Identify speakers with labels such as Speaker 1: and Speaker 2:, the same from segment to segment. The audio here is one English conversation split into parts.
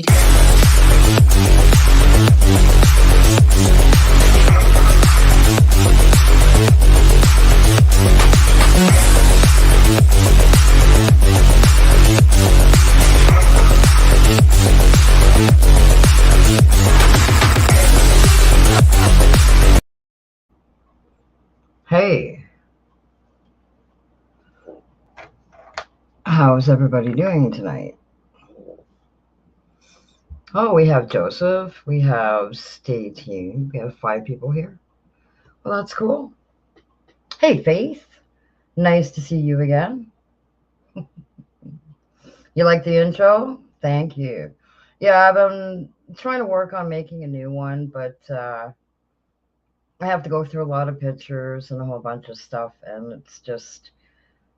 Speaker 1: side.
Speaker 2: Hey, how's everybody doing tonight? Oh, we have Joseph, we have Stay Tuned, we have 5 people here. Well, that's cool. Hey, Faith, nice to see you again. You like the intro? Thank you. Yeah, I've been trying to work on making a new one, but I have to go through a lot of pictures and a whole bunch of stuff, and it's just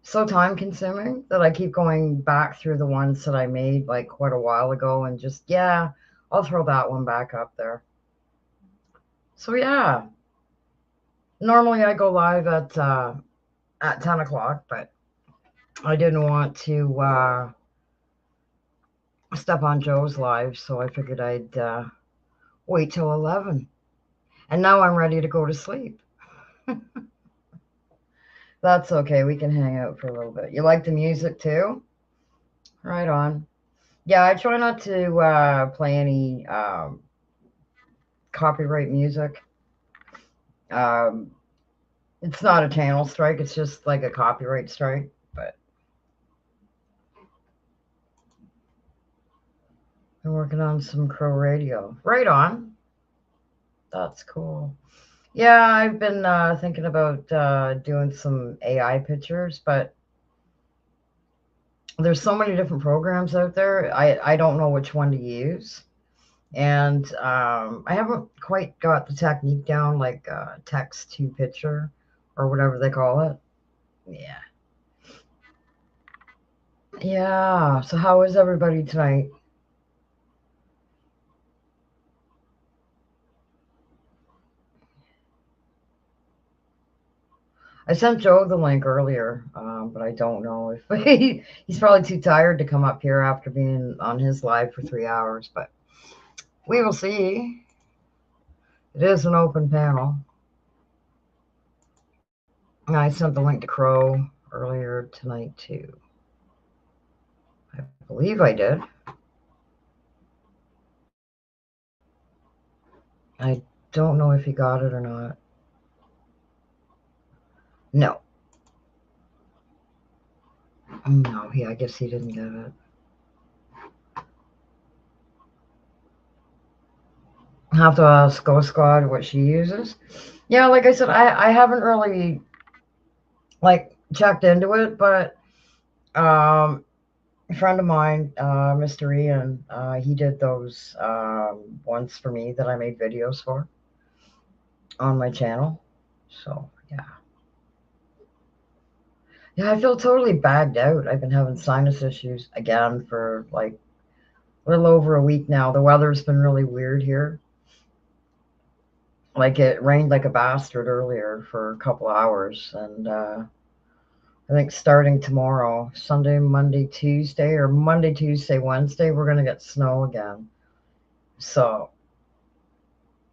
Speaker 2: so time consuming that I keep going back through the ones that I made like quite a while ago and just, yeah, I'll throw that one back up there. So yeah, normally I go live at 10 o'clock, but I didn't want to step on Joe's live, so I figured I'd wait till 11. And now I'm ready to go to sleep. That's okay. We can hang out for a little bit. You like the music too? Right on. Yeah, I try not to play any copyright music. It's not a channel strike. It's just like a copyright strike. But I'm working on some Crow Radio. Right on. That's cool. Yeah, I've been thinking about doing some AI pictures, but there's so many different programs out there. I don't know which one to use. And I haven't quite got the technique down, like text to picture or whatever they call it. Yeah. Yeah. So how is everybody tonight? I sent Joe the link earlier, but I don't know if he's probably too tired to come up here after being on his live for 3 hours, but we will see. It is an open panel. And I sent the link to Crow earlier tonight too. I believe I did. I don't know if he got it or not. No. No, I guess he didn't get it. I have to ask Ghost Squad what she uses. Yeah, like I said, I haven't really checked into it, but a friend of mine, Mr. Ian, he did those ones for me that I made videos for on my channel. So yeah. Yeah, I feel totally bagged out. I've been having sinus issues again for like a little over a week now. The weather's been really weird here. Like it rained like a bastard earlier for a couple hours, and I think starting tomorrow, Sunday, Monday, Tuesday, or Monday, Tuesday, Wednesday, we're gonna get snow again. So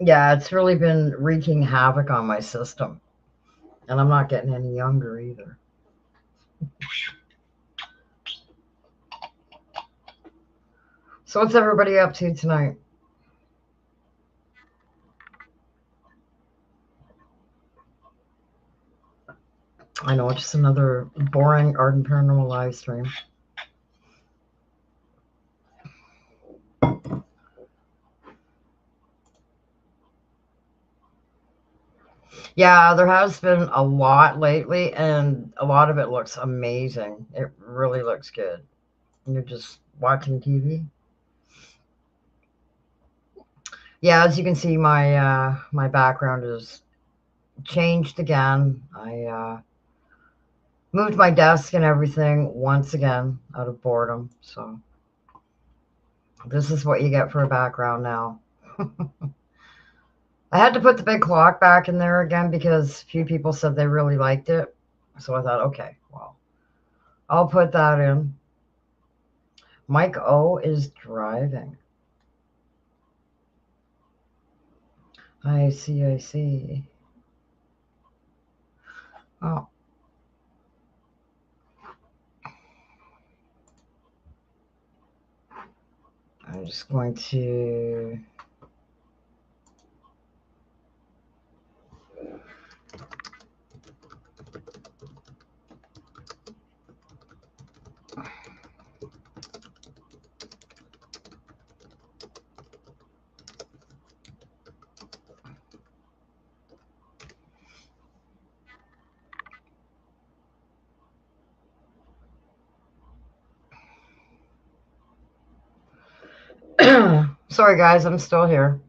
Speaker 2: yeah, it's really been wreaking havoc on my system, and I'm not getting any younger either. So what's everybody up to tonight? I know, it's just another boring Ardent Paranormal live stream. Yeah, there has been a lot lately, and a lot of it looks amazing. It really looks good. You're just watching TV. Yeah, as you can see, my background is changed again. I moved my desk and everything once again out of boredom. So this is what you get for a background now. I had to put the big clock back in there again because a few people said they really liked it. So I thought, okay, well, I'll put that in. Mike O is driving. I see, I see. Oh, I'm just going to... Sorry, guys, I'm still here.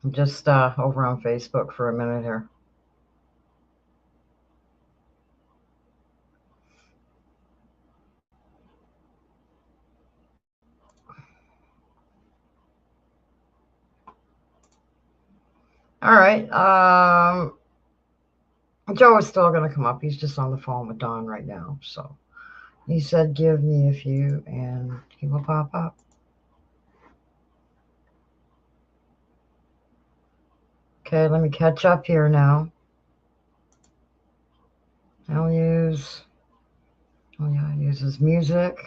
Speaker 2: I'm just over on Facebook for a minute here. All right. Joe is still going to come up. He's just on the phone with Don right now. So he said, give me a few, and he will pop up. Okay, let me catch up here now. I'll use... Oh, yeah, it uses music.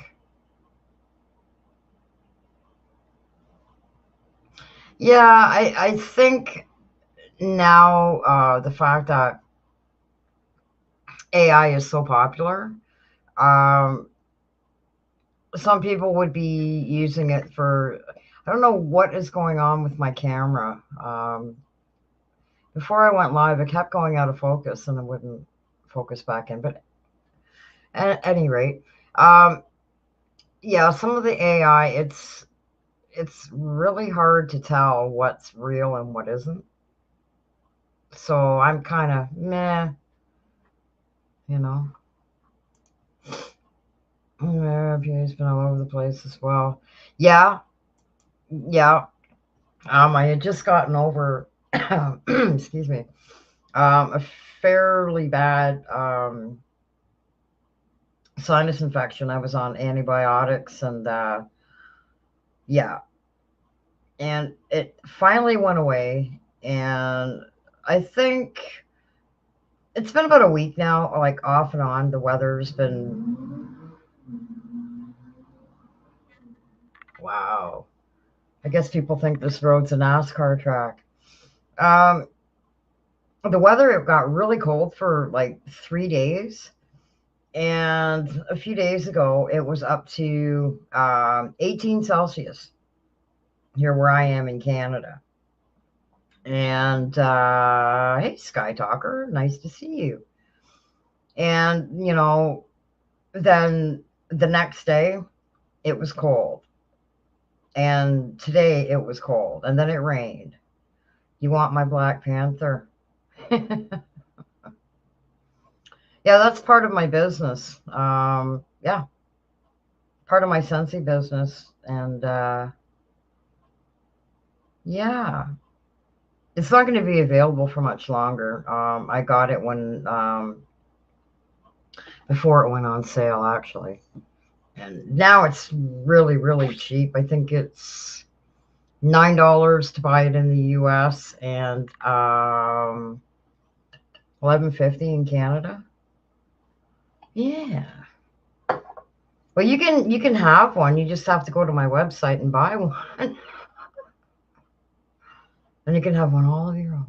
Speaker 2: Yeah, I think now the fact that AI is so popular, um, some people would be using it for... I don't know what is going on with my camera. Before I went live, it kept going out of focus and it wouldn't focus back in. But at any rate, yeah, some of the AI, it's really hard to tell what's real and what isn't. So I'm kind of meh, you know. He's been all over the place as well. Yeah, yeah. I had just gotten over, excuse me, a fairly bad sinus infection. I was on antibiotics, and yeah, and it finally went away. And I think it's been about a week now, like off and on. The weather's been... Wow. I guess people think this road's a NASCAR track. Um, the weather, it got really cold for like 3 days. And a few days ago, it was up to 18 Celsius here where I am in Canada. And hey, Sky Talker, nice to see you. And, then the next day, it was cold. And today, it was cold. And then it rained. You want my Black Panther? Yeah, that's part of my business. Yeah, part of my Scentsy business. And yeah, it's not going to be available for much longer. I got it when before it went on sale, actually. And now it's really, really cheap. I think it's $9 to buy it in the US and $11.50 in Canada. Yeah. Well, you can have one. You just have to go to my website and buy one. And you can have one all of your own.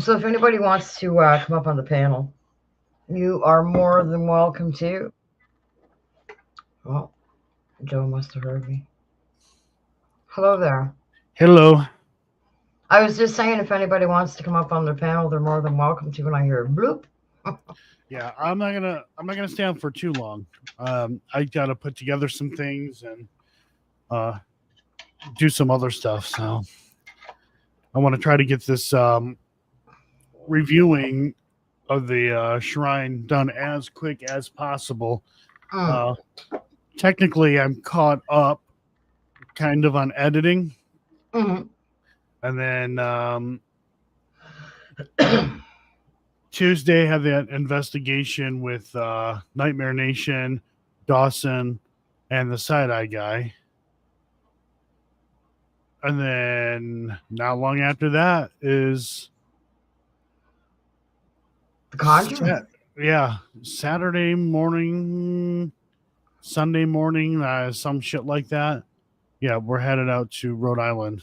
Speaker 2: So if anybody wants to come up on the panel, you are more than welcome to. Well, Joe must have heard me. Hello there.
Speaker 1: Hello.
Speaker 2: I was just saying, if anybody wants to come up on the panel, they're more than welcome to. When I hear bloop.
Speaker 1: Yeah, I'm not gonna stay on for too long. I gotta put together some things and do some other stuff. So I want to try to get this reviewing of the shrine done as quick as possible. Technically, I'm caught up, kind of on editing, and then Tuesday had that investigation with Nightmare Nation Dawson, and the Side-Eye Guy. And then not long after that is
Speaker 2: The Conjuring.
Speaker 1: Saturday morning, Sunday morning, some shit like that. Yeah, we're headed out to Rhode Island.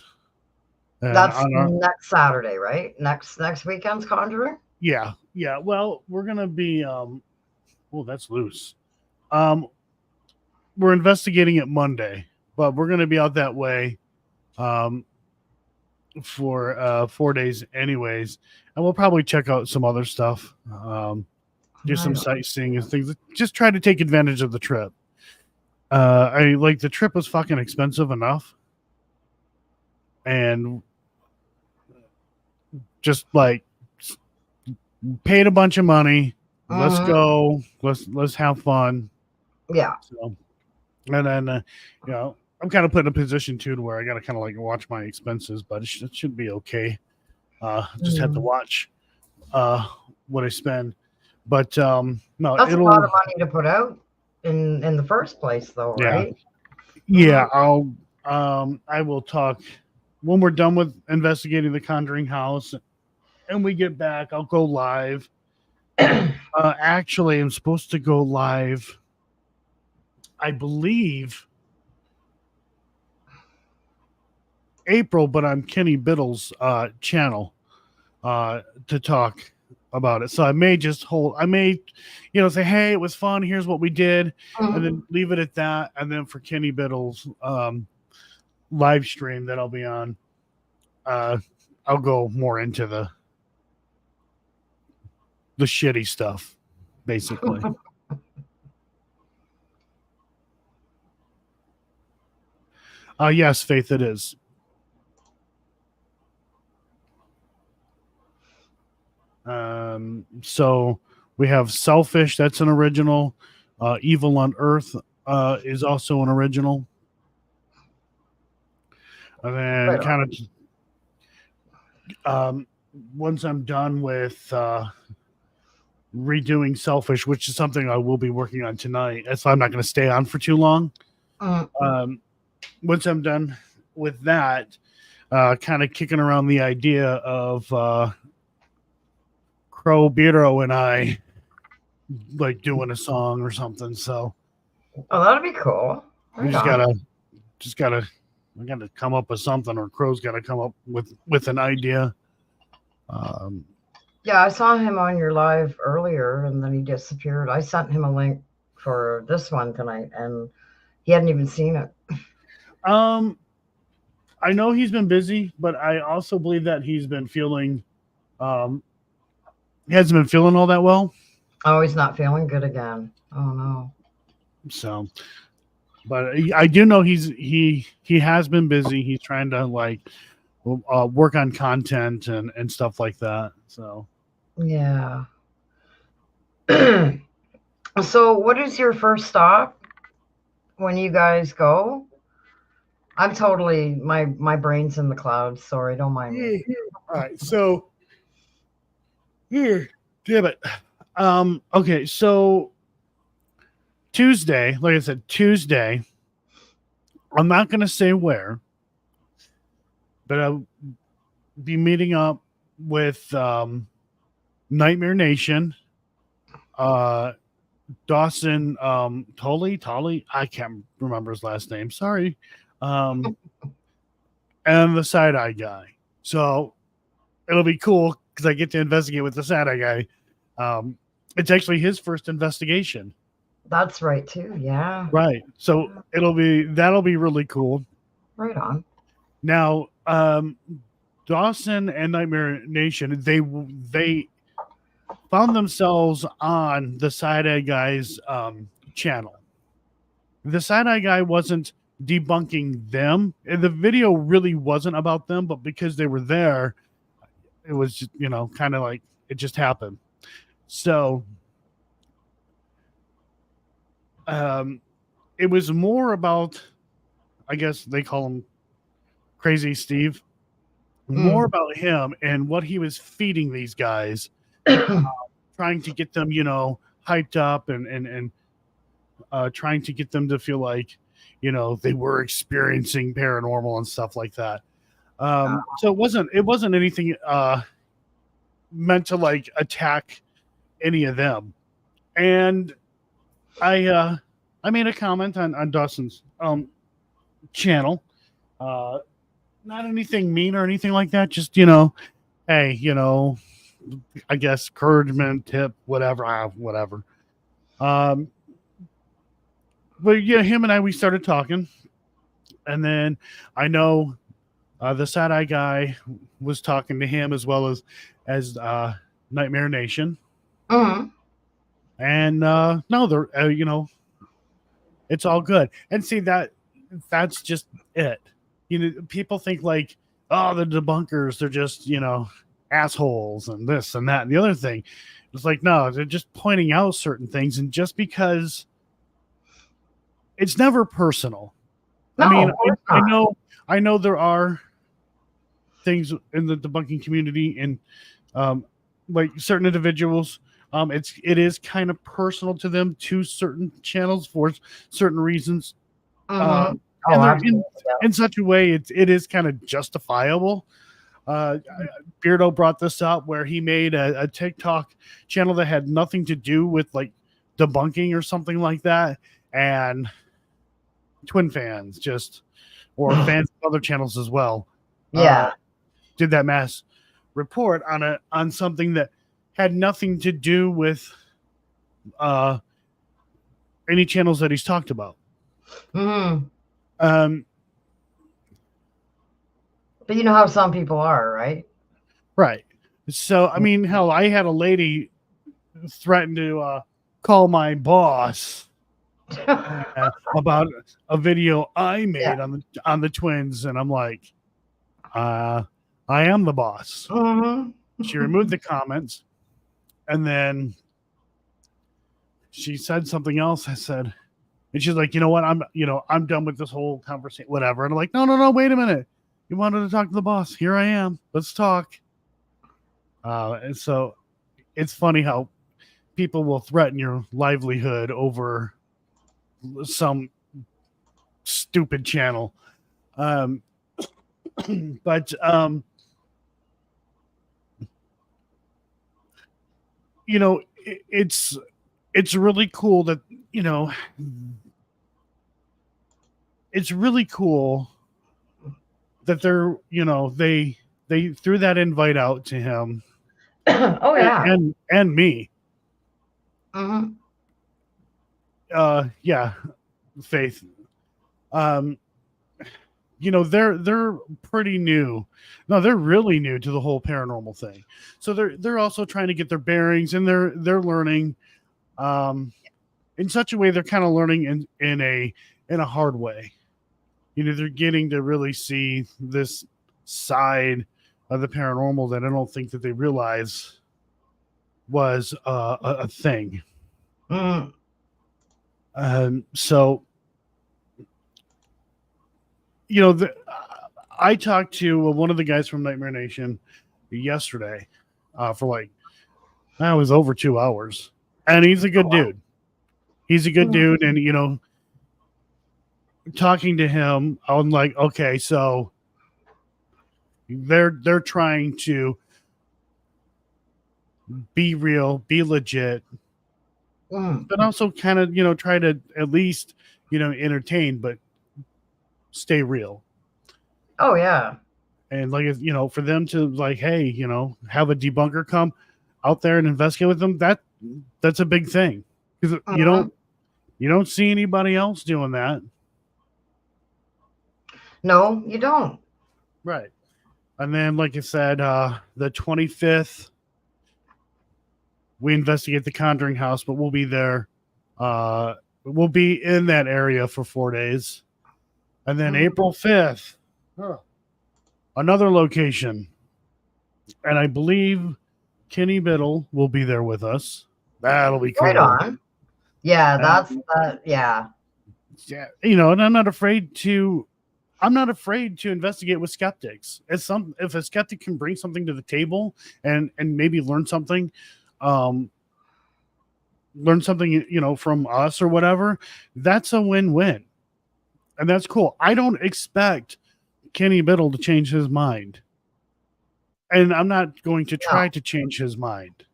Speaker 2: That's next Saturday, right? Next weekend's Conjuring?
Speaker 1: Yeah. Well, we're gonna be that's loose. We're investigating it Monday, but we're gonna be out that way for 4 days anyways, and we'll probably check out some other stuff, do some sightseeing and things. Just try to take advantage of the trip. The trip was fucking expensive enough, and just like paid a bunch of money. Let's go. Let's have fun.
Speaker 2: Yeah.
Speaker 1: So, and then I'm kind of put in a position too to where I got to kind of like watch my expenses, but it should be okay. Just have to watch what I spend. But no,
Speaker 2: that's a lot of money to put out in the first place, though, right?
Speaker 1: Yeah, I will talk when we're done with investigating the Conjuring house, and we get back. I'll go live. Actually, I'm supposed to go live, I believe, April, but on Kenny Biddle's channel to talk about it. So I may say, hey, it was fun, here's what we did, and then leave it at that. And then for Kenny Biddle's live stream that I'll be on, I'll go more into the shitty stuff, basically. Yes, Faith, it is. So we have Selfish, that's an original. Evil on Earth is also an original. And then kind of once I'm done with redoing Selfish, which is something I will be working on tonight, that's why I'm not going to stay on for too long. Once I'm done with that, kind of kicking around the idea of Crow Bureau and I like doing a song or something. So
Speaker 2: that'd be cool.
Speaker 1: We just gotta come up with something, or Crow's gotta come up with an idea.
Speaker 2: Yeah, I saw him on your live earlier, and then he disappeared. I sent him a link for this one tonight, and he hadn't even seen it.
Speaker 1: I know he's been busy, but I also believe that he's been feeling he hasn't been feeling all that well.
Speaker 2: Oh, he's not feeling good again. Oh no.
Speaker 1: So, but I do know he has been busy. He's trying to like work on content and stuff like that. So
Speaker 2: yeah. So what is your first stop when you guys go? I'm totally my brain's in the clouds. Sorry, don't mind me.
Speaker 1: All right, so here, damn it. Okay, so Tuesday, like I said, I'm not gonna say where, but I'll be meeting up with Nightmare Nation, Dawson, Tolly, I can't remember his last name, sorry, and the Side-Eye Guy. So it'll be cool because I get to investigate with the Side-Eye Guy. It's actually his first investigation.
Speaker 2: That's right too. Yeah.
Speaker 1: Right. So that'll be really cool.
Speaker 2: Right on.
Speaker 1: Now, Dawson and Nightmare Nation, they found themselves on the Side-Eye Guy's channel. The Side-Eye Guy wasn't debunking them, and the video really wasn't about them, but because they were there, it was just, kind of like it just happened. So it was more about, I guess they call him Crazy Steve, more about him and what he was feeding these guys, trying to get them, hyped up and trying to get them to feel like, they were experiencing paranormal and stuff like that. So it wasn't anything meant to like attack any of them. And I made a comment on Dawson's channel. Not anything mean or anything like that. Just hey, I guess encouragement, tip, whatever, whatever. But yeah, him and I, we started talking, and then I know the Sad Eye guy was talking to him as well as Nightmare Nation,
Speaker 2: Mhm.
Speaker 1: and no, they're it's all good. And see that's just it. People think like, oh, the debunkers, they're just assholes and this and that and the other thing. It's like, no, they're just pointing out certain things, and just because it's never personal.
Speaker 2: No,
Speaker 1: I mean,
Speaker 2: of course
Speaker 1: I
Speaker 2: not.
Speaker 1: know there are things in the debunking community and like certain individuals. It is kind of personal to them, to certain channels for certain reasons,
Speaker 2: Mhm. Oh,
Speaker 1: and they're
Speaker 2: absolutely.
Speaker 1: in such a way it is kind of justifiable. Beardo brought this up where he made a TikTok channel that had nothing to do with like debunking or something like that, and Twin fans or fans of other channels as well,
Speaker 2: Yeah.
Speaker 1: did that mass report on something that had nothing to do with any channels that he's talked about.
Speaker 2: Mhm.
Speaker 1: Um,
Speaker 2: But you know how some people are, right?
Speaker 1: right. So I mean, hell, I had a lady threaten to call my boss about a video I made
Speaker 2: Yeah.
Speaker 1: on the twins, and I'm like, I am the boss.
Speaker 2: Mhm.
Speaker 1: She removed the comments, and then she said something else. I said, and she's like, you know what? I'm done with this whole conversation, whatever. And I'm like, no, wait a minute. You wanted to talk to the boss. Here I am. Let's talk. And so it's funny how people will threaten your livelihood over some stupid channel. Um, but it's really cool that it's really cool that they threw that invite out to him
Speaker 2: Oh yeah.
Speaker 1: and me.
Speaker 2: Mhm.
Speaker 1: Yeah, Faith. Um, they're pretty new. No, they're really new to the whole paranormal thing. So they're also trying to get their bearings, and they're learning in such a way. They're kind of learning in a hard way. They're getting to really see this side of the paranormal that I don't think that they realize was a thing.
Speaker 2: Mhm.
Speaker 1: So I talked to one of the guys from Nightmare Nation yesterday for like that was over 2 hours, and he's a good dude. He's a good dude, and talking to him, I'm like, okay, so they're trying to be real, be legit,
Speaker 2: Mhm.
Speaker 1: but also kind of try to at least entertain, but stay real.
Speaker 2: Oh yeah.
Speaker 1: And like for them to like, hey, have a debunker come out there and investigate with them, that's a big thing, because
Speaker 2: Mhm.
Speaker 1: you don't see anybody else doing that.
Speaker 2: No, you don't.
Speaker 1: Right. And then like I said, the 25th we investigate the Conjuring house, but we'll be there. We'll be in that area for 4 days. And then April 5th, another location. And I believe Kenny Biddle will be there with us. That'll be cool.
Speaker 2: Right on. Yeah, that's that. Yeah.
Speaker 1: Yeah, and I'm not afraid to investigate with skeptics. If a skeptic can bring something to the table and maybe learn something, learn something, from us or whatever, that's a win-win. And that's cool. I don't expect Kenny Biddle to change his mind. And I'm not going to try to change his mind.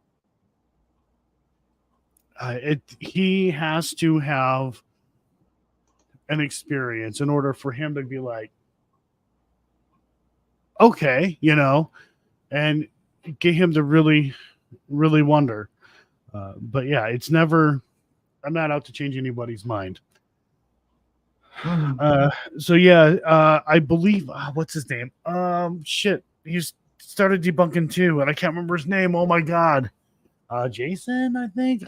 Speaker 1: He has to have an experience in order for him to be like, okay, and get him to really, really wonder. But yeah, it's never, I'm not out to change anybody's mind. So yeah, I believe, what's his name? Shit, he's started debunking too, and I can't remember his name. Oh my God. Jason, I think,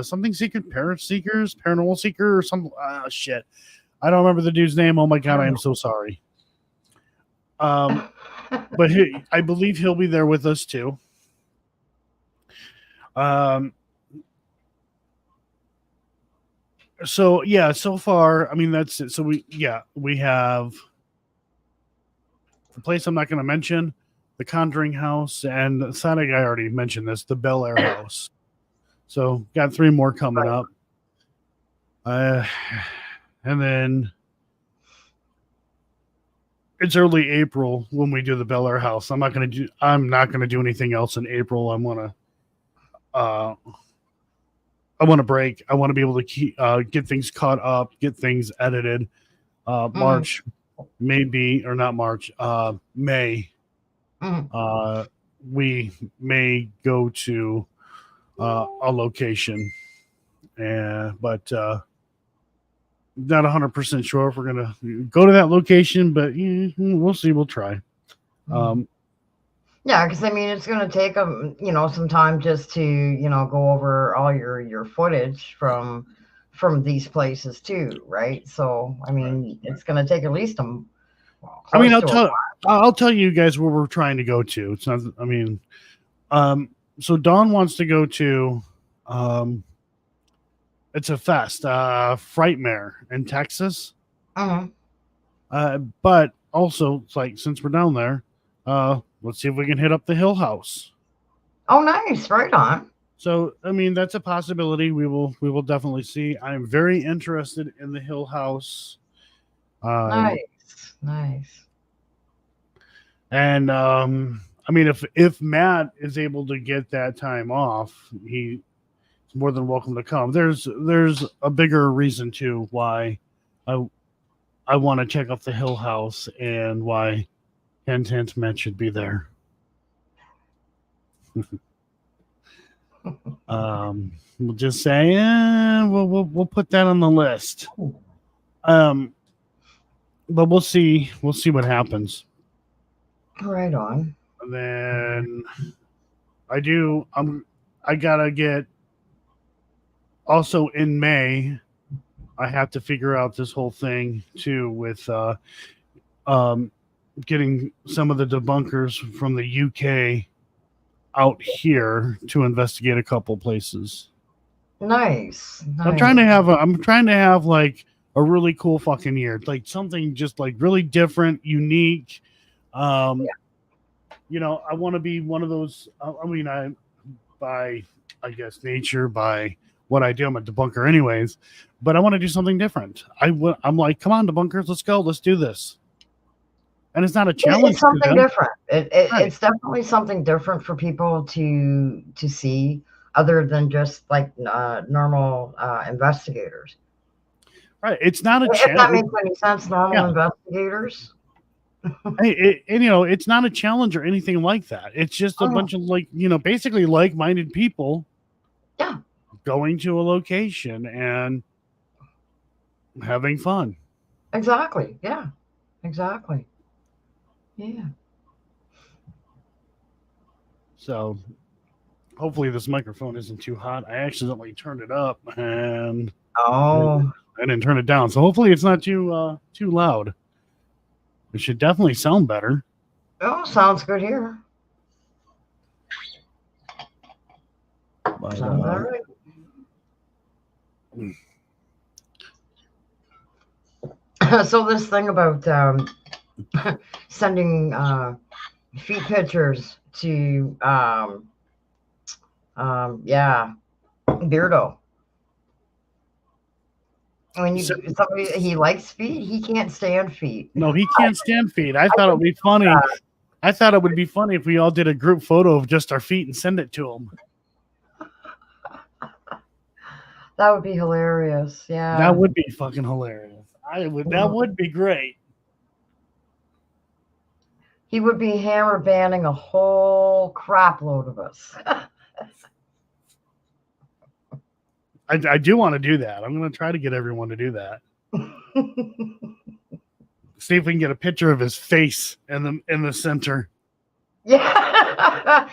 Speaker 1: something Secret, Paranormal Seeker, or some, shit. I don't remember the dude's name. Oh my God, I am so sorry. But I believe he'll be there with us too. So yeah, so far, I mean, that's it. So we have the place I'm not going to mention, the Conjuring House, and Sonic, I already mentioned this, the Bel Air House. So got 3 more coming up. And then it's early April when we do the Bel Air House. I'm not going to do anything else in April. I want to break. I want to be able to get things caught up, get things edited. March, maybe, or not March, May. We may go to a location, but not 100% sure if we're going to go to that location, but we'll see. We'll try.
Speaker 2: Yeah, because I mean, it's going to take some time just to go over all your footage from these places too, right? So I mean, it's going to take at least
Speaker 1: I'll tell you guys where we're trying to go to. It's not. I mean, so Dawn wants to go to. It's a fest, Frightmare in Texas. But also, it's like, since we're down there, let's see if we can hit up the Hill House.
Speaker 2: Oh, nice! Right on.
Speaker 1: So, I mean, that's a possibility. We will definitely see. I'm very interested in the Hill House.
Speaker 2: Nice.
Speaker 1: And I mean, if Matt is able to get that time off, he's more than welcome to come. There's a bigger reason too why I want to check out the Hill House and why Tent Matt should be there. We'll just say, we'll put that on the list. But we'll see what happens.
Speaker 2: Right on.
Speaker 1: And then I gotta get, also in May, I have to figure out this whole thing too with getting some of the debunkers from the UK out here to investigate a couple places.
Speaker 2: Nice.
Speaker 1: I'm trying to have like a really cool fucking year, like something just like really different, unique. I want to be one of those. I mean, by nature, by what I do, I'm a debunker anyways, but I want to do something different. I'm like, come on, debunkers, let's go, let's do this. And it's not a challenge.
Speaker 2: It's something different. It's definitely something different for people to see, other than just like normal investigators.
Speaker 1: Right. It's not a challenge.
Speaker 2: If that makes any sense, normal investigators.
Speaker 1: It's not a challenge or anything like that. It's just a bunch of basically like-minded people.
Speaker 2: Yeah.
Speaker 1: Going to a location and having fun.
Speaker 2: Exactly. Yeah. Exactly. Yeah.
Speaker 1: So hopefully this microphone isn't too hot. I accidentally turned it up and I didn't turn it down. So hopefully it's not too loud. It should definitely sound better.
Speaker 2: Oh, sounds good here. Sounds all right. So this thing about sending feet pictures to Beardo. When
Speaker 1: So-
Speaker 2: somebody he likes feet, he can't stand feet.
Speaker 1: no, he can't stand feet. I thought it would be funny. I thought it would be funny if we all did a group photo of just our feet and send it to him.
Speaker 2: That would be hilarious. Yeah.
Speaker 1: That would be fucking hilarious. That would be great.
Speaker 2: He would be hammer banning a whole crap load of us.
Speaker 1: I do want to do that. I'm going to try to get everyone to do that. See if we can get a picture of his face in the center.
Speaker 2: Yeah.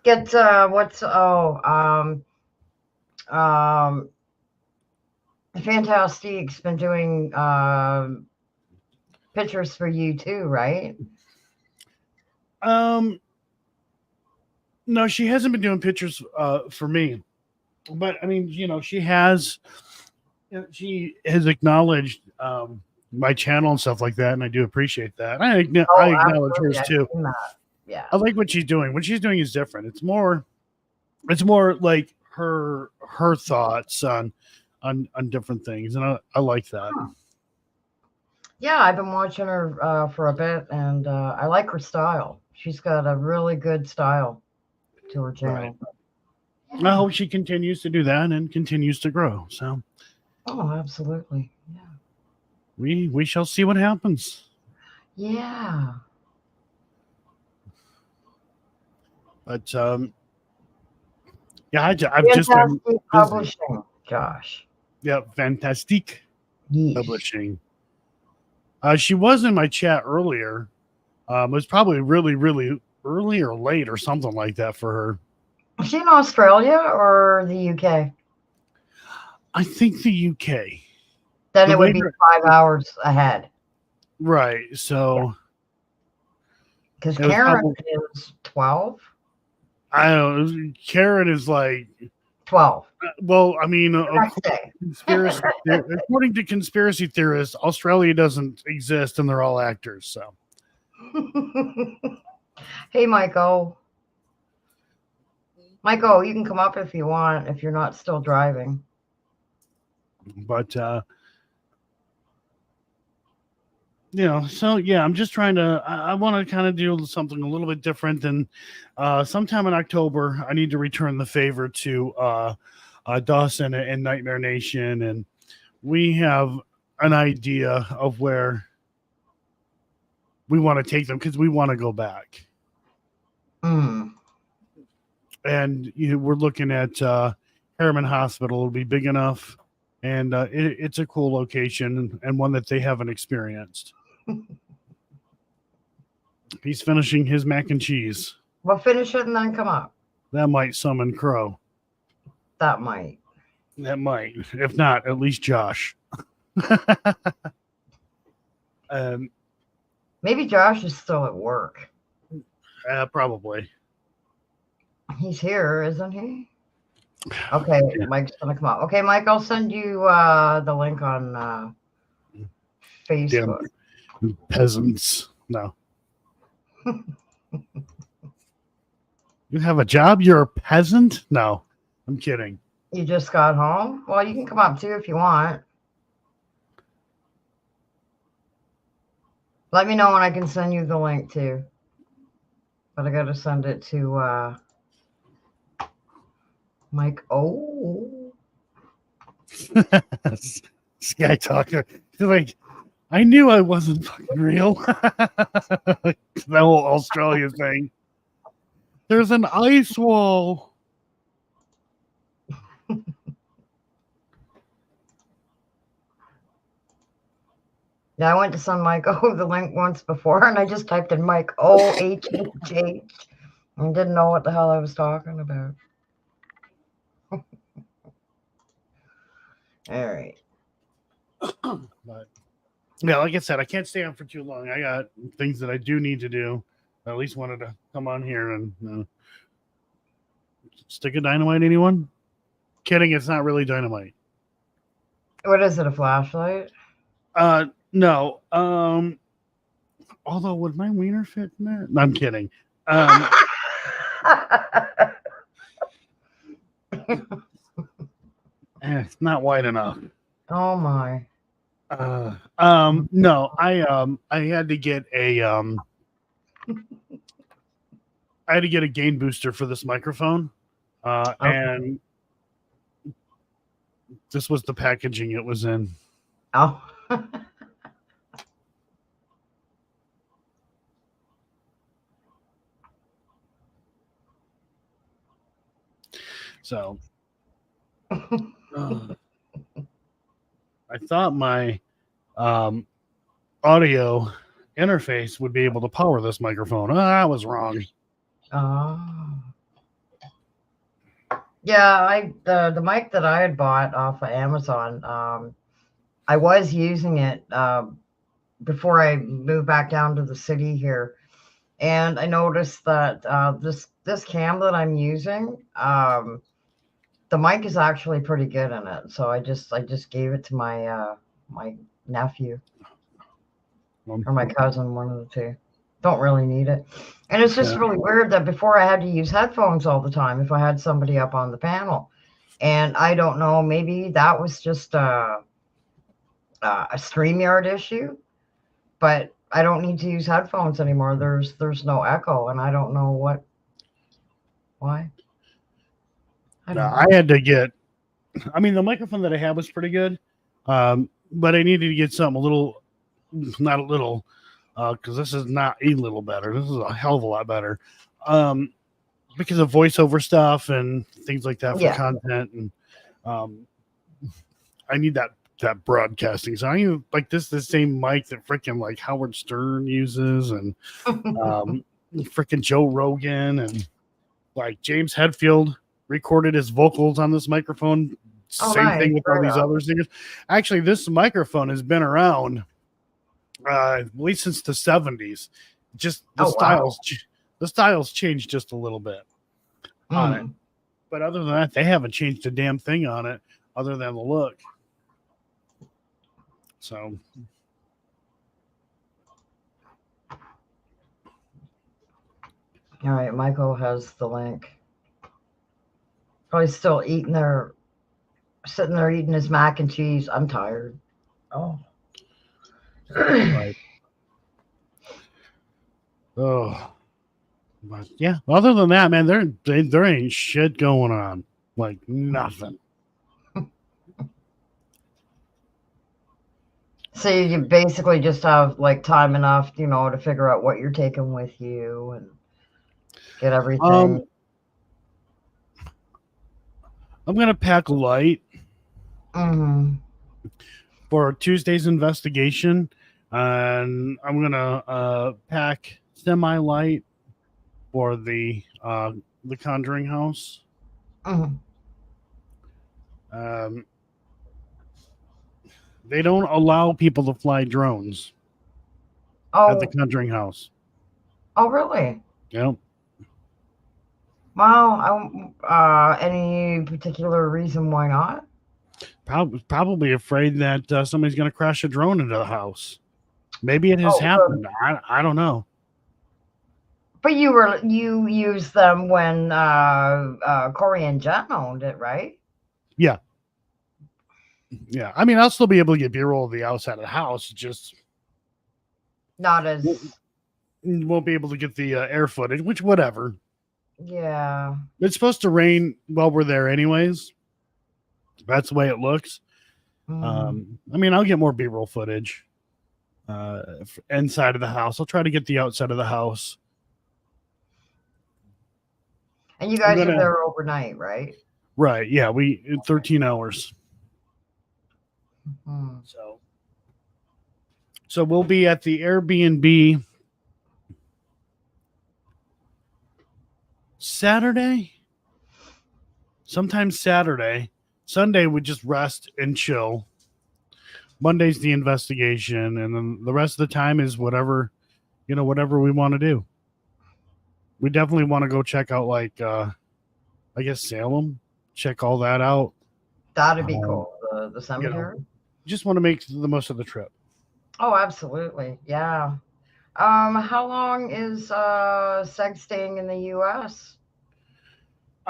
Speaker 2: Get Fantastic's been doing pictures for you too, right?
Speaker 1: No, she hasn't been doing pictures for me, but I mean, she has acknowledged my channel and stuff like that, and I do appreciate that. I acknowledge hers too.
Speaker 2: Yeah,
Speaker 1: I like what she's doing. What she's doing is different. It's more like her thoughts on different things, and I like that.
Speaker 2: Yeah, I've been watching her for a bit, and I like her style. She's got a really good style to her channel.
Speaker 1: Right. I hope she continues to do that and continues to grow. So,
Speaker 2: oh, absolutely. Yeah.
Speaker 1: We shall see what happens.
Speaker 2: Yeah.
Speaker 1: But yeah, I've
Speaker 2: Fantastic
Speaker 1: just been busy.
Speaker 2: Publishing, Josh.
Speaker 1: Yeah, Fantastic
Speaker 2: Yeesh.
Speaker 1: Publishing. She was in my chat earlier. It was probably really, really early or late or something like that for her.
Speaker 2: Is she in Australia or the UK?
Speaker 1: I think the UK.
Speaker 2: Then it would be 5 hours ahead.
Speaker 1: Right. So.
Speaker 2: Because Karen is 12.
Speaker 1: I don't know. Karen is like
Speaker 2: 12.
Speaker 1: Well, I mean, according to conspiracy theorists, Australia doesn't exist and they're all actors. So.
Speaker 2: Hey, Michael. Michael, you can come up if you want, if you're not still driving.
Speaker 1: But, so yeah, I'm just trying to, I want to kind of do something a little bit different. And sometime in October, I need to return the favor to Dawson and Nightmare Nation. And we have an idea of where we want to take them because we want to go back. And we're looking at Harriman Hospital. It'll be big enough, and it's a cool location and one that they haven't experienced. He's finishing his mac and cheese.
Speaker 2: Well, finish it and then come up.
Speaker 1: That might summon Crow.
Speaker 2: That might.
Speaker 1: If not, at least Josh.
Speaker 2: Maybe Josh is still at work.
Speaker 1: Probably.
Speaker 2: He's here, isn't he? Okay, yeah. Mike's gonna come out. Okay, Mike, I'll send you the link on Facebook.
Speaker 1: Damn peasants. No. You have a job? You're a peasant? No, I'm kidding.
Speaker 2: You just got home? Well, you can come up too if you want. Let me know when I can send you the link too. But I gotta send it to Mike. Oh.
Speaker 1: Sky Talker. Like, I knew I wasn't fucking real. That whole Australia thing. There's an ice wall.
Speaker 2: Yeah, I went to send Mike the link once before, and I just typed in Mike OHH and didn't know what the hell I was talking about. All right.
Speaker 1: But yeah, like I said, I can't stay on for too long. I got things that I do need to do. I at least wanted to come on here and stick a dynamite. Anyone? Kidding, it's not really dynamite.
Speaker 2: What is it, a flashlight?
Speaker 1: No. Although, would my wiener fit in there? No, I'm kidding. It's not wide enough.
Speaker 2: Oh my.
Speaker 1: No, I had to get a I had to get a gain booster for this microphone.
Speaker 2: Okay.
Speaker 1: And this was the packaging it was in.
Speaker 2: Oh.
Speaker 1: So I thought my audio interface would be able to power this microphone. I was wrong.
Speaker 2: Oh. Yeah, the mic that I had bought off of Amazon, I was using it before I moved back down to the city here, and I noticed that this cam that I'm using, the mic is actually pretty good in it. So I just gave it to my my nephew or my cousin, one of the two. Don't really need it. And it's just really weird that before I had to use headphones all the time if I had somebody up on the panel. And I don't know, maybe that was just a StreamYard issue, but I don't need to use headphones anymore. There's no echo, and I don't know why.
Speaker 1: I had to get, I mean, the microphone that I had was pretty good, but I needed to get something a little, not a little, because this is not a little better. This is a hell of a lot better, because of voiceover stuff and things like that for content, and I need that broadcasting. So I use like the same mic that freaking like Howard Stern uses, and freaking Joe Rogan, and like James Hetfield recorded his vocals on this microphone. Same thing with all these other singers. Actually, this microphone has been around at least since the 70s. Just the styles changed just a little bit on it. But other than that, they haven't changed a damn thing on it other than the look. So
Speaker 2: all right, Michael has the link. Probably still sitting there eating his mac and cheese. I'm tired. Oh.
Speaker 1: Right. Oh. But yeah, other than that, man, there ain't shit going on. Like nothing.
Speaker 2: So you basically just have like time enough, to figure out what you're taking with you and get everything.
Speaker 1: I'm gonna pack light for Tuesday's investigation, and I'm gonna pack semi-light for the Conjuring house. They don't allow people to fly drones at the Conjuring house.
Speaker 2: Oh, really?
Speaker 1: Yep.
Speaker 2: Wow. Any particular reason why not?
Speaker 1: Probably afraid that somebody's going to crash a drone into the house. Maybe it has happened. I don't know.
Speaker 2: But you used them when Corey and Jen owned it, right?
Speaker 1: Yeah. Yeah. I mean, I'll still be able to get B-roll of the outside of the house. Just
Speaker 2: not as
Speaker 1: won't be able to get the air footage, which whatever.
Speaker 2: Yeah.
Speaker 1: It's supposed to rain while we're there anyways. That's the way it looks. I mean, I'll get more B-roll footage inside of the house. I'll try to get the outside of the house.
Speaker 2: And you guys are there overnight, right?
Speaker 1: Right. Yeah. 13 hours. So we'll be at the Airbnb Saturday. Sometimes Saturday. Sunday we just rest and chill. Monday's the investigation, and then the rest of the time is whatever we want to do. We definitely want to go check out like I guess Salem. Check all that out.
Speaker 2: That'd be cool. The cemetery.
Speaker 1: Just want to make the most of the trip.
Speaker 2: Oh, absolutely. Yeah. How long is Seg staying in the US?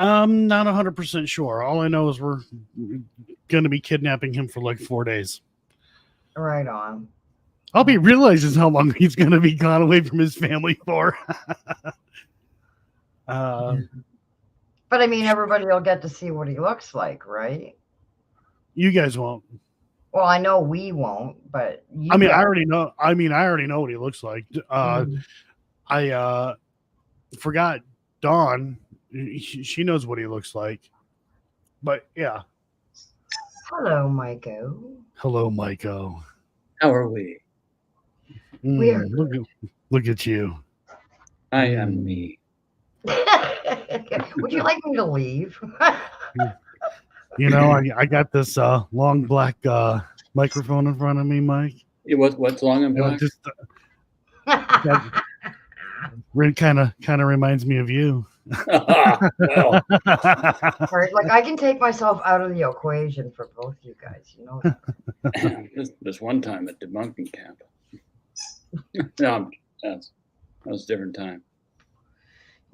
Speaker 1: I'm not 100% sure. All I know is we're going to be kidnapping him for like 4 days.
Speaker 2: Right on.
Speaker 1: All he realizes how long he's going to be gone away from his family for.
Speaker 2: But I mean, everybody will get to see what he looks like, right?
Speaker 1: You guys won't.
Speaker 2: Well, I know we won't, but you
Speaker 1: I mean,
Speaker 2: guys-
Speaker 1: I already know. I already know what he looks like. I forgot Dawn. She knows what he looks like. But yeah.
Speaker 2: Hello, Maiko.
Speaker 1: Hello, Maiko.
Speaker 3: How are we?
Speaker 2: We are
Speaker 1: Look at you.
Speaker 3: I am me.
Speaker 2: Would you like me to leave?
Speaker 1: You know, I got this long black microphone in front of me, Mike.
Speaker 3: What's long and black?
Speaker 1: Just kind of reminds me of you.
Speaker 3: Well,
Speaker 2: Right, like I can take myself out of the equation for both you guys. You know that.
Speaker 3: this one time at debunking camp. No, that was a different time.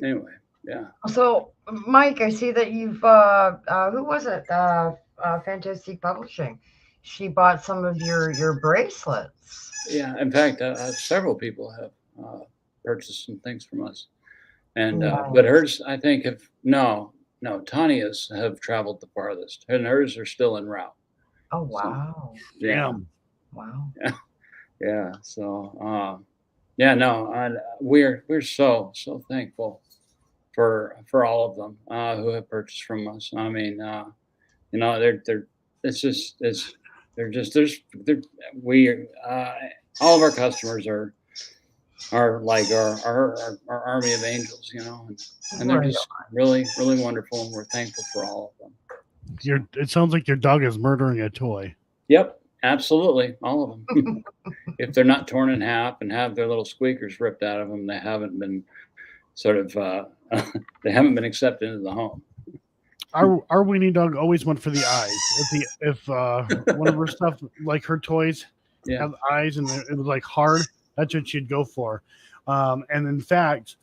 Speaker 3: Anyway, yeah.
Speaker 2: So, Mike, I see that you've who was it? Fantastic Publishing. She bought some of your bracelets.
Speaker 3: Yeah, in fact, several people have purchased some things from us, and but hers, I think, Tanya's have traveled the farthest, and hers are still en route.
Speaker 2: Oh wow!
Speaker 3: So, yeah,
Speaker 2: wow!
Speaker 3: yeah. So, we're so thankful for all of them who have purchased from us. I mean, all of our customers are like our army of angels, and they're just really, really wonderful, and we're thankful for all of them.
Speaker 1: It sounds like your dog is murdering a toy.
Speaker 3: Yep, absolutely, all of them. If they're not torn in half and have their little squeakers ripped out of them, they haven't been they haven't been accepted into the home.
Speaker 1: Our weenie dog always went for the eyes. If one of her stuff, like her toys, have eyes and it was like hard, that's what she'd go for. And in fact,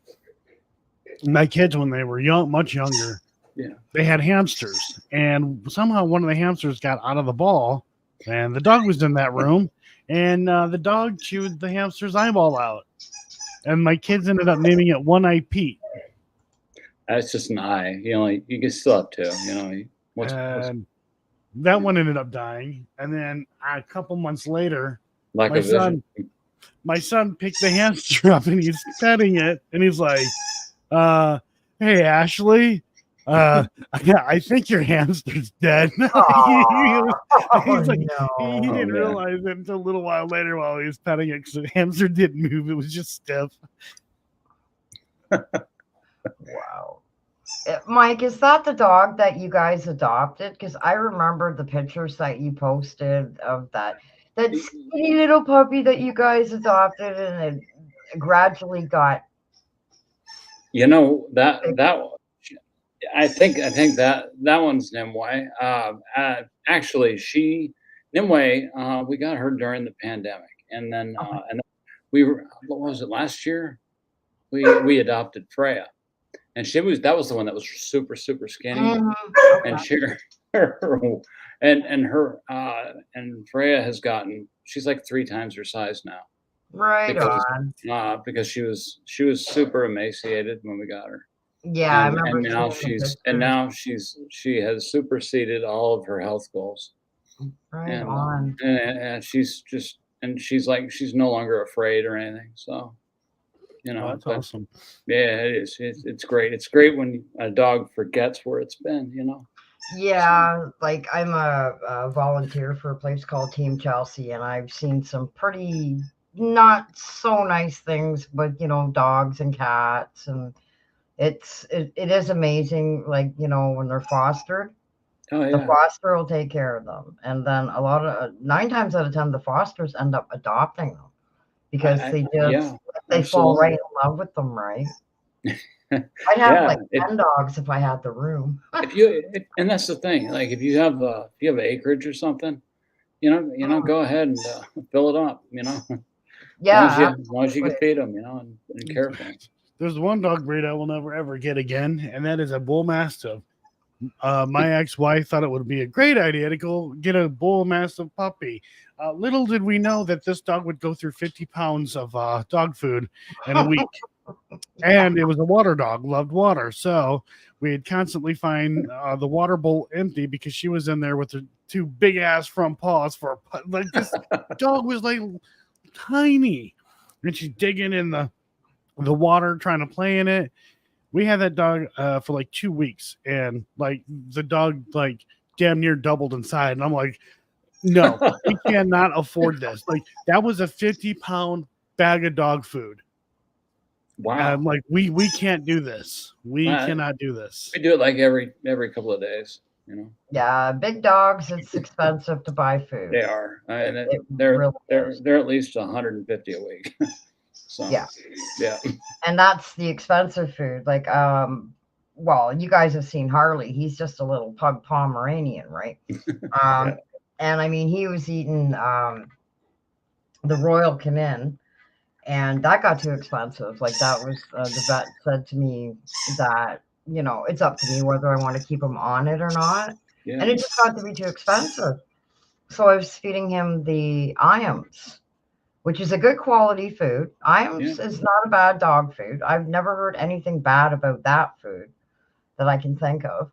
Speaker 1: my kids, when they were much younger, they had hamsters, and somehow one of the hamsters got out of the ball, and the dog was in that room, and the dog chewed the hamster's eyeball out, and my kids ended up naming it One Eye Pete.
Speaker 3: That's just an eye. You can still have two.
Speaker 1: And that one ended up dying, and then a couple months later, my son picked the hamster up and he's petting it, and he's like, "Hey, Ashley, I think your hamster's dead." He didn't realize it until a little while later while he was petting it, because the hamster didn't move; it was just stiff.
Speaker 2: Wow. Mike, is that the dog that you guys adopted? Because I remember the pictures that you posted of that skinny little puppy that you guys adopted, and it gradually got.
Speaker 3: That I think that one's Nimue. Actually, Nimue, we got her during the pandemic, and then what was it, last year? We adopted Freya, and that was the one that was super skinny, and and Freya has she's like 3 times her size now.
Speaker 2: Right
Speaker 3: because she was super emaciated when we got her.
Speaker 2: Yeah, I remember.
Speaker 3: And now she has superseded all of her health goals.
Speaker 2: Right on.
Speaker 3: And she's no longer afraid or anything. So,
Speaker 1: that's awesome.
Speaker 3: Yeah, it is. It's great. It's great when a dog forgets where it's been.
Speaker 2: Yeah, like I'm a volunteer for a place called Team Chelsea, and I've seen some pretty not so nice things, but dogs and cats, and it is amazing. Like when they're fostered, the foster will take care of them, and then 9 times out of 10, the fosters end up adopting them because they fall right in love with them, right? I'd have 10 dogs if I had the room.
Speaker 3: And that's the thing. Like if you have acreage or something, go ahead and fill it up.
Speaker 2: Yeah,
Speaker 3: as long as you can feed them, and care for them.
Speaker 1: There's one dog breed I will never ever get again, and that is a bull mastiff. My ex-wife thought it would be a great idea to go get a bull mastiff puppy. Little did we know that this dog would go through 50 pounds of dog food in a week. And it was a water dog, loved water. So we'd constantly find the water bowl empty because she was in there with her two big ass front paws for like this dog was like tiny. And she's digging in the water, trying to play in it. We had that dog for like 2 weeks, and like the dog like damn near doubled in size. And I'm like, no, we cannot afford this. Like that was a 50-pound bag of dog food.
Speaker 3: Wow.
Speaker 1: I'm like, we can't do this. We cannot do this.
Speaker 3: We do it like every couple of days, you know.
Speaker 2: Yeah, big dogs, it's expensive to buy food.
Speaker 3: They are, and
Speaker 2: It
Speaker 3: they're
Speaker 2: really is.
Speaker 3: they're at least 150 a week. So
Speaker 2: Yeah.
Speaker 3: yeah.
Speaker 2: And that's the expensive food. Like, well, you guys have seen Harley. He's just a little pug Pomeranian, right?
Speaker 3: Yeah.
Speaker 2: And I mean, he was eating the Royal Canin, and that got too expensive. Like, that was the vet said to me that, you know, it's up to me whether I want to keep him on it or not.
Speaker 3: Yeah.
Speaker 2: And it just got to be too expensive. So I was feeding him the Iams, which is a good quality food. Iams is not a bad dog food. I've never heard anything bad about that food that I can think of.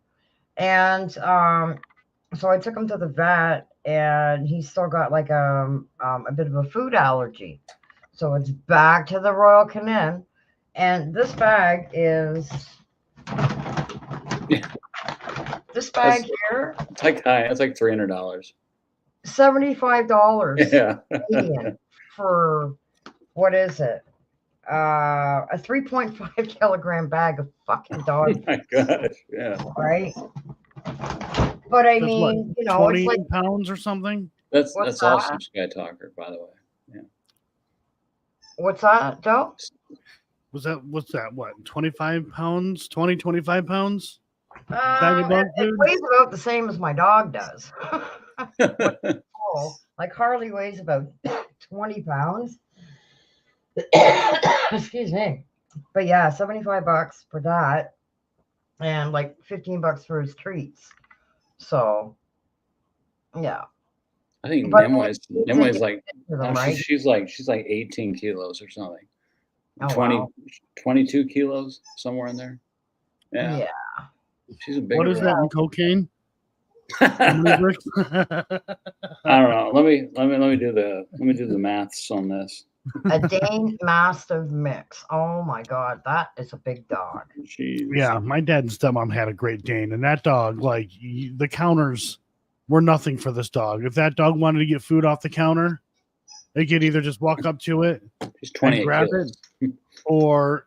Speaker 2: And so I took him to the vet, and he's still got like a bit of a food allergy. So it's back to the Royal Canin. And this bag is this bag here.
Speaker 3: It's like high. It's like $300.
Speaker 2: $75
Speaker 3: Yeah.
Speaker 2: Canadian for what is it? A 3.5 kilogram bag of fucking
Speaker 3: Oh
Speaker 2: dog,
Speaker 3: my gosh. Yeah.
Speaker 2: right? But I
Speaker 1: That's
Speaker 2: mean, you know,
Speaker 1: 20
Speaker 2: it's like,
Speaker 1: pounds or something.
Speaker 3: That's
Speaker 2: What's
Speaker 3: also
Speaker 2: that?
Speaker 3: Sky Talker, by the way. Yeah.
Speaker 2: what's that, Joe?
Speaker 1: What's that? What, 25 pounds? 25 pounds? Bag of dog
Speaker 2: It
Speaker 1: food?
Speaker 2: weighs about the same as my dog does. Oh, like Harley weighs about 20 pounds. Excuse me. But yeah, $75 for that, and like $15 for his treats. So yeah.
Speaker 3: I think
Speaker 2: But
Speaker 3: Nimway's like
Speaker 2: to them, right?
Speaker 3: she's like 18 kilos or something.
Speaker 2: Oh,
Speaker 3: 20,
Speaker 2: wow.
Speaker 3: 22 kilos, somewhere in there. Yeah.
Speaker 2: Yeah.
Speaker 3: She's a big
Speaker 1: What is
Speaker 3: girl.
Speaker 1: that in cocaine?
Speaker 3: I don't know. Let me do the maths on this.
Speaker 2: A Dane Mastiff mix. Oh my God, that is a big dog.
Speaker 3: Jeez.
Speaker 1: Yeah, my dad and stepmom had a Great Dane, and that dog, like the counters were nothing for this dog. If that dog wanted to get food off the counter, they could either just walk up to it
Speaker 3: She's
Speaker 1: and
Speaker 3: 28
Speaker 1: grab
Speaker 3: kilos.
Speaker 1: it, or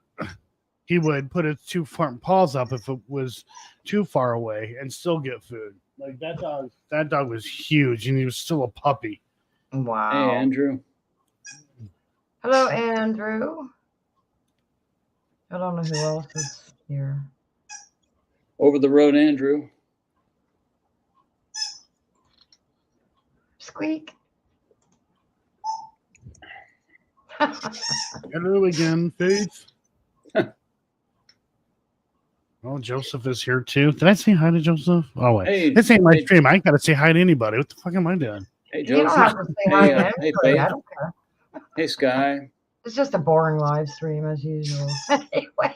Speaker 1: he would put his two front paws up if it was too far away and still get food. Like that dog was huge, and he was still a puppy.
Speaker 2: Wow.
Speaker 3: Hey, Andrew.
Speaker 2: Hello, Andrew. I don't know who else is here.
Speaker 3: Over the road, Andrew.
Speaker 2: Squeak.
Speaker 1: Hello again, Faith. Oh, Joseph is here too. Did I say hi to Joseph? Oh wait,
Speaker 3: Hey,
Speaker 1: this ain't my
Speaker 3: hey,
Speaker 1: stream. I ain't gotta say hi to anybay. What the fuck am I doing?
Speaker 3: Hey,
Speaker 2: You don't
Speaker 3: Joseph.
Speaker 2: have to say hi to
Speaker 3: Hey,
Speaker 2: anybody.
Speaker 3: Faith.
Speaker 2: I don't care.
Speaker 3: Hey, Sky.
Speaker 2: It's just a boring live stream as usual. Anyway.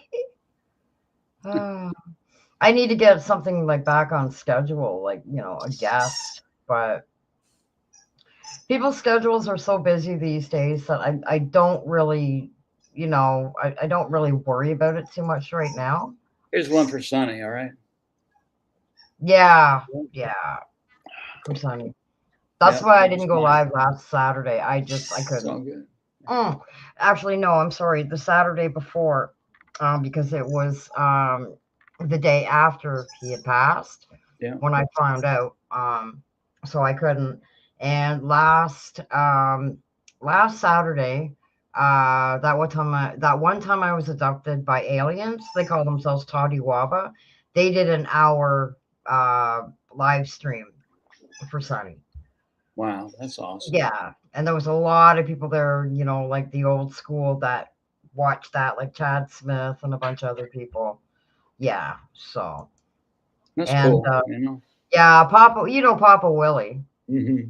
Speaker 2: I need to get something like back on schedule, like, you know, a guest, but people's schedules are so busy these days that I don't really, you know, I don't really worry about it too much right now.
Speaker 3: Here's one for Sonny. All right.
Speaker 2: Yeah. For Sunny. That's
Speaker 3: Yeah,
Speaker 2: why I
Speaker 3: that's
Speaker 2: didn't go
Speaker 3: fine.
Speaker 2: live last Saturday. I
Speaker 3: It's
Speaker 2: couldn't.
Speaker 3: all good.
Speaker 2: Actually, no, I'm sorry. The Saturday before, because it was the day after he had passed.
Speaker 3: Yeah.
Speaker 2: When I found out, so I couldn't. And last Saturday, that one time I was abducted by aliens. They call themselves Todiwaba. They did an hour live stream for Sunny.
Speaker 3: Wow, that's awesome.
Speaker 2: Yeah, and there was a lot of people there, you know, like the old school that watch that, like Chad Smith and a bunch of other people. Yeah, so
Speaker 3: That's
Speaker 2: and
Speaker 3: cool. You know.
Speaker 2: yeah, Papa, Papa Willie.
Speaker 3: Mm-hmm.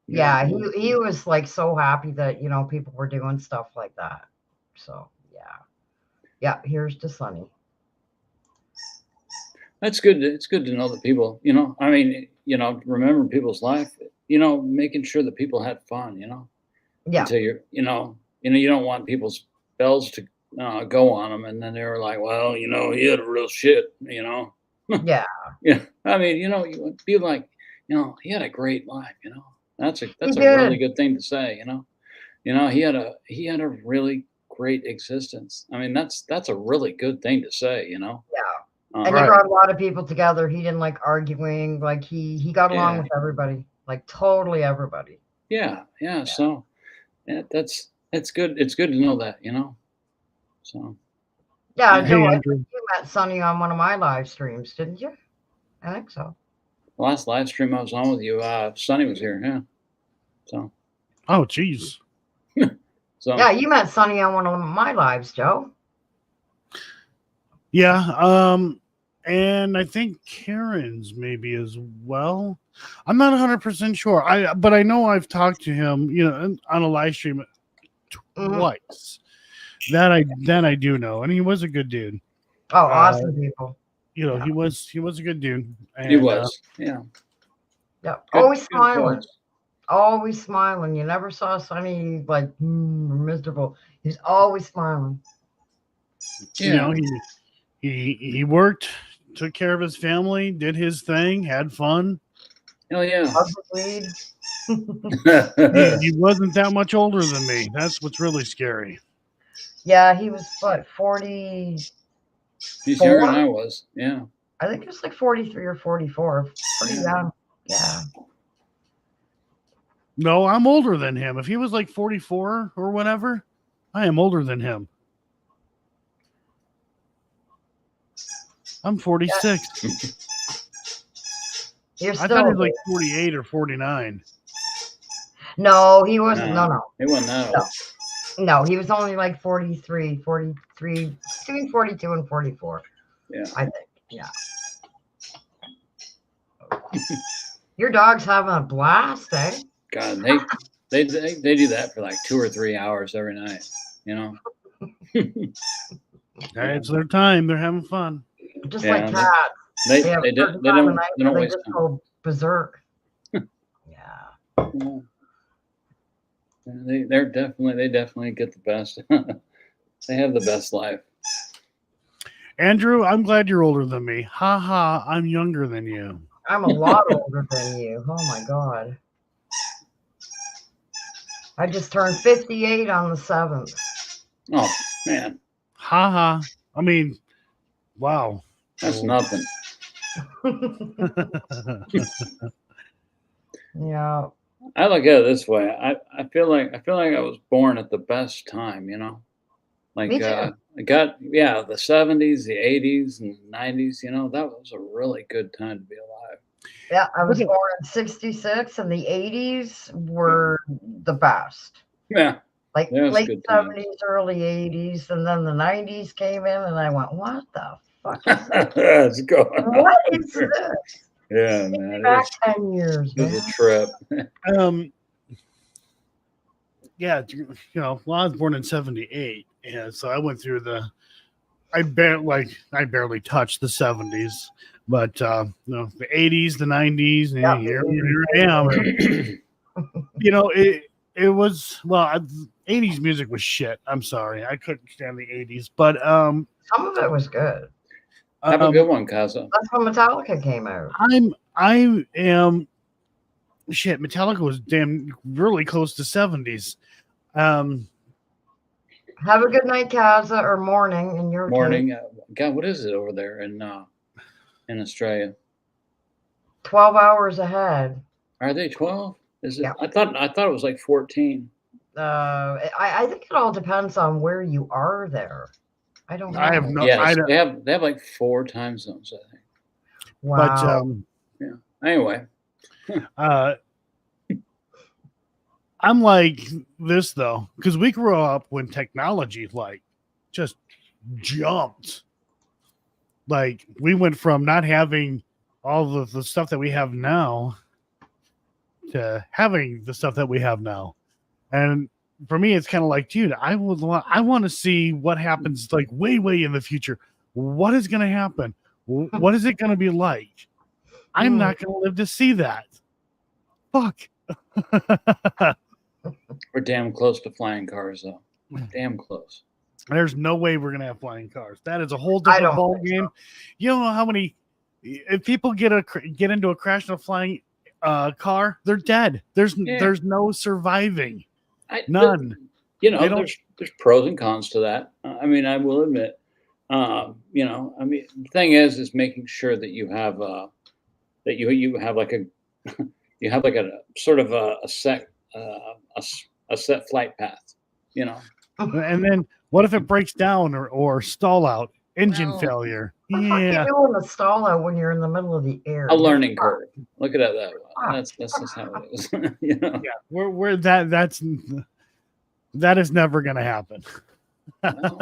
Speaker 2: Yeah, he was like so happy that people were doing stuff like that. So yeah. Here's to Sonny.
Speaker 3: That's good. It's good to know that people, I mean, remember people's life, making sure that people had fun,
Speaker 2: Yeah,
Speaker 3: until you don't want people's bells to go on them. And then they were like, well, he had a real shit,
Speaker 2: yeah,
Speaker 3: Yeah. I mean, you would be like, he had a great life, that's a
Speaker 2: he
Speaker 3: really
Speaker 2: did.
Speaker 3: good thing to say, he had a really great existence. I mean, that's a really good thing to say,
Speaker 2: Yeah.
Speaker 3: Uh,
Speaker 2: And he brought a lot of people together. He didn't like arguing. Like he got along
Speaker 3: Yeah.
Speaker 2: with everybody, like totally everybody.
Speaker 3: yeah. So that's good. It's good to know that, So
Speaker 2: Yeah,
Speaker 3: Yeah.
Speaker 2: Joe,
Speaker 1: Hey,
Speaker 2: I
Speaker 1: Andrew.
Speaker 2: think you met Sonny on one of my live streams, didn't you? I think so.
Speaker 3: the last live stream I was on with you, Sonny was here. Yeah. So
Speaker 1: Oh, geez.
Speaker 2: Yeah, you met Sonny on one of my lives, Joe.
Speaker 1: Yeah. And I think Karen's maybe as well. I'm not 100% sure. But I know I've talked to him, on a live stream twice. That I do know, and he was a good dude.
Speaker 2: Oh, awesome people.
Speaker 1: He was a good dude. And,
Speaker 3: he was. Yeah.
Speaker 2: Yeah,
Speaker 3: Good-
Speaker 2: always
Speaker 3: good
Speaker 2: smiling.
Speaker 3: folks.
Speaker 2: Always smiling. You never saw Sonny like miserable. He's always smiling.
Speaker 3: Yeah.
Speaker 1: He worked, took care of his family, did his thing, had fun.
Speaker 3: Hell yeah.
Speaker 2: Loves the weed.
Speaker 1: He wasn't that much older than me. That's what's really scary.
Speaker 2: Yeah, he was what 40.
Speaker 3: He's younger than I was. Yeah.
Speaker 2: I think it was like 43 or 44. Pretty young. Yeah.
Speaker 1: No, I'm older than him. If he was like 44 or whatever, I am older than him. I'm 46.
Speaker 2: You're
Speaker 1: I
Speaker 2: still.
Speaker 1: thought he was like 48 or 49.
Speaker 2: No, he wasn't. No.
Speaker 3: He wasn't that
Speaker 2: No.
Speaker 3: old.
Speaker 2: No, he was only like 43, between 42 and 44.
Speaker 3: Yeah.
Speaker 2: I think. Yeah. Your dog's having a blast, eh?
Speaker 3: God, they do that for like 2 or 3 hours every night.
Speaker 1: It's their time. They're having fun.
Speaker 2: Just
Speaker 3: Yeah,
Speaker 2: like cats.
Speaker 3: They
Speaker 2: have a
Speaker 3: don't
Speaker 2: certain time of night
Speaker 3: they don't
Speaker 2: where
Speaker 3: waste
Speaker 2: just
Speaker 3: time.
Speaker 2: go berserk. Yeah.
Speaker 3: Yeah. They definitely get the best. They have the best life.
Speaker 1: Andrew, I'm glad you're older than me. Ha ha, I'm younger than you.
Speaker 2: I'm a lot older than you. Oh my God. I just turned 58 on the 7th.
Speaker 3: Oh man,
Speaker 1: Ha ha. I mean, wow.
Speaker 3: that's nothing.
Speaker 2: Yeah.
Speaker 3: I look at it this way. I feel like I was born at the best time, Like
Speaker 2: Me too.
Speaker 3: I got the 70s, the 80s, and the 90s. That was a really good time to be alive.
Speaker 2: Yeah, I was born in 66 and the 80s were the best.
Speaker 3: Yeah,
Speaker 2: Like
Speaker 3: Yeah, it was
Speaker 2: late
Speaker 3: good times.
Speaker 2: 70s, early 80s, and then the 90s came in and I went, what the fuck is this?
Speaker 3: Let's go.
Speaker 2: What is this?
Speaker 3: Yeah, man,
Speaker 2: Back 10 years,
Speaker 3: it was
Speaker 2: man.
Speaker 3: a trip.
Speaker 1: Yeah, well, I was born in 78, and so I went through I barely touched the 70s, but the 80s, the 90s, and
Speaker 2: Yeah.
Speaker 1: here I am. It was 80s music was shit. I'm sorry, I couldn't stand the 80s, but
Speaker 2: Some of it was good.
Speaker 3: Have a good one, Kaza.
Speaker 2: That's when Metallica came out.
Speaker 1: I am shit. Metallica was really close to 70s.
Speaker 2: Have a good night, Kaza, or morning in your
Speaker 3: Morning.
Speaker 2: case.
Speaker 3: God, what is it over there in Australia?
Speaker 2: 12 hours ahead.
Speaker 3: Are they 12? Is it?
Speaker 2: Yeah.
Speaker 3: I thought it was like 14.
Speaker 2: I think it all depends on where you are there. I don't know.
Speaker 1: I have no.
Speaker 3: Yes,
Speaker 1: I don't,
Speaker 3: they have like 4 time zones, I think.
Speaker 2: Wow.
Speaker 1: But
Speaker 3: Anyway,
Speaker 1: I'm like this though, because we grew up when technology just jumped. Like we went from not having all of the stuff that we have now to having the stuff that we have now. And for me, it's kind of like, dude, I want to see what happens like way, way in the future. What is going to happen? What is it going to be like? I'm not going to live to see that. Fuck.
Speaker 3: We're damn close to flying cars, though. Damn close.
Speaker 1: There's no way we're going to have flying cars. That is a whole different ball game. So. You don't know how many, if people get into a crash in a flying car, they're dead. There's no surviving. None.
Speaker 3: There's pros and cons to that. I mean, I will admit, the thing is making sure that you have that you have like a sort of a set flight path,
Speaker 1: And then what if it breaks down or stall out? Engine failure.
Speaker 2: Yeah. You doing a stall out when you're in the middle of the air.
Speaker 3: A learning curve. Look at it that way. That's just how it is.
Speaker 1: Yeah, we're that is never going to happen. No.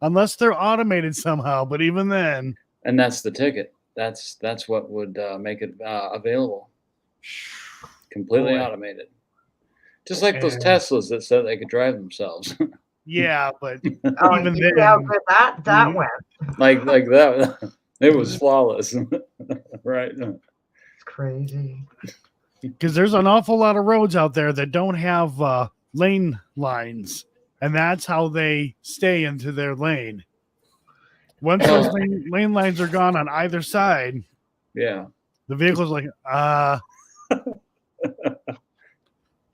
Speaker 1: Unless they're automated somehow, but even then.
Speaker 3: And that's the ticket. That's what would make it available. Completely automated. Just like those Teslas that said they could drive themselves.
Speaker 1: Yeah, but even then,
Speaker 2: that went
Speaker 3: like that. It was flawless, right?
Speaker 2: It's crazy.
Speaker 1: Because there's an awful lot of roads out there that don't have lane lines, and that's how they stay into their lane. Once those lane lines are gone on either side,
Speaker 3: the
Speaker 1: vehicle's like,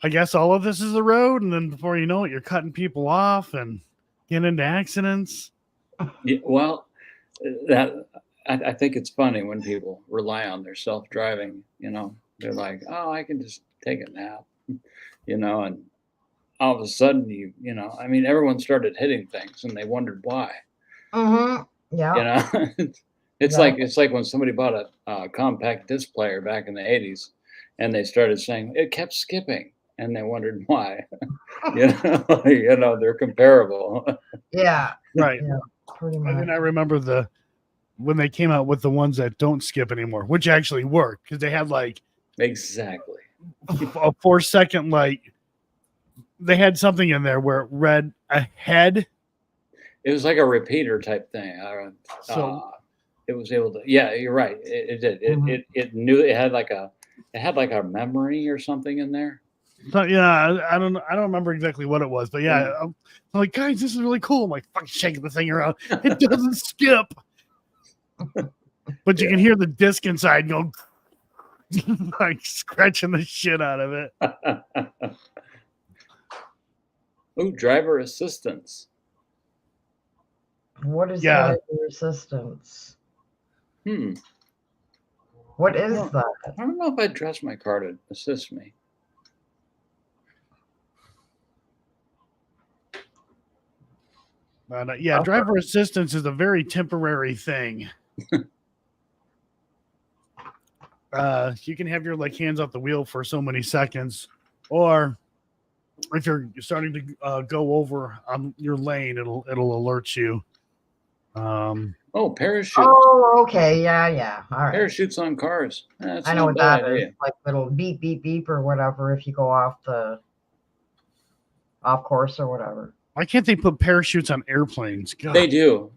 Speaker 1: I guess all of this is the road, and then before you know it, you're cutting people off and getting into accidents.
Speaker 3: Yeah, well, I think it's funny when people rely on their self-driving. They're like, "Oh, I can just take a nap," and all of a sudden, everyone started hitting things, and they wondered why.
Speaker 2: Mm-hmm. Yeah.
Speaker 3: It's like when somebody bought a compact disc player back in the 80s, and they started saying it kept skipping. And they wondered why. They're comparable.
Speaker 2: Yeah.
Speaker 1: Right.
Speaker 2: Yeah, pretty much.
Speaker 1: And then I remember when they came out with the ones that don't skip anymore, which actually worked because they had
Speaker 3: exactly
Speaker 1: a 4-second they had something in there where it read ahead.
Speaker 3: It was like a repeater type thing. It was able to. Yeah, you're right. It did. It knew it had like a memory or something in there.
Speaker 1: But yeah, I don't remember exactly what it was, but yeah, I'm like, guys, this is really cool. I'm like, fucking shaking the thing around. It doesn't skip, but you can hear the disc inside go, like scratching the shit out of it.
Speaker 2: Oh,
Speaker 3: driver assistance.
Speaker 2: What is driver assistance? What is that?
Speaker 3: I don't know if I'd trust my car to assist me.
Speaker 1: Driver assistance is a very temporary thing. You can have your hands off the wheel for so many seconds, or if you're starting to go over on your lane, it'll alert you.
Speaker 3: Parachutes.
Speaker 2: Oh, okay, yeah. All right.
Speaker 3: Parachutes on cars.
Speaker 2: I know what that is. Like little beep, beep, beep, or whatever. If you go off course or whatever.
Speaker 1: Why can't they put parachutes on airplanes? God.
Speaker 3: They do.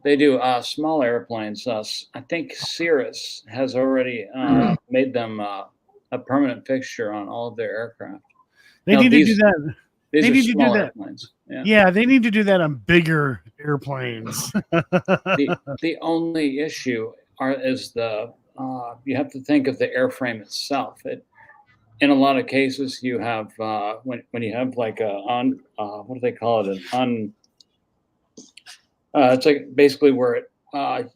Speaker 3: Small airplanes. I think Cirrus has already made them a permanent fixture on all of their aircraft.
Speaker 1: They need to do that.
Speaker 3: They need to do that. Airplanes.
Speaker 1: Yeah, they need to do that on bigger airplanes.
Speaker 3: The only issue is you have to think of the airframe itself. In a lot of cases, you have when you have what do they call it? It's like basically where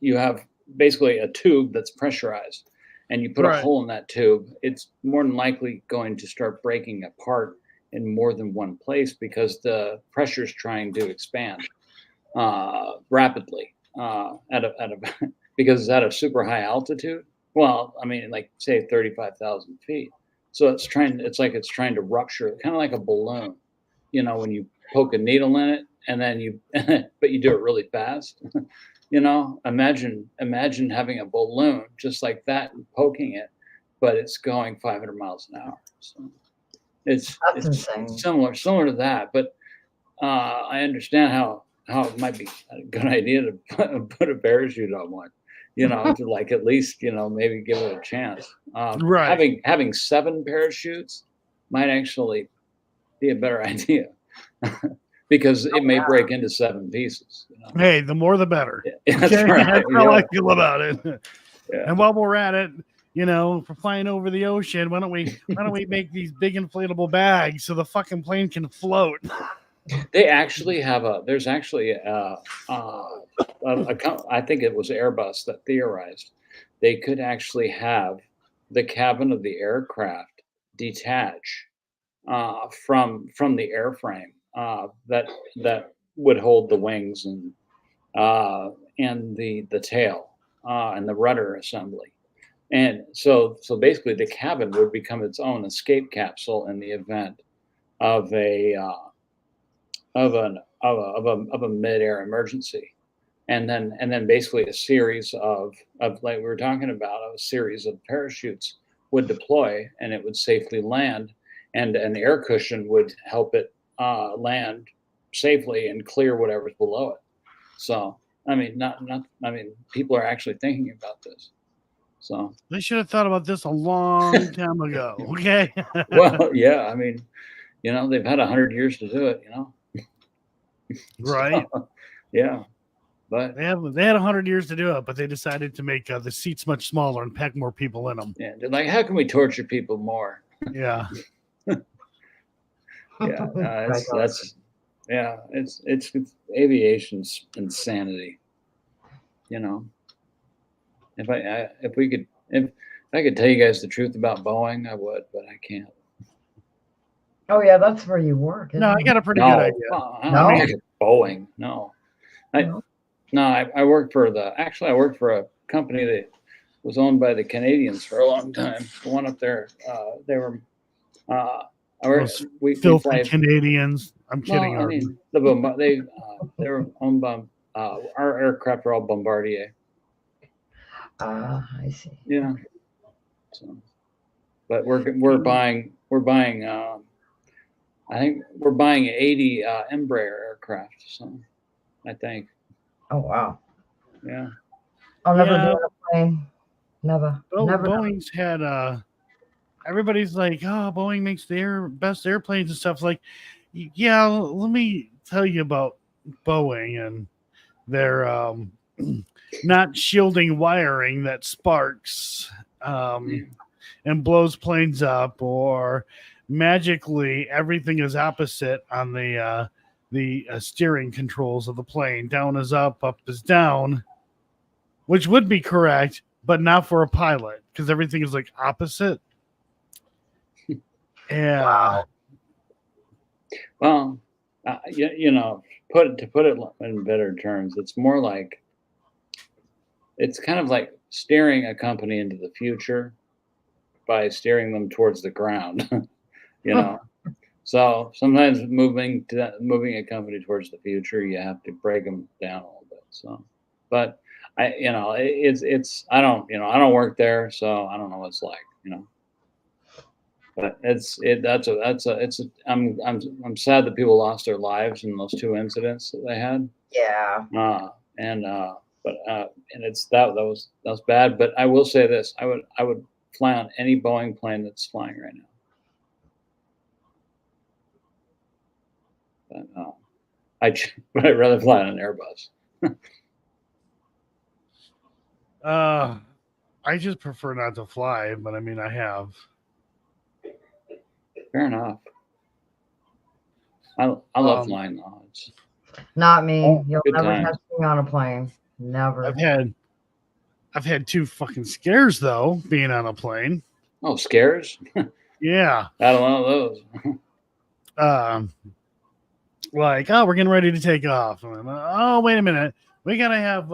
Speaker 3: you have basically a tube that's pressurized, and you put a hole in that tube. It's more than likely going to start breaking apart in more than one place because the pressure is trying to expand rapidly because it's at a super high altitude. Well, I mean, say 35,000 feet. So it's trying to rupture, kind of like a balloon. When you poke a needle in it, and then you, but you do it really fast. Imagine having a balloon just like that and poking it, but it's going 500 miles an hour. So
Speaker 2: That's
Speaker 3: it's
Speaker 2: insane.
Speaker 3: similar to that, but I understand how it might be a good idea to put a parachute on one, to like at least maybe give it a chance.
Speaker 1: Right.
Speaker 3: Having 7 parachutes might actually be a better idea because it may break into 7 pieces.
Speaker 1: Hey, the more the better.
Speaker 3: Yeah, that's
Speaker 1: Okay,
Speaker 3: right.
Speaker 1: that's how I feel about it.
Speaker 3: Yeah.
Speaker 1: And while we're at it, for flying over the ocean, why don't we make these big inflatable bags so the fucking plane can float?
Speaker 3: They actually have there's actually I think it was Airbus that theorized they could actually have the cabin of the aircraft detach from the airframe that would hold the wings and the tail and the rudder assembly. And so basically the cabin would become its own escape capsule in the event of a mid-air emergency. And then basically a series of like we were talking about, a series of parachutes would deploy and it would safely land, and an air cushion would help it land safely and clear whatever's below it. So I mean, people are actually thinking about this. So
Speaker 1: They should have thought about this a long time ago. Okay.
Speaker 3: well, yeah, I mean, they've had 100 years to do it.
Speaker 1: Right.
Speaker 3: So, yeah, but
Speaker 1: They had 100 years to do it, but they decided to make the seats much smaller and pack more people in them.
Speaker 3: yeah, they're like, how can we torture people more?
Speaker 1: Yeah.
Speaker 3: Yeah, it's aviation's insanity. If I could tell you guys the truth about Boeing, I would, but I can't.
Speaker 2: Oh yeah, that's where you work.
Speaker 1: No, I
Speaker 2: isn't
Speaker 1: got a pretty good idea.
Speaker 3: I don't work at Boeing. No,
Speaker 2: No?
Speaker 3: I worked for I worked for a company that was owned by the Canadians for a long time. The one up there, they were. I worked,
Speaker 1: Those
Speaker 3: we
Speaker 1: filthy
Speaker 3: fly.
Speaker 1: Canadians. I'm kidding.
Speaker 3: Well, I
Speaker 1: Arden.
Speaker 3: mean, they were owned by our aircraft are all Bombardier.
Speaker 2: I see.
Speaker 3: Yeah. So, but we're buying. I think we're buying 80 Embraer aircraft. So, I think.
Speaker 2: Oh wow.
Speaker 3: Yeah.
Speaker 2: I'll never
Speaker 1: Yeah.
Speaker 2: be on a plane. Never. Never.
Speaker 1: Boeing's had everybody's like, oh, Boeing makes the best airplanes and stuff. Like, yeah, let me tell you about Boeing and their not shielding wiring that sparks and blows planes up, or magically everything is opposite on the steering controls of the plane. Down is up is down, which would be correct, but not for a pilot because everything is like opposite. Yeah.
Speaker 2: Wow.
Speaker 3: Well, to put it in better terms, it's more like it's kind of like steering a company into the future by steering them towards the ground. So sometimes moving a company towards the future, you have to break them down a little bit. So, but it's I don't work there, so I don't know what it's like. But I'm sad that people lost their lives in those 2 incidents that they had.
Speaker 2: Yeah.
Speaker 3: And it's that was bad. But I will say this: I would fly on any Boeing plane that's flying right now. But I'd rather fly on an Airbus.
Speaker 1: I just prefer not to fly, but I mean, I have.
Speaker 3: Fair enough. I love flying though. It's
Speaker 2: Not me. You'll
Speaker 3: good
Speaker 2: never
Speaker 3: times.
Speaker 2: catch me on a plane. Never.
Speaker 1: I've had 2 fucking scares though, being on a plane.
Speaker 3: Oh, scares?
Speaker 1: Yeah.
Speaker 3: I don't know those.
Speaker 1: Like, oh, we're getting ready to take off. And, oh, wait a minute. We gotta have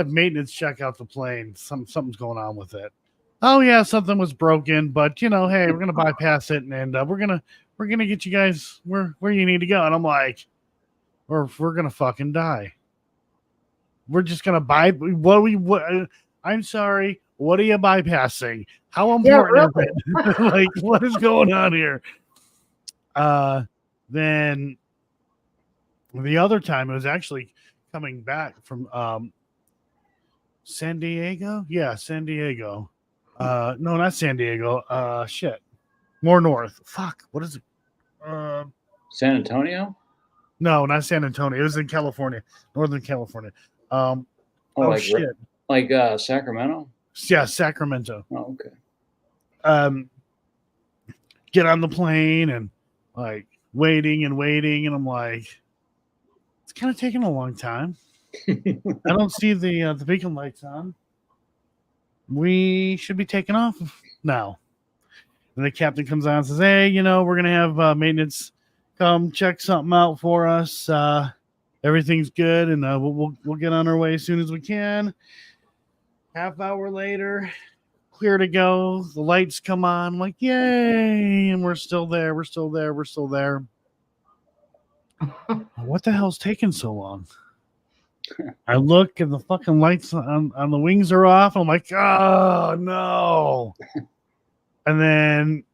Speaker 1: maintenance check out the plane. Something's going on with it. Oh yeah, something was broken, but hey, we're gonna bypass it, and we're gonna get you guys where you need to go. And I'm like, or if we're gonna fucking die. We're just gonna buy what I'm sorry, what are you bypassing? How important is it? Like, what is going on here? Then the other time it was actually coming back from San Diego. Yeah, San Diego. No, not San Diego. Shit. More north. Fuck. What is it?
Speaker 3: San Antonio?
Speaker 1: No, not San Antonio. It was in California, Northern California.
Speaker 3: Oh, like,
Speaker 1: shit.
Speaker 3: Like Sacramento?
Speaker 1: Yeah, Sacramento.
Speaker 3: Oh, okay.
Speaker 1: Get on the plane and like waiting, and I'm like, it's kind of taking a long time. I don't see the beacon lights on. We should be taking off now. And the captain comes on and says, hey, we're going to have maintenance come check something out for us. Everything's good, and we'll get on our way as soon as we can. Half hour later, clear to go. The lights come on. I'm like, yay. And we're still there. We're still there. What the hell's taking so long? I look and the fucking lights on the wings are off. I'm like, oh no. And then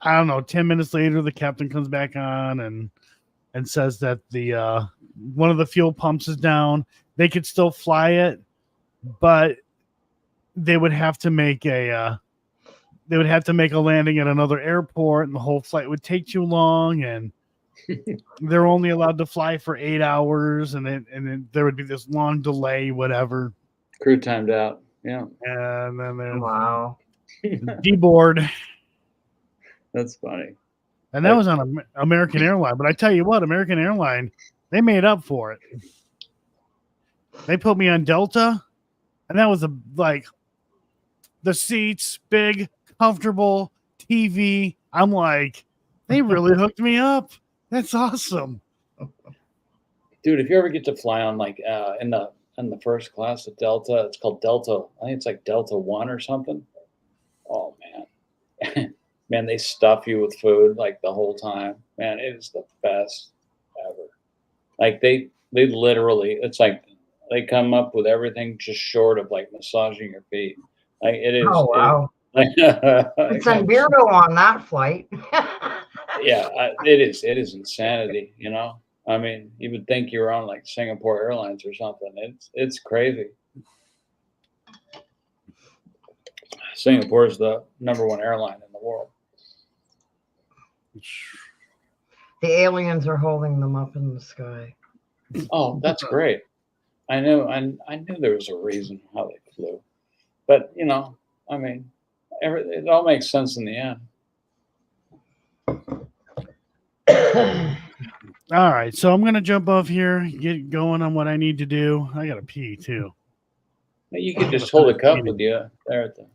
Speaker 1: I don't know, 10 minutes later, the captain comes back on and says that the one of the fuel pumps is down. They could still fly it, but they would have to make a landing at another airport, and the whole flight would take too long, and they're only allowed to fly for 8 hours, and then there would be this long delay, whatever.
Speaker 3: Crew timed out. Yeah.
Speaker 1: And then there's
Speaker 2: Wow.
Speaker 1: deboard.
Speaker 3: That's funny.
Speaker 1: And that was on American Airline. But I tell you what, American Airline, they made up for it. They put me on Delta, and that was the seats, big, comfortable, TV. I'm like, they really hooked me up. That's awesome.
Speaker 3: Dude, if you ever get to fly on in the first class of Delta, it's called Delta. I think it's like Delta 1 or something. Oh man. Man, they stuff you with food like the whole time. Man, it is the best ever. Like they literally, it's like they come up with everything just short of like massaging your feet. Like it is.
Speaker 2: Oh wow. It's Beardo on that flight.
Speaker 3: Yeah, it is. It is insanity. I mean, you would think you were on like Singapore Airlines or something. It's crazy. Singapore is the #1 airline in the world.
Speaker 2: The aliens are holding them up in the sky.
Speaker 3: Oh, that's great. I knew there was a reason how they flew, but I mean, it all makes sense in the end.
Speaker 1: All right, so I'm gonna jump off here, get going on what I need to do. I gotta pee too.
Speaker 3: You could just hold a cup with you there at the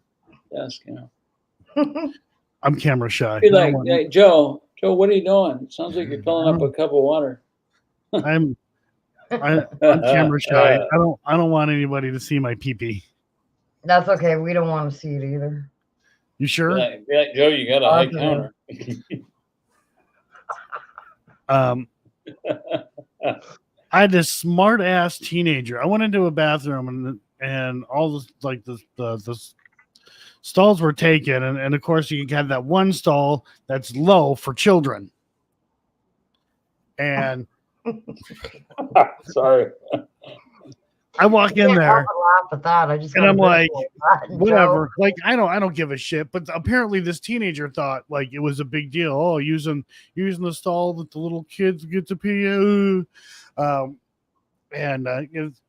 Speaker 3: desk,
Speaker 1: I'm camera shy.
Speaker 3: Be like, hey, Joe, what are you doing? It sounds like you're filling up a cup of water.
Speaker 1: I'm camera shy. I don't want anybody to see my pee-pee.
Speaker 2: That's okay. We don't want to see it either.
Speaker 1: You sure?
Speaker 3: Be like, Joe, you got a high counter.
Speaker 1: I had this smart ass teenager. I went into a bathroom and all the stalls were taken, and of course you have that one stall that's low for children. And
Speaker 3: sorry,
Speaker 1: I walk in there.
Speaker 2: Laugh at that.
Speaker 1: And I'm like, whatever. Like I don't give a shit. But apparently this teenager thought like it was a big deal. Oh, using the stall that the little kids get to pee.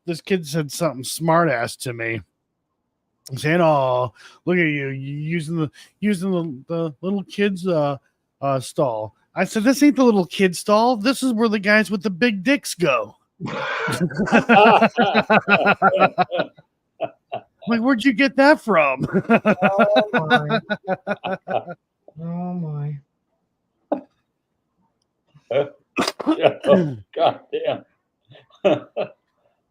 Speaker 1: This kid said something smart ass to me, saying, "Oh, look at you using the little kids stall." I said, "This ain't the little kid stall. This is where the guys with the big dicks go." Like, where'd you get that from?
Speaker 2: Oh my.
Speaker 3: Oh, God damn.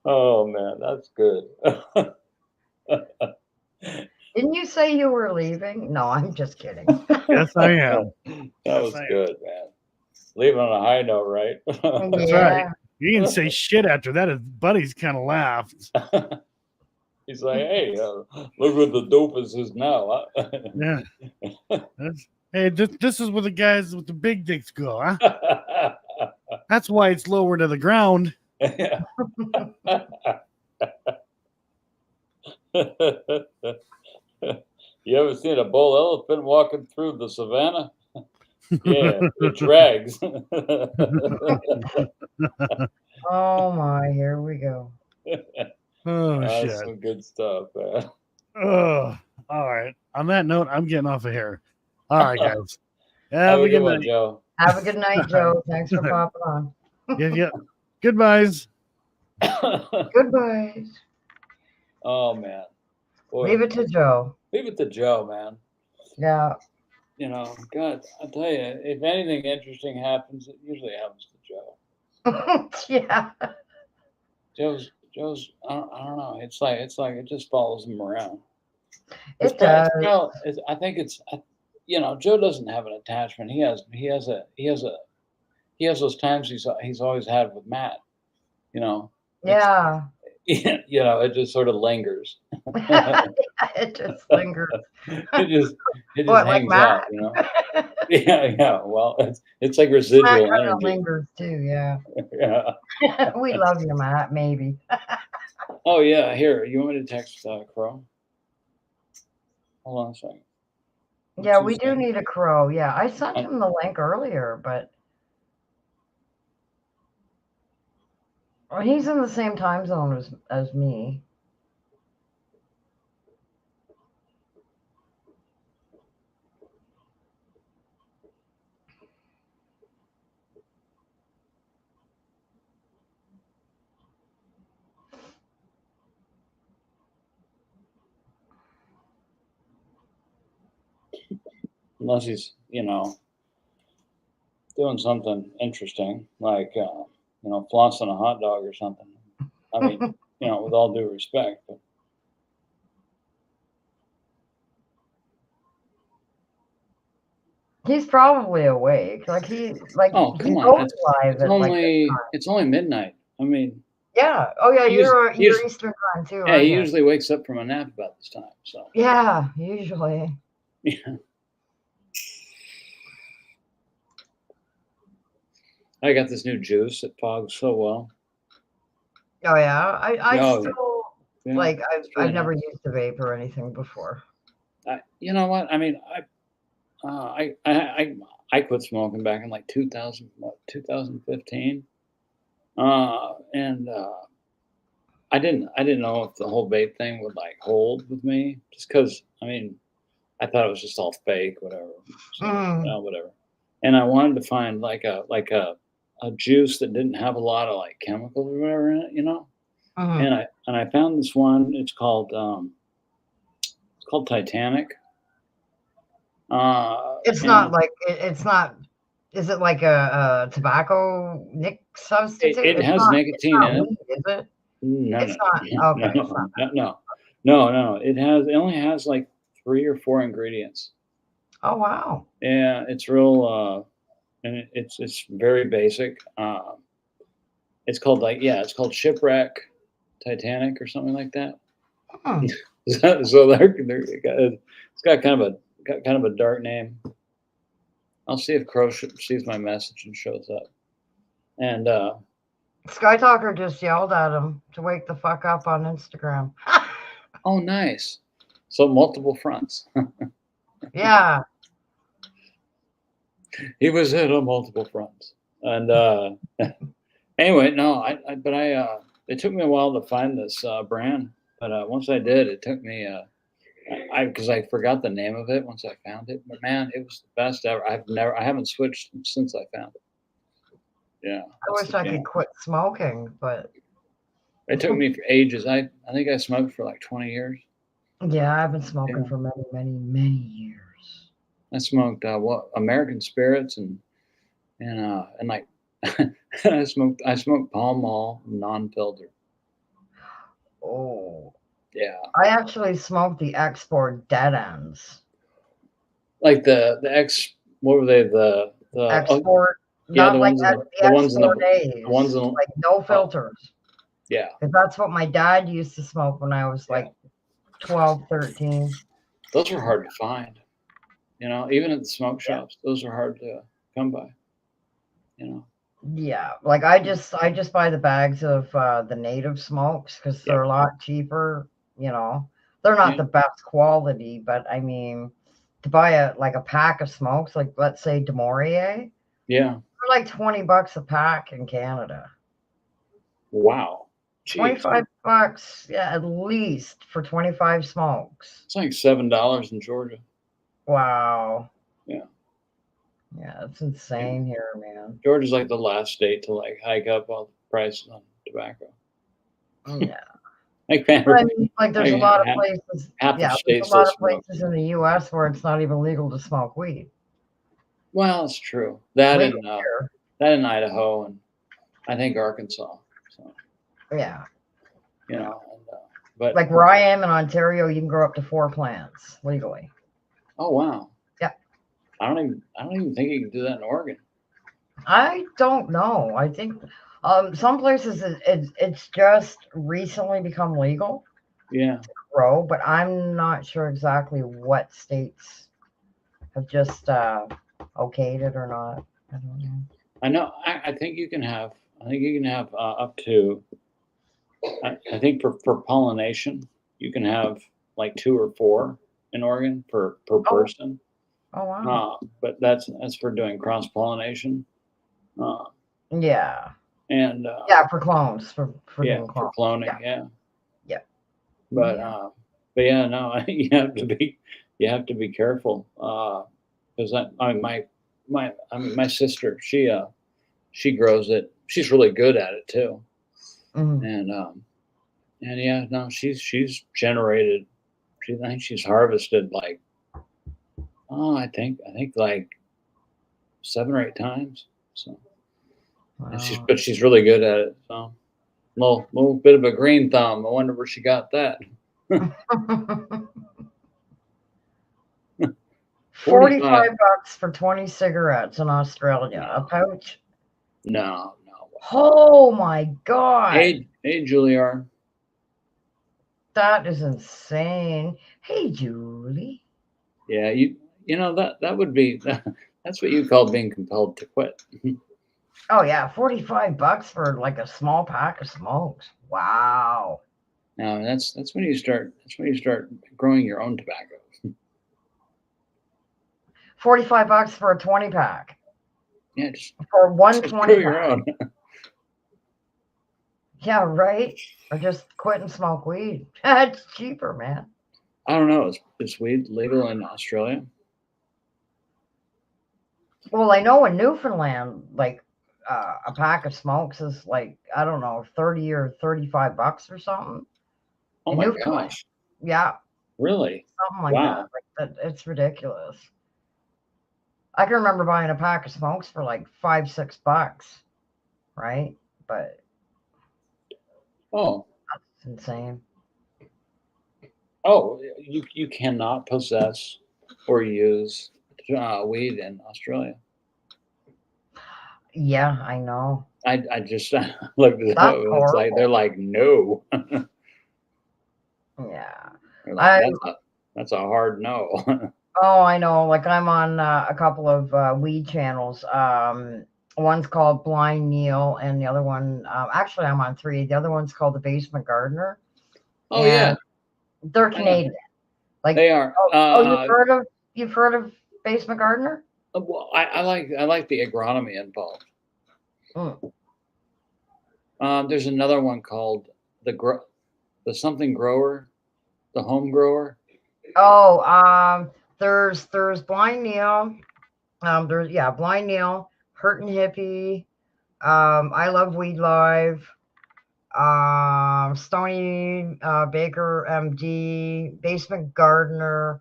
Speaker 3: Oh man, that's good.
Speaker 2: Didn't you say you were leaving? No, I'm just kidding.
Speaker 1: Yes, I am.
Speaker 3: That was good, man. Leaving on a high note, right?
Speaker 1: That's right. You didn't say shit after that. His buddies kind of laughed.
Speaker 3: He's like, hey, look what the dopest is now.
Speaker 1: Yeah. Hey, this is where the guys with the big dicks go, huh? That's why it's lower to the ground.
Speaker 3: You ever seen a bull elephant walking through the savannah? Yeah, it drags.
Speaker 2: Oh my, here we go.
Speaker 1: Oh shit.
Speaker 3: That's some good stuff, man.
Speaker 1: Oh, all right. On that note, I'm getting off of here. All right, guys.
Speaker 3: Have a good one, Joe.
Speaker 2: Have a good night, Joe. Thanks for popping on.
Speaker 1: Yeah. Goodbyes.
Speaker 2: Goodbyes.
Speaker 3: Oh man. Boy,
Speaker 2: Leave it to Joe.
Speaker 3: leave it to Joe, man.
Speaker 2: Yeah.
Speaker 3: You know, God, I tell you, if anything interesting happens, it usually happens to Joe.
Speaker 2: Yeah.
Speaker 3: Joe's. I don't know. It's like it just follows him around.
Speaker 2: It does.
Speaker 3: I think it's. Joe doesn't have an attachment. He has those times he's always had with Matt.
Speaker 2: Yeah.
Speaker 3: It just sort of lingers.
Speaker 2: It just lingers.
Speaker 3: It just
Speaker 2: What,
Speaker 3: hangs
Speaker 2: like
Speaker 3: out, Yeah. Well, it's like residual
Speaker 2: Matt
Speaker 3: energy.
Speaker 2: lingers too. Yeah.
Speaker 3: Yeah.
Speaker 2: We love you, Matt. Maybe.
Speaker 3: Oh yeah. Here, you want me to text Crow? Hold on a second.
Speaker 2: Yeah, we do need a crow. Yeah, I sent him the link earlier, but he's in the same time zone as me.
Speaker 3: Unless he's, doing something interesting, like, flossing a hot dog or something. I mean, with all due respect. But
Speaker 2: He's probably awake. Like
Speaker 3: oh, come
Speaker 2: he's
Speaker 3: on.
Speaker 2: always live at like this time.
Speaker 3: It's only midnight. I mean,
Speaker 2: yeah. Oh yeah, you're Eastern time too.
Speaker 3: Yeah, he usually wakes up from a nap about this time. So
Speaker 2: yeah, usually.
Speaker 3: Yeah. I got this new juice that fogs so well.
Speaker 2: Oh yeah, I still
Speaker 3: yeah,
Speaker 2: I've never used a vape or anything before.
Speaker 3: You know what? I mean, I quit smoking back in like 2015, and I didn't know if the whole vape thing would like hold with me, just because I thought it was just all fake, whatever. So, whatever. And I wanted to find like a juice that didn't have a lot of like chemicals or whatever in it, And I found this one. It's called Titanic.
Speaker 2: It's not like it's not. Is it like a tobacco substitute?
Speaker 3: It has nicotine in it.
Speaker 2: Is it?
Speaker 3: No,
Speaker 2: it's not. Okay.
Speaker 3: No. It only has like 3 or 4 ingredients.
Speaker 2: Oh wow.
Speaker 3: Yeah, it's real. And it's very basic. It's called Shipwreck Titanic or something like that. So it's got kind of a dark name. I'll see if Crow sees my message and shows up. And
Speaker 2: Sky Talker just yelled at him to wake the fuck up on Instagram.
Speaker 3: Oh, nice. So multiple fronts.
Speaker 2: Yeah.
Speaker 3: He was hit on multiple fronts. And anyway, no, it took me a while to find this brand, but once I did, it took me because I forgot the name of it once I found it. But man, it was the best ever. I haven't switched since I found it. Yeah.
Speaker 2: I wish I could quit smoking, but
Speaker 3: it took me for ages. I think I smoked for like 20 years.
Speaker 2: Yeah, I've been smoking for many years.
Speaker 3: I smoked American Spirits and like I smoked Pall Mall non-filter.
Speaker 2: Oh.
Speaker 3: Yeah.
Speaker 2: I actually smoked the export dead ends.
Speaker 3: Like the what were they? The
Speaker 2: export
Speaker 3: Yeah,
Speaker 2: Not like that,
Speaker 3: the
Speaker 2: the
Speaker 3: ones in the
Speaker 2: export days,
Speaker 3: the ones in
Speaker 2: like no filters.
Speaker 3: yeah.
Speaker 2: Because that's what my dad used to smoke when I was like 12, 13.
Speaker 3: Those are hard to find. You know, even at the smoke
Speaker 2: Yeah.
Speaker 3: shops, those are hard to come by. You know.
Speaker 2: Yeah, like I just buy the bags of the native smokes because
Speaker 3: Yeah.
Speaker 2: they're a lot cheaper. You know, they're not
Speaker 3: Yeah.
Speaker 2: the best quality, but I mean, to buy a pack of smokes, like let's say Demorier,
Speaker 3: Yeah.
Speaker 2: they're like $20 a pack in Canada.
Speaker 3: Wow. Jeez.
Speaker 2: $25, yeah, at least for 25 smokes.
Speaker 3: It's like $7 in Georgia.
Speaker 2: Wow.
Speaker 3: Yeah.
Speaker 2: Yeah, it's insane here, man.
Speaker 3: Georgia's like the last state to like hike up all the prices on tobacco.
Speaker 2: Yeah.
Speaker 3: Like
Speaker 2: But I mean, like there's a
Speaker 3: like
Speaker 2: lot of
Speaker 3: half,
Speaker 2: places.
Speaker 3: half
Speaker 2: Yeah,
Speaker 3: the
Speaker 2: there's
Speaker 3: states
Speaker 2: a lot
Speaker 3: still
Speaker 2: of
Speaker 3: smoke.
Speaker 2: places in the U.S. where it's not even legal to smoke weed.
Speaker 3: Well, it's true. That
Speaker 2: Legal
Speaker 3: in
Speaker 2: here.
Speaker 3: that in Idaho and I think Arkansas. So
Speaker 2: Yeah.
Speaker 3: you know, and, but
Speaker 2: Like where I am in Ontario, you can grow up to 4 plants legally.
Speaker 3: oh wow.
Speaker 2: Yeah.
Speaker 3: I don't even think you can do that in Oregon.
Speaker 2: I don't know. I think some places it's just recently become legal
Speaker 3: Yeah.
Speaker 2: to grow, but I'm not sure exactly what states have just okayed it or not. I don't know.
Speaker 3: I know. I think you can have. I think you can have up to. I think for pollination, you can have like 2 or 4 in Oregon per person.
Speaker 2: Oh wow.
Speaker 3: But that's for doing cross pollination.
Speaker 2: Yeah.
Speaker 3: And
Speaker 2: Yeah, for clones, for
Speaker 3: yeah,
Speaker 2: doing
Speaker 3: for
Speaker 2: clones.
Speaker 3: cloning. Yeah.
Speaker 2: Yeah.
Speaker 3: But
Speaker 2: Yeah.
Speaker 3: but yeah, no, you have to be careful because I mean my sister she grows it. She's really good at it too.
Speaker 2: Mhm.
Speaker 3: And yeah, no, she's generated. I think she's harvested like I think like 7 or 8 times. So and
Speaker 2: Wow.
Speaker 3: she's really good at it. So little bit of a green thumb. I wonder where she got that.
Speaker 2: 45 bucks for 20 cigarettes in Australia. A pouch.
Speaker 3: No.
Speaker 2: Oh my god.
Speaker 3: Hey, Juliar.
Speaker 2: That is insane. Hey, Julie.
Speaker 3: Yeah, you know that would be that's what you call being compelled to quit.
Speaker 2: Oh yeah, 45 bucks for like a small pack of smokes. Wow.
Speaker 3: Now that's when you start growing your own tobacco.
Speaker 2: 45 bucks for a 20 pack.
Speaker 3: Yeah, just
Speaker 2: For one
Speaker 3: just
Speaker 2: 20
Speaker 3: brew your
Speaker 2: pack.
Speaker 3: own.
Speaker 2: Yeah, right. Or just quit and smoke weed. It's cheaper, man.
Speaker 3: I don't know. Is weed legal in Australia?
Speaker 2: Well, I know in Newfoundland, like a pack of smokes is like, I don't know, 30 or 35 bucks or something.
Speaker 3: Oh
Speaker 2: In
Speaker 3: my
Speaker 2: Newfoundland.
Speaker 3: gosh!
Speaker 2: Yeah,
Speaker 3: Really?
Speaker 2: something like
Speaker 3: Wow.
Speaker 2: that. Like that. It's ridiculous. I can remember buying a pack of smokes for like 5, 6 bucks, right? But
Speaker 3: Oh,
Speaker 2: it's insane.
Speaker 3: oh, you cannot possess or use weed in Australia.
Speaker 2: Yeah, I know.
Speaker 3: I just looked it
Speaker 2: That's
Speaker 3: up. It's
Speaker 2: horrible.
Speaker 3: like they're like no.
Speaker 2: Yeah.
Speaker 3: They're like,
Speaker 2: I
Speaker 3: that's a hard no.
Speaker 2: Oh, I know. Like I'm on a couple of weed channels. One's called Blind Neil, and the other one, actually, I'm on 3. The other one's called The Basement Gardener,
Speaker 3: Oh yeah,
Speaker 2: and they're
Speaker 3: I know.
Speaker 2: Canadian. Like,
Speaker 3: They are.
Speaker 2: you've heard of Basement Gardener?
Speaker 3: Well, I like the agronomy involved.
Speaker 2: Mm.
Speaker 3: There's another one called the something grower, the home grower.
Speaker 2: Oh, there's Blind Neil. There's Blind Neil, Hurtin' Hippie. I Love Weed Live. Stony Baker MD, Basement Gardener.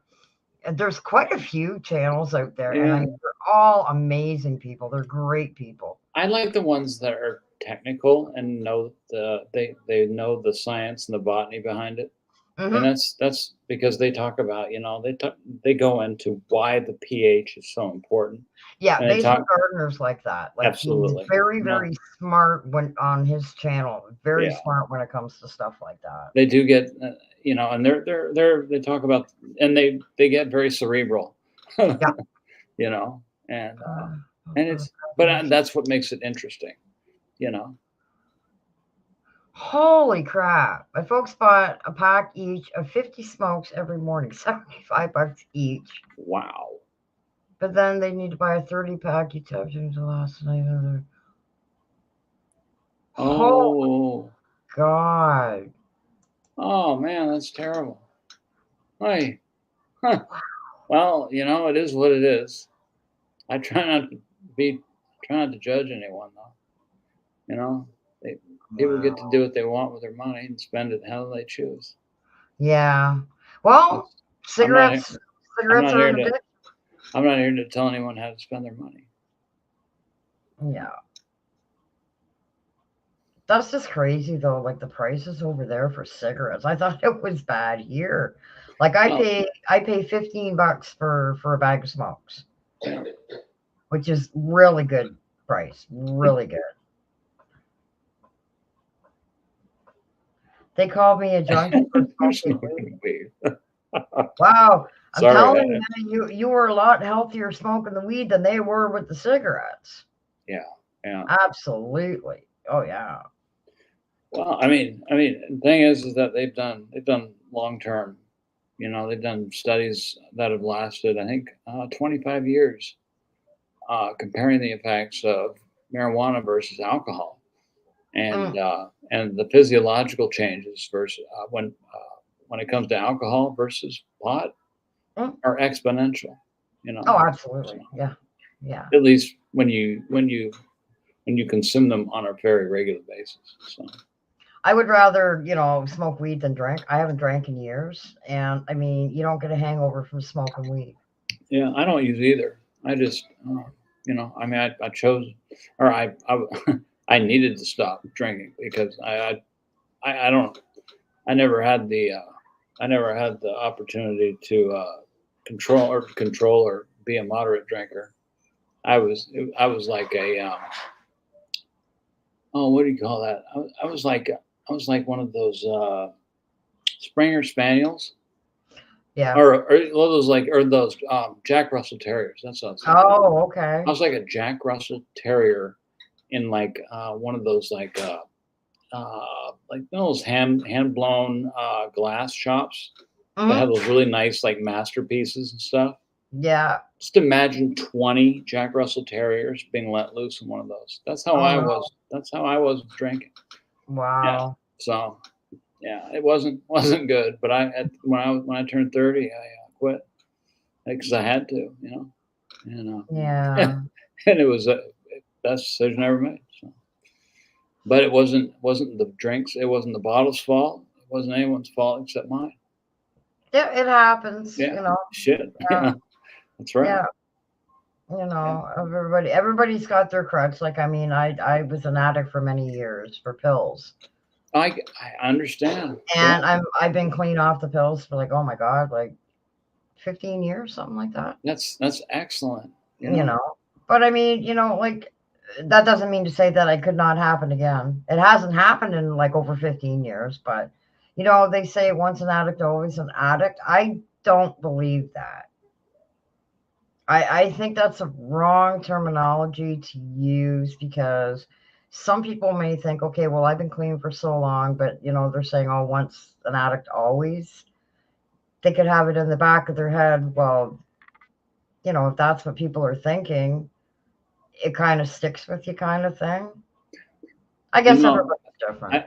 Speaker 2: And there's quite a few channels out there, and I
Speaker 3: Yeah.
Speaker 2: mean, they're all amazing people. They're great people.
Speaker 3: I like the ones that are technical and know they know the science and the botany behind it.
Speaker 2: Mhm.
Speaker 3: And that's because they talk about, they go into why the pH is so important,
Speaker 2: Yeah,
Speaker 3: and they
Speaker 2: Basil
Speaker 3: talk
Speaker 2: Gardner's like that. Like he's
Speaker 3: absolutely.
Speaker 2: very,
Speaker 3: No,
Speaker 2: very smart when on his channel. Very
Speaker 3: yeah,
Speaker 2: smart when it comes to stuff like that.
Speaker 3: they do get, and they talk about, and they get very cerebral,
Speaker 2: Yeah.
Speaker 3: you know, and
Speaker 2: Oh,
Speaker 3: and
Speaker 2: oh,
Speaker 3: it's, but
Speaker 2: goodness.
Speaker 3: that's what makes it interesting, you know.
Speaker 2: Holy crap. My folks bought a pack each of 50 smokes every morning, $75 each.
Speaker 3: Wow.
Speaker 2: But then they need to buy a 30 pack each after the last night. Oh
Speaker 3: Oh,
Speaker 2: God.
Speaker 3: oh man, that's terrible. Hey, huh. Well, it is what it is. I be try not to judge anyone though. You know, they, people get to
Speaker 2: Wow.
Speaker 3: do what they want with their money and spend it how they choose.
Speaker 2: Yeah. Well,
Speaker 3: It's, I'm not he-
Speaker 2: cigarettes
Speaker 3: I'm
Speaker 2: cigarettes
Speaker 3: not
Speaker 2: are
Speaker 3: here
Speaker 2: an
Speaker 3: to
Speaker 2: addiction.
Speaker 3: I'm not here to tell anyone how to spend their money.
Speaker 2: Yeah. That's just crazy though, like the prices over there for cigarettes. I thought it was bad here. Like
Speaker 3: Well,
Speaker 2: I pay $15 for a bag of smokes,
Speaker 3: yeah,
Speaker 2: which is really good price. Really good. They called me a junkie for
Speaker 3: you're
Speaker 2: smoking weed.
Speaker 3: smoking weed.
Speaker 2: Wow. I'm
Speaker 3: Sorry.
Speaker 2: telling you, you were a lot healthier smoking the weed than they were with the cigarettes.
Speaker 3: Yeah, yeah.
Speaker 2: Absolutely. Oh yeah.
Speaker 3: Well, the thing is that they've done long term. They've done studies that have lasted, I think, 25 years, comparing the effects of marijuana versus alcohol,
Speaker 2: Mm,
Speaker 3: and the physiological changes versus when it comes to alcohol versus pot
Speaker 2: mm.
Speaker 3: are exponential.
Speaker 2: Oh,
Speaker 3: So
Speaker 2: absolutely. Yeah. Yeah.
Speaker 3: at least when you consume them on a very regular basis. So
Speaker 2: I would rather, smoke weed than drink. I haven't drank in years. And I mean, you don't get a hangover from smoking weed.
Speaker 3: yeah, I don't use either. I just I chose, or I needed to stop drinking because I don't I never had the opportunity to control or be a moderate drinker. I was like a oh, what do you call that? I was like one of those Springer Spaniels,
Speaker 2: Yeah.
Speaker 3: or one of those, or those Jack Russell Terriers. That's what I was thinking.
Speaker 2: Oh, okay.
Speaker 3: I was like a Jack Russell Terrier in one of those like those hand blown glass shops that
Speaker 2: Hmm.
Speaker 3: have those really nice like masterpieces and stuff.
Speaker 2: Yeah.
Speaker 3: Just imagine 20 Jack Russell Terriers being let loose in one of those. That's how
Speaker 2: Oh
Speaker 3: I
Speaker 2: no.
Speaker 3: was. That's how I was drinking. Yeah.
Speaker 2: Wow.
Speaker 3: So yeah, it wasn't good. But when I turned 30, I quit because I had to.
Speaker 2: Yeah.
Speaker 3: And it was the best decision I ever made. So. But it wasn't the drinks. It wasn't the bottle's fault. It wasn't anyone's fault except mine.
Speaker 2: Yeah, it happens,
Speaker 3: Yeah. Shit.
Speaker 2: Yeah.
Speaker 3: Yeah. That's right.
Speaker 2: Yeah.
Speaker 3: Yeah.
Speaker 2: Everybody's got their crutch. Like, I mean, I was an addict for many years for pills.
Speaker 3: I understand. Yeah.
Speaker 2: And I've been clean off the pills for like, oh my God, like 15 years, something like that.
Speaker 3: That's excellent.
Speaker 2: You know. But I mean, like that doesn't mean to say that it could not happen again. It hasn't happened in like over 15 years, but they say once an addict, always an addict. I don't believe that. I think that's a wrong terminology to use because some people may think, okay, well, I've been clean for so long, but they're saying, oh, once an addict, always. They could have it in the back of their head. Well, if that's what people are thinking, it kind of sticks with you, kind of thing. I guess
Speaker 3: No,
Speaker 2: everybody's different.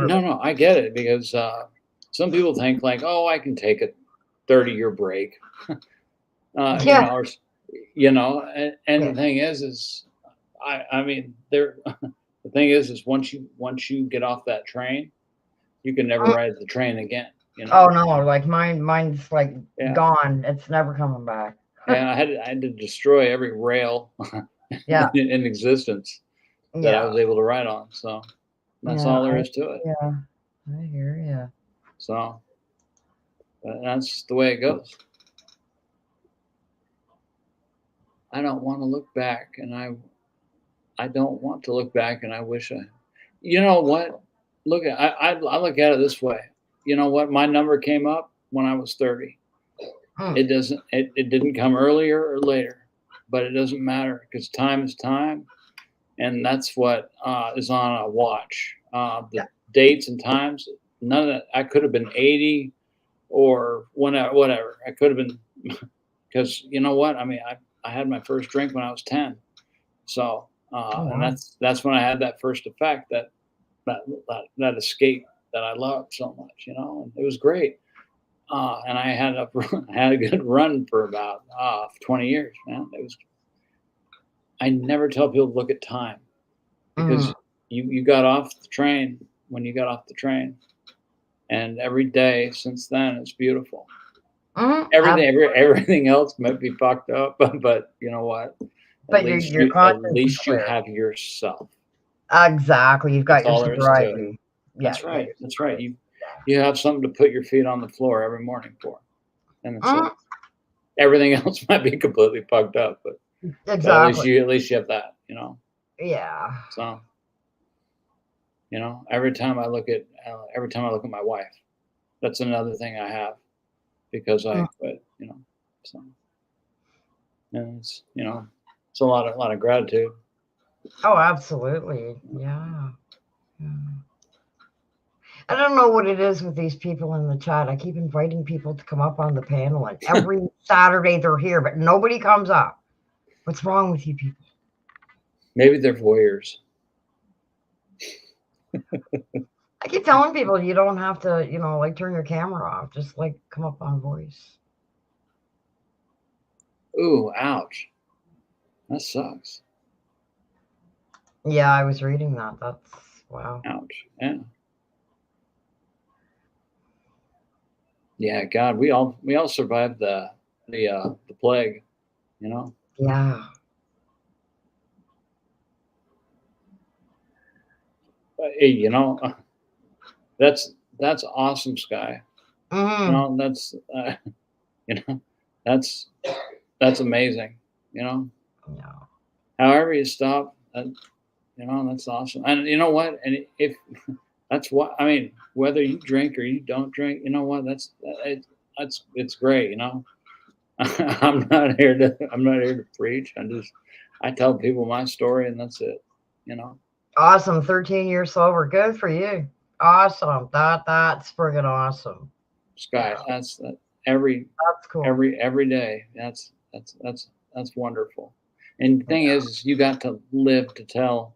Speaker 3: no, I get it because some people think like, oh, I can take a 30-year break,
Speaker 2: Yeah.
Speaker 3: or and
Speaker 2: Yeah.
Speaker 3: the thing is I mean there the thing is once you get off that train, you can never ride the train again.
Speaker 2: Oh no, like mine's like
Speaker 3: Yeah,
Speaker 2: gone. It's never coming back.
Speaker 3: and I had to destroy every rail
Speaker 2: Yeah.
Speaker 3: in existence that I
Speaker 2: Yeah.
Speaker 3: was able to ride on. So that's
Speaker 2: Yeah.
Speaker 3: all there is to it.
Speaker 2: Yeah. I hear you.
Speaker 3: So But that's the way it goes. I don't want to look back, and I don't want to look back, and I wish I. You know what? I look at it this way. You know what? My number came up when I was 30. It doesn't. It didn't come earlier or later, but it doesn't matter because time is time, and that's what is on a watch. The dates and times. None of that. I could have been 80 or whatever. I could have been because you know what? I mean, I had my first drink when I was 10, so and that's when I had that first effect, that escape that I loved so much, you know, and it was great. And I had a good run for about 20 years, man. It was. I never tell people to look at time because you got off the train when you got off the train, and every day since then it's beautiful. Everything else might be fucked up, but you know what?
Speaker 2: But
Speaker 3: At least you have yourself.
Speaker 2: Exactly. You've got
Speaker 3: That's
Speaker 2: your sobriety.
Speaker 3: Yeah, that's right. That's right. You have something to put your feet on the floor every morning for, and that's it. Everything else might be completely fucked up, but
Speaker 2: exactly.
Speaker 3: At least you have that, you know.
Speaker 2: Yeah.
Speaker 3: So, you know, every time I look at my wife, that's another thing I have because I quit, you know. So, and it's, you know, it's a lot of gratitude.
Speaker 2: Oh, absolutely. Yeah. I don't know what it is with these people in the chat. I keep inviting people to come up on the panel, and every Saturday they're here, but nobody comes up. What's wrong with you people?
Speaker 3: Maybe they're voyeurs.
Speaker 2: I keep telling people you don't have to, you know, like turn your camera off. Just like come up on voice.
Speaker 3: Ooh, ouch. That sucks.
Speaker 2: Yeah, I was reading that. That's wow.
Speaker 3: Ouch. Yeah. Yeah, God, we all survived the plague, you know.
Speaker 2: Yeah.
Speaker 3: Hey, you know, that's awesome, Sky. You know, that's you know, that's amazing. You know.
Speaker 2: Yeah.
Speaker 3: However you stop, you know, that's awesome. And you know what? And if that's what I mean, whether you drink or you don't drink, you know what? It's great. You know, I'm not here to preach. I tell people my story and that's it. You know.
Speaker 2: Awesome. 13 years sober. Good for you. Awesome. That's friggin' awesome.
Speaker 3: Sky,
Speaker 2: Yeah.
Speaker 3: that's cool. Every day. That's wonderful. And the thing is you got to live to tell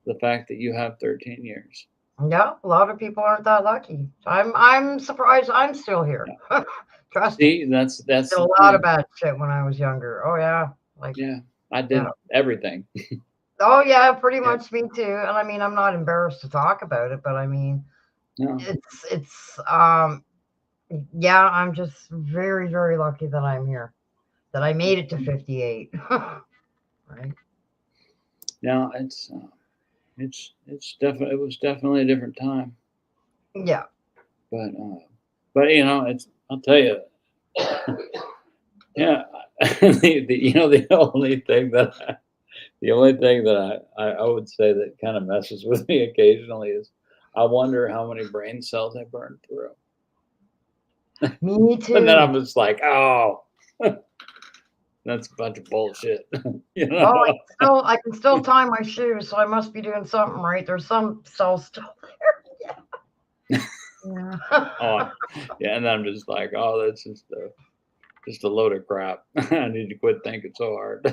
Speaker 3: the fact that you have 13 years.
Speaker 2: Yeah, a lot of people aren't that lucky. I'm surprised I'm still here. Yeah. Trust me.
Speaker 3: That's
Speaker 2: did a lot of bad shit when I was younger. Oh yeah. Like
Speaker 3: yeah, I did everything.
Speaker 2: Oh yeah, pretty much me too. And I mean, I'm not embarrassed to talk about it, but I mean, it's yeah, I'm just very, very lucky that I'm here, that I made it to 58. Right.
Speaker 3: Yeah, it was definitely a different time.
Speaker 2: Yeah.
Speaker 3: But you know, I'll tell you, yeah, the only thing that I would say that kind of messes with me occasionally is I wonder how many brain cells I burned through.
Speaker 2: Me too.
Speaker 3: And then I'm just like, oh, that's a bunch of bullshit. You know?
Speaker 2: Well, I can still tie my shoes, so I must be doing something right. There's some cells still there. Yeah.
Speaker 3: Oh, yeah, and I'm just like, oh, that's just a load of crap. I need to quit thinking so hard.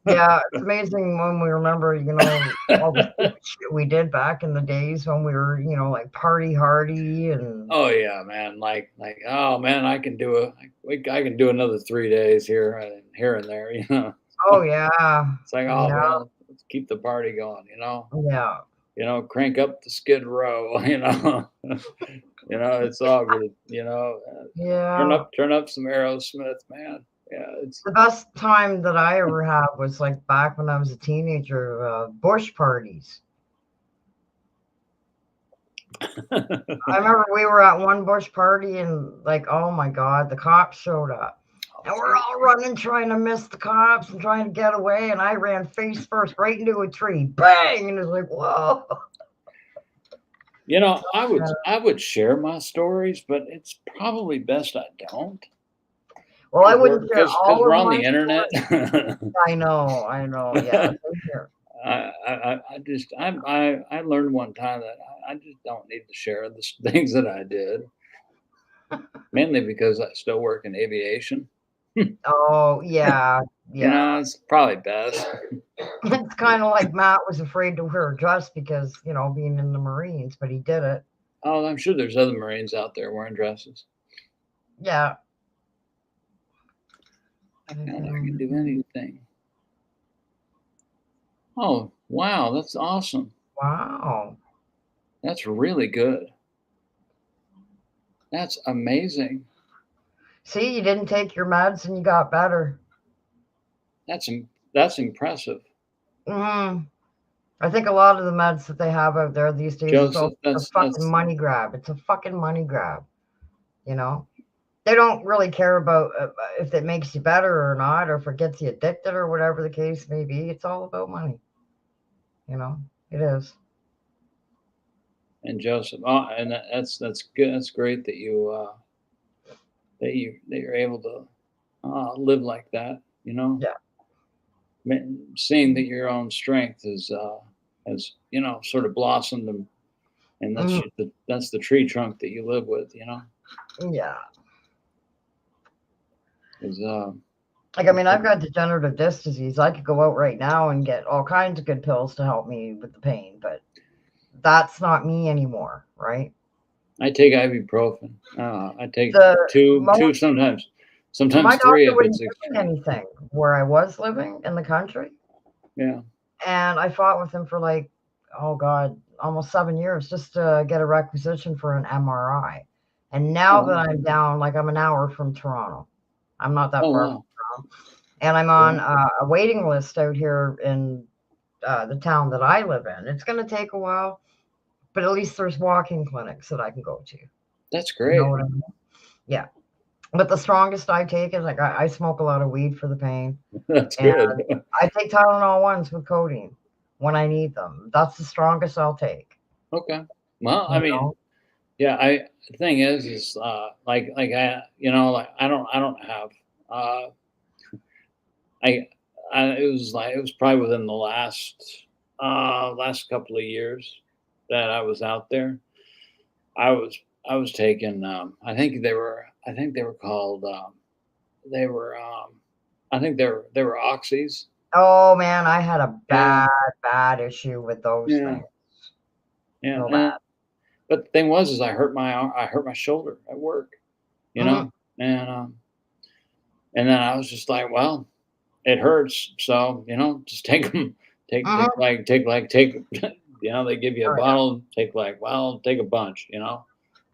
Speaker 2: Yeah, it's amazing when we remember, you know, all the shit we did back in the days when we were, you know, like party hardy and.
Speaker 3: Oh yeah, man! Like, oh man, I can do another 3 days here and there, you know.
Speaker 2: Oh yeah.
Speaker 3: It's like, oh well, let's keep the party going, you know.
Speaker 2: Yeah.
Speaker 3: You know, crank up the Skid Row, you know. You know, it's all good, you know.
Speaker 2: Yeah.
Speaker 3: Turn up some Aerosmith, man. Yeah, it's
Speaker 2: the best time that I ever had was like back when I was a teenager, bush parties. I remember we were at one bush party and like, oh my God, the cops showed up. And we're all running, trying to miss the cops and trying to get away. And I ran face first right into a tree. Bang! And it was like, whoa.
Speaker 3: You know, I would share my stories, but it's probably best I don't.
Speaker 2: Well, I wouldn't share
Speaker 3: Because
Speaker 2: all
Speaker 3: we're
Speaker 2: of
Speaker 3: on
Speaker 2: my
Speaker 3: the internet.
Speaker 2: I know. Yeah. Same here.
Speaker 3: I learned one time that I just don't need to share the things that I did, mainly because I still work in aviation.
Speaker 2: Oh, yeah.
Speaker 3: You know, it's probably best.
Speaker 2: It's kind of like Matt was afraid to wear a dress because, being in the Marines, but he did it.
Speaker 3: Oh, I'm sure there's other Marines out there wearing dresses.
Speaker 2: Yeah.
Speaker 3: I can do anything. Oh, wow, that's awesome.
Speaker 2: Wow.
Speaker 3: That's really good. That's amazing.
Speaker 2: See, you didn't take your meds and you got better.
Speaker 3: That's impressive.
Speaker 2: I think a lot of the meds that they have out there these days is a fucking money grab. It's a fucking money grab. They don't really care about if it makes you better or not, or if it gets you addicted or whatever the case may be. It's all about money. It is.
Speaker 3: And Joseph, and that's good. That's great that you're able to live like that.
Speaker 2: Yeah.
Speaker 3: Seeing that your own strength has sort of blossomed, and that's the tree trunk that you live with.
Speaker 2: Yeah.
Speaker 3: I've
Speaker 2: got degenerative disc disease. I could go out right now and get all kinds of good pills to help me with the pain, but that's not me anymore, right?
Speaker 3: I take ibuprofen. I take two, sometimes
Speaker 2: my
Speaker 3: three
Speaker 2: doctor
Speaker 3: if
Speaker 2: wouldn't
Speaker 3: it's
Speaker 2: give me anything where I was living in the country.
Speaker 3: Yeah.
Speaker 2: And I fought with him for like, oh God, almost 7 years just to get a requisition for an MRI. And now that I'm down, like I'm an hour from Toronto. I'm not that far from Toronto. And I'm on a waiting list out here in the town that I live in. It's going to take a while, but at least there's walking clinics that I can go to.
Speaker 3: That's great.
Speaker 2: You know what I mean? Yeah. But the strongest I take is like I smoke a lot of weed for the pain.
Speaker 3: That's good.
Speaker 2: I take Tylenol ones with codeine when I need them. That's the strongest I'll take.
Speaker 3: Okay. Well, I mean, yeah. The thing is like I don't have it was probably within the last couple of years that I was out there. I was taking I think they were called they were oxys.
Speaker 2: Oh man, I had a bad issue with those things.
Speaker 3: Yeah.
Speaker 2: So bad.
Speaker 3: But the thing was I hurt my shoulder at work, and then I was just like, well, it hurts, so just take them. Take they give you a bottle, take a bunch, a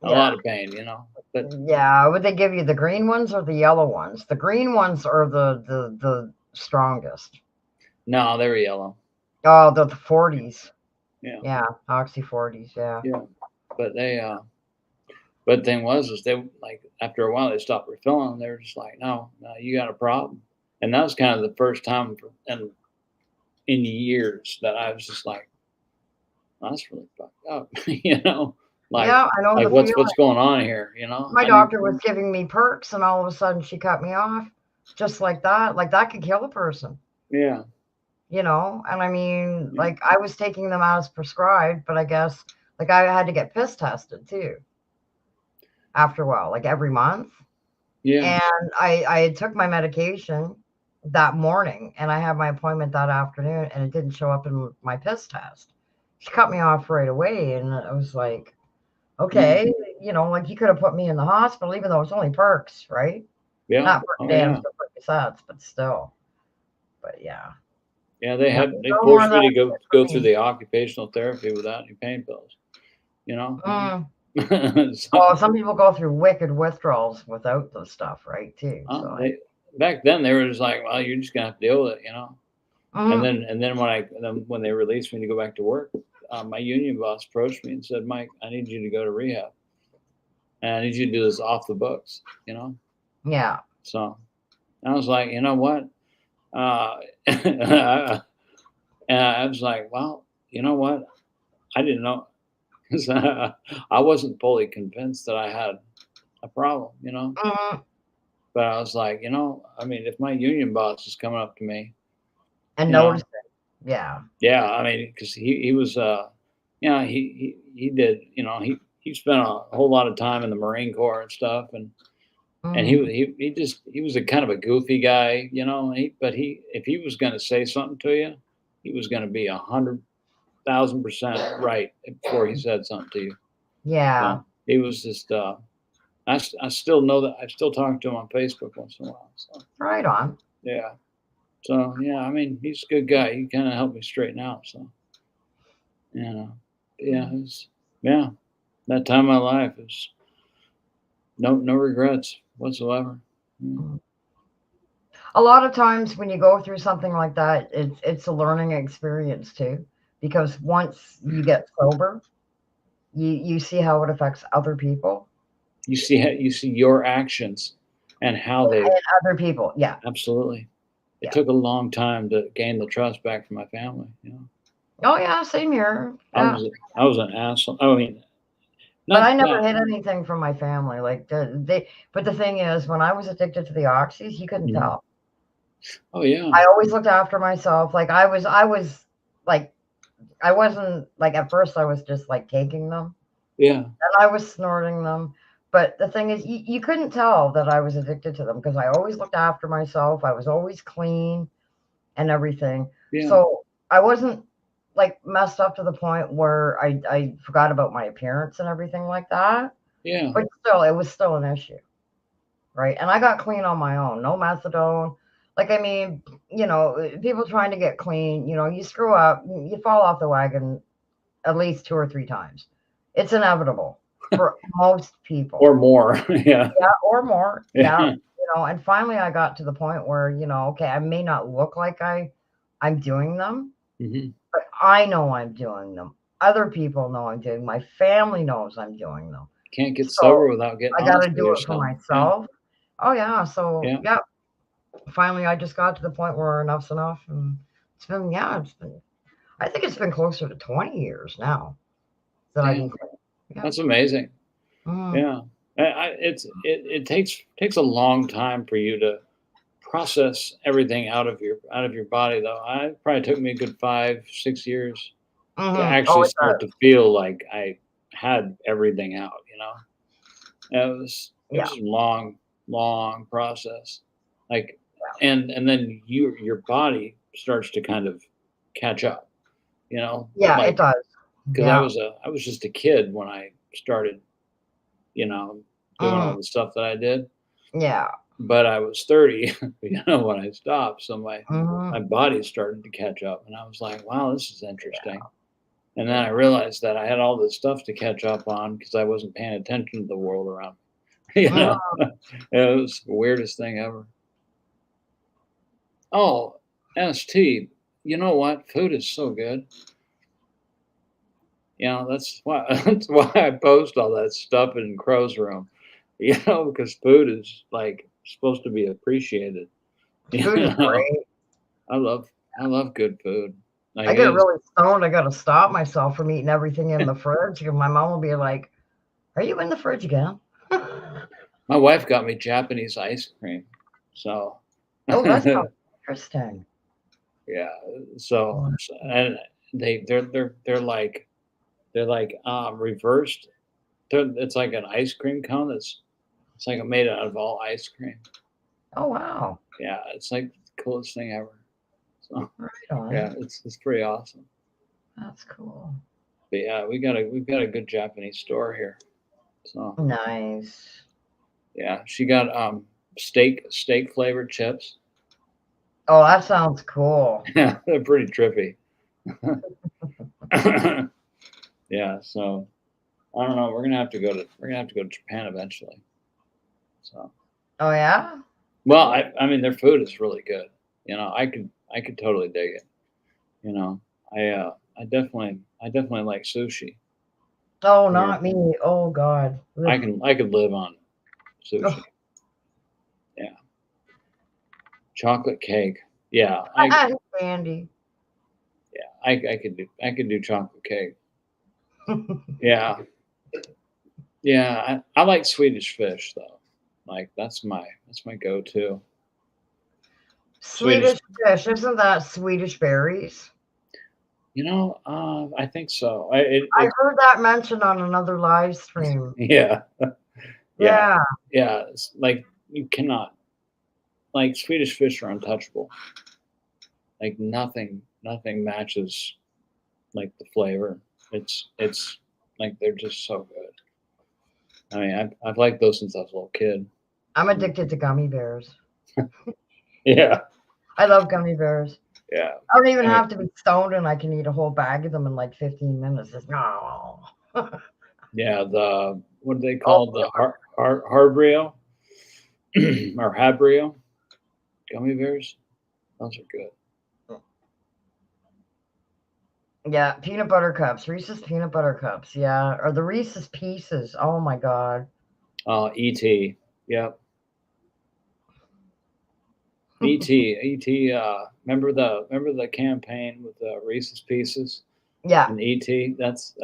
Speaker 3: lot of pain, but
Speaker 2: yeah. Would they give you the green ones or the yellow ones? The green ones are the strongest.
Speaker 3: No, they were yellow.
Speaker 2: Oh, the 40s.
Speaker 3: Yeah,
Speaker 2: Oxy 40s. Yeah.
Speaker 3: But but the thing was they like after a while they stopped refilling them. They were just like, no, you got a problem. And that was kind of the first time in years that I was just like, oh, that's really fucked up, Like,
Speaker 2: yeah, I know.
Speaker 3: Like what's going on here,
Speaker 2: My doctor was giving me perks, and all of a sudden she cut me off, just like that. Like that could kill a person.
Speaker 3: Yeah.
Speaker 2: And I mean, like I was taking them as prescribed, but I guess like I had to get piss tested too. After a while, like every month.
Speaker 3: Yeah.
Speaker 2: And I took my medication that morning, and I had my appointment that afternoon, and it didn't show up in my piss test. She cut me off right away, and I was like, okay, like you could have put me in the hospital, even though it's only perks, right?
Speaker 3: Yeah.
Speaker 2: Not damn sets, but still. But yeah.
Speaker 3: Yeah, they forced me to go through the occupational therapy without any pain pills.
Speaker 2: So, some people go through wicked withdrawals without the stuff, right? Too. So
Speaker 3: back then they were just like, well, you're just gonna have to deal with it, And then when they released me to go back to work, my union boss approached me and said, "Mike, I need you to go to rehab, and I need you to do this off the books."
Speaker 2: Yeah.
Speaker 3: So I was like, you know what? And I was like, well, you know what? I didn't know. 'Cause I wasn't fully convinced that I had a problem.
Speaker 2: Mhm.
Speaker 3: But I was like, I mean, if my union boss is coming up to me,
Speaker 2: And
Speaker 3: you know,
Speaker 2: notice it. Yeah.
Speaker 3: yeah, I mean, because he was, he did, he spent a whole lot of time in the Marine Corps and stuff, and he
Speaker 2: Mm.
Speaker 3: he was a kind of a goofy guy, but if he was going to say something to you, he was going to be 100,000% right before he said something to you.
Speaker 2: Yeah.
Speaker 3: So he was just, I still know that I still talk to him on Facebook once in a while. So
Speaker 2: Right on.
Speaker 3: yeah. So yeah, I mean, he's a good guy. He kind of helped me straighten out. So yeah, yeah. That time of my life is no regrets whatsoever. Yeah.
Speaker 2: Mm. A lot of times when you go through something like that, it's a learning experience too, because once you get sober, you see how it affects other people.
Speaker 3: You see your actions and how they
Speaker 2: And other people. Yeah.
Speaker 3: absolutely. It
Speaker 2: Yeah.
Speaker 3: took a long time to gain the trust back from my family.
Speaker 2: Oh yeah, same here.
Speaker 3: I
Speaker 2: Yeah.
Speaker 3: was I was an asshole. I mean,
Speaker 2: But
Speaker 3: not
Speaker 2: I never
Speaker 3: that.
Speaker 2: hid anything from my family. Like but the thing is, when I was addicted to the oxys, you couldn't
Speaker 3: Mhm.
Speaker 2: tell.
Speaker 3: Oh yeah,
Speaker 2: I always looked after myself. Like I was like I wasn't like at first I was just like taking them
Speaker 3: yeah,
Speaker 2: and I was snorting them. But the thing is, you couldn't tell that I was addicted to them because I always looked after myself. I was always clean and everything.
Speaker 3: yeah,
Speaker 2: So I wasn't like messed up to the point where I forgot about my appearance and everything like that.
Speaker 3: yeah,
Speaker 2: But still, it was still an issue, right? And I got clean on my own, no methadone. Like, I mean, people trying to get clean, you screw up, you fall off the wagon at least 2 or 3 times. It's inevitable for most people.
Speaker 3: or more. Yeah,
Speaker 2: Yeah, or more. Yeah.
Speaker 3: yeah.
Speaker 2: And finally I got to the point where, okay, I may not look like I'm doing them,
Speaker 3: Hmm.
Speaker 2: but I know I'm doing them. Other people know I'm doing. My family knows I'm doing them.
Speaker 3: Can't get
Speaker 2: So
Speaker 3: sober without getting
Speaker 2: I got to
Speaker 3: honest with
Speaker 2: do it for
Speaker 3: yourself. Yeah,
Speaker 2: myself. Oh yeah. So
Speaker 3: yeah,
Speaker 2: yeah, finally I just got to the point where enough's enough, and I think it's been closer to 20 years now that I've been
Speaker 3: damn,
Speaker 2: clean. Yeah.
Speaker 3: that's amazing.
Speaker 2: Mm.
Speaker 3: Yeah, it takes a long time for you to process everything out of your body, though. I probably took me a good 5 6 years to
Speaker 2: Mhm. Oh,
Speaker 3: actually
Speaker 2: it
Speaker 3: start
Speaker 2: does.
Speaker 3: to feel like I had everything out. It
Speaker 2: Yeah.
Speaker 3: was a long process. Like, and then your body starts to kind of catch up.
Speaker 2: Yeah, it
Speaker 3: Like
Speaker 2: does.
Speaker 3: because
Speaker 2: Yeah.
Speaker 3: I was just a kid when I started, doing all
Speaker 2: Mhm.
Speaker 3: the stuff that I did.
Speaker 2: Yeah.
Speaker 3: But I was 30, when I stopped. So my
Speaker 2: Mhm.
Speaker 3: body started to catch up, and I was like, wow, this is interesting. And then I
Speaker 2: Yeah.
Speaker 3: realized that I had all this stuff to catch up on because I wasn't paying attention to the world around me.
Speaker 2: Mhm.
Speaker 3: It was the weirdest thing ever. Oh, ST, you know what? Food is so good. That's why that's why I post all that stuff in Crow's room. Because food is like supposed to be appreciated. You
Speaker 2: Food is
Speaker 3: know,
Speaker 2: great.
Speaker 3: I love I love good food. Like
Speaker 2: I
Speaker 3: it
Speaker 2: get
Speaker 3: is.
Speaker 2: really stoned. I gotta stop myself from eating everything in the fridge. And my mom will be like, "Are you in the fridge again?"
Speaker 3: My wife got me Japanese ice cream, so
Speaker 2: Oh, that sounds interesting.
Speaker 3: yeah. And they're like reversed. It's like an ice cream cone. It's like made out of all ice cream.
Speaker 2: Oh wow.
Speaker 3: Yeah, it's like the coolest thing ever. So
Speaker 2: Right on.
Speaker 3: yeah, it's pretty awesome.
Speaker 2: That's cool.
Speaker 3: But yeah, we've got a good Japanese store here. So
Speaker 2: Nice.
Speaker 3: yeah, she got steak flavored chips.
Speaker 2: Oh, that sounds cool.
Speaker 3: Yeah, they're pretty trippy. Yeah, so I don't know. We're gonna have to go to Japan eventually. So
Speaker 2: Oh yeah?
Speaker 3: well,
Speaker 2: Cool.
Speaker 3: I mean their food is really good. I could totally dig it. I definitely like sushi.
Speaker 2: Oh,
Speaker 3: Here,
Speaker 2: not me. Oh God. Ugh.
Speaker 3: I could live on sushi.
Speaker 2: Ugh.
Speaker 3: Yeah, chocolate cake. Yeah, I
Speaker 2: Candy.
Speaker 3: yeah I could do chocolate cake. Yeah, yeah. I like Swedish fish though. Like that's my go-to. Swedish.
Speaker 2: Swedish fish. Isn't that Swedish berries?
Speaker 3: I think so.
Speaker 2: I heard that mentioned on another live stream.
Speaker 3: Yeah, yeah,
Speaker 2: Yeah.
Speaker 3: yeah. It's like you cannot like Swedish fish are untouchable. Like nothing matches like the flavor. It's like they're just so good. I mean, I've liked those since I was a little kid.
Speaker 2: I'm addicted to gummy bears.
Speaker 3: Yeah,
Speaker 2: I love gummy bears.
Speaker 3: yeah.
Speaker 2: I don't even
Speaker 3: I mean,
Speaker 2: have to be stoned and I can eat a whole bag of them in like 15 minutes. It's no.
Speaker 3: yeah. The what do they
Speaker 2: Oh,
Speaker 3: call the Harbrio or Habrio gummy bears? Those are good.
Speaker 2: yeah, peanut butter cups, Reese's peanut butter cups, yeah, or the Reese's Pieces. Oh my God.
Speaker 3: ET. Yep. ET. Remember the campaign with the Reese's Pieces
Speaker 2: Yeah.
Speaker 3: and ET. That's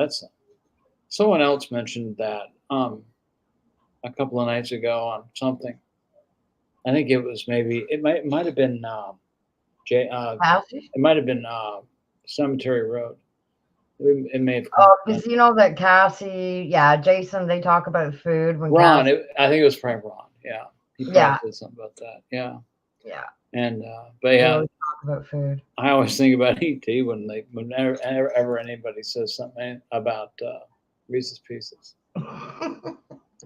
Speaker 3: someone else mentioned that a couple of nights ago on something. I think it was maybe it might have been J
Speaker 2: Cassie?
Speaker 3: it might have been Cemetery Road. It may have come
Speaker 2: Oh,
Speaker 3: from
Speaker 2: because you know that Cassie, yeah, Jason, they talk about food when
Speaker 3: Ron.
Speaker 2: Cassie,
Speaker 3: I think it was probably Ron. Yeah, he probably
Speaker 2: yeah,
Speaker 3: said something about that. Yeah,
Speaker 2: yeah,
Speaker 3: and but
Speaker 2: they
Speaker 3: yeah,
Speaker 2: always talk about food.
Speaker 3: I always think about ET whenever ever anybody says something about Reese's Pieces. And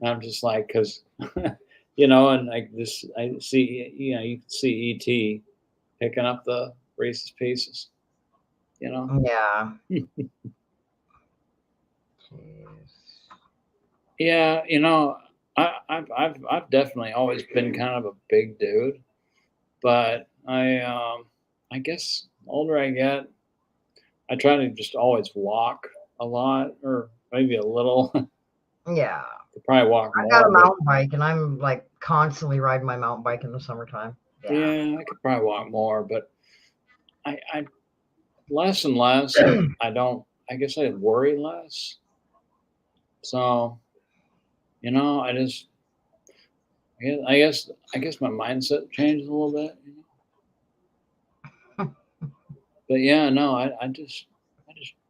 Speaker 3: I'm just like, because and like this, I see, you can see ET picking up the Reese's Pieces. You know,
Speaker 2: Yeah. Jeez.
Speaker 3: yeah, I've definitely always been kind of a big dude, but I guess the older I get, I try to just always walk a lot or maybe a little.
Speaker 2: Yeah.
Speaker 3: Could probably walk
Speaker 2: I got
Speaker 3: more,
Speaker 2: a
Speaker 3: but
Speaker 2: mountain bike and I'm like constantly riding my mountain bike in the summertime. Yeah.
Speaker 3: yeah, I could probably walk more, but I less and less. I don't. I guess I worry less. So I just. I guess my mindset changed a little bit. But yeah, no, I just,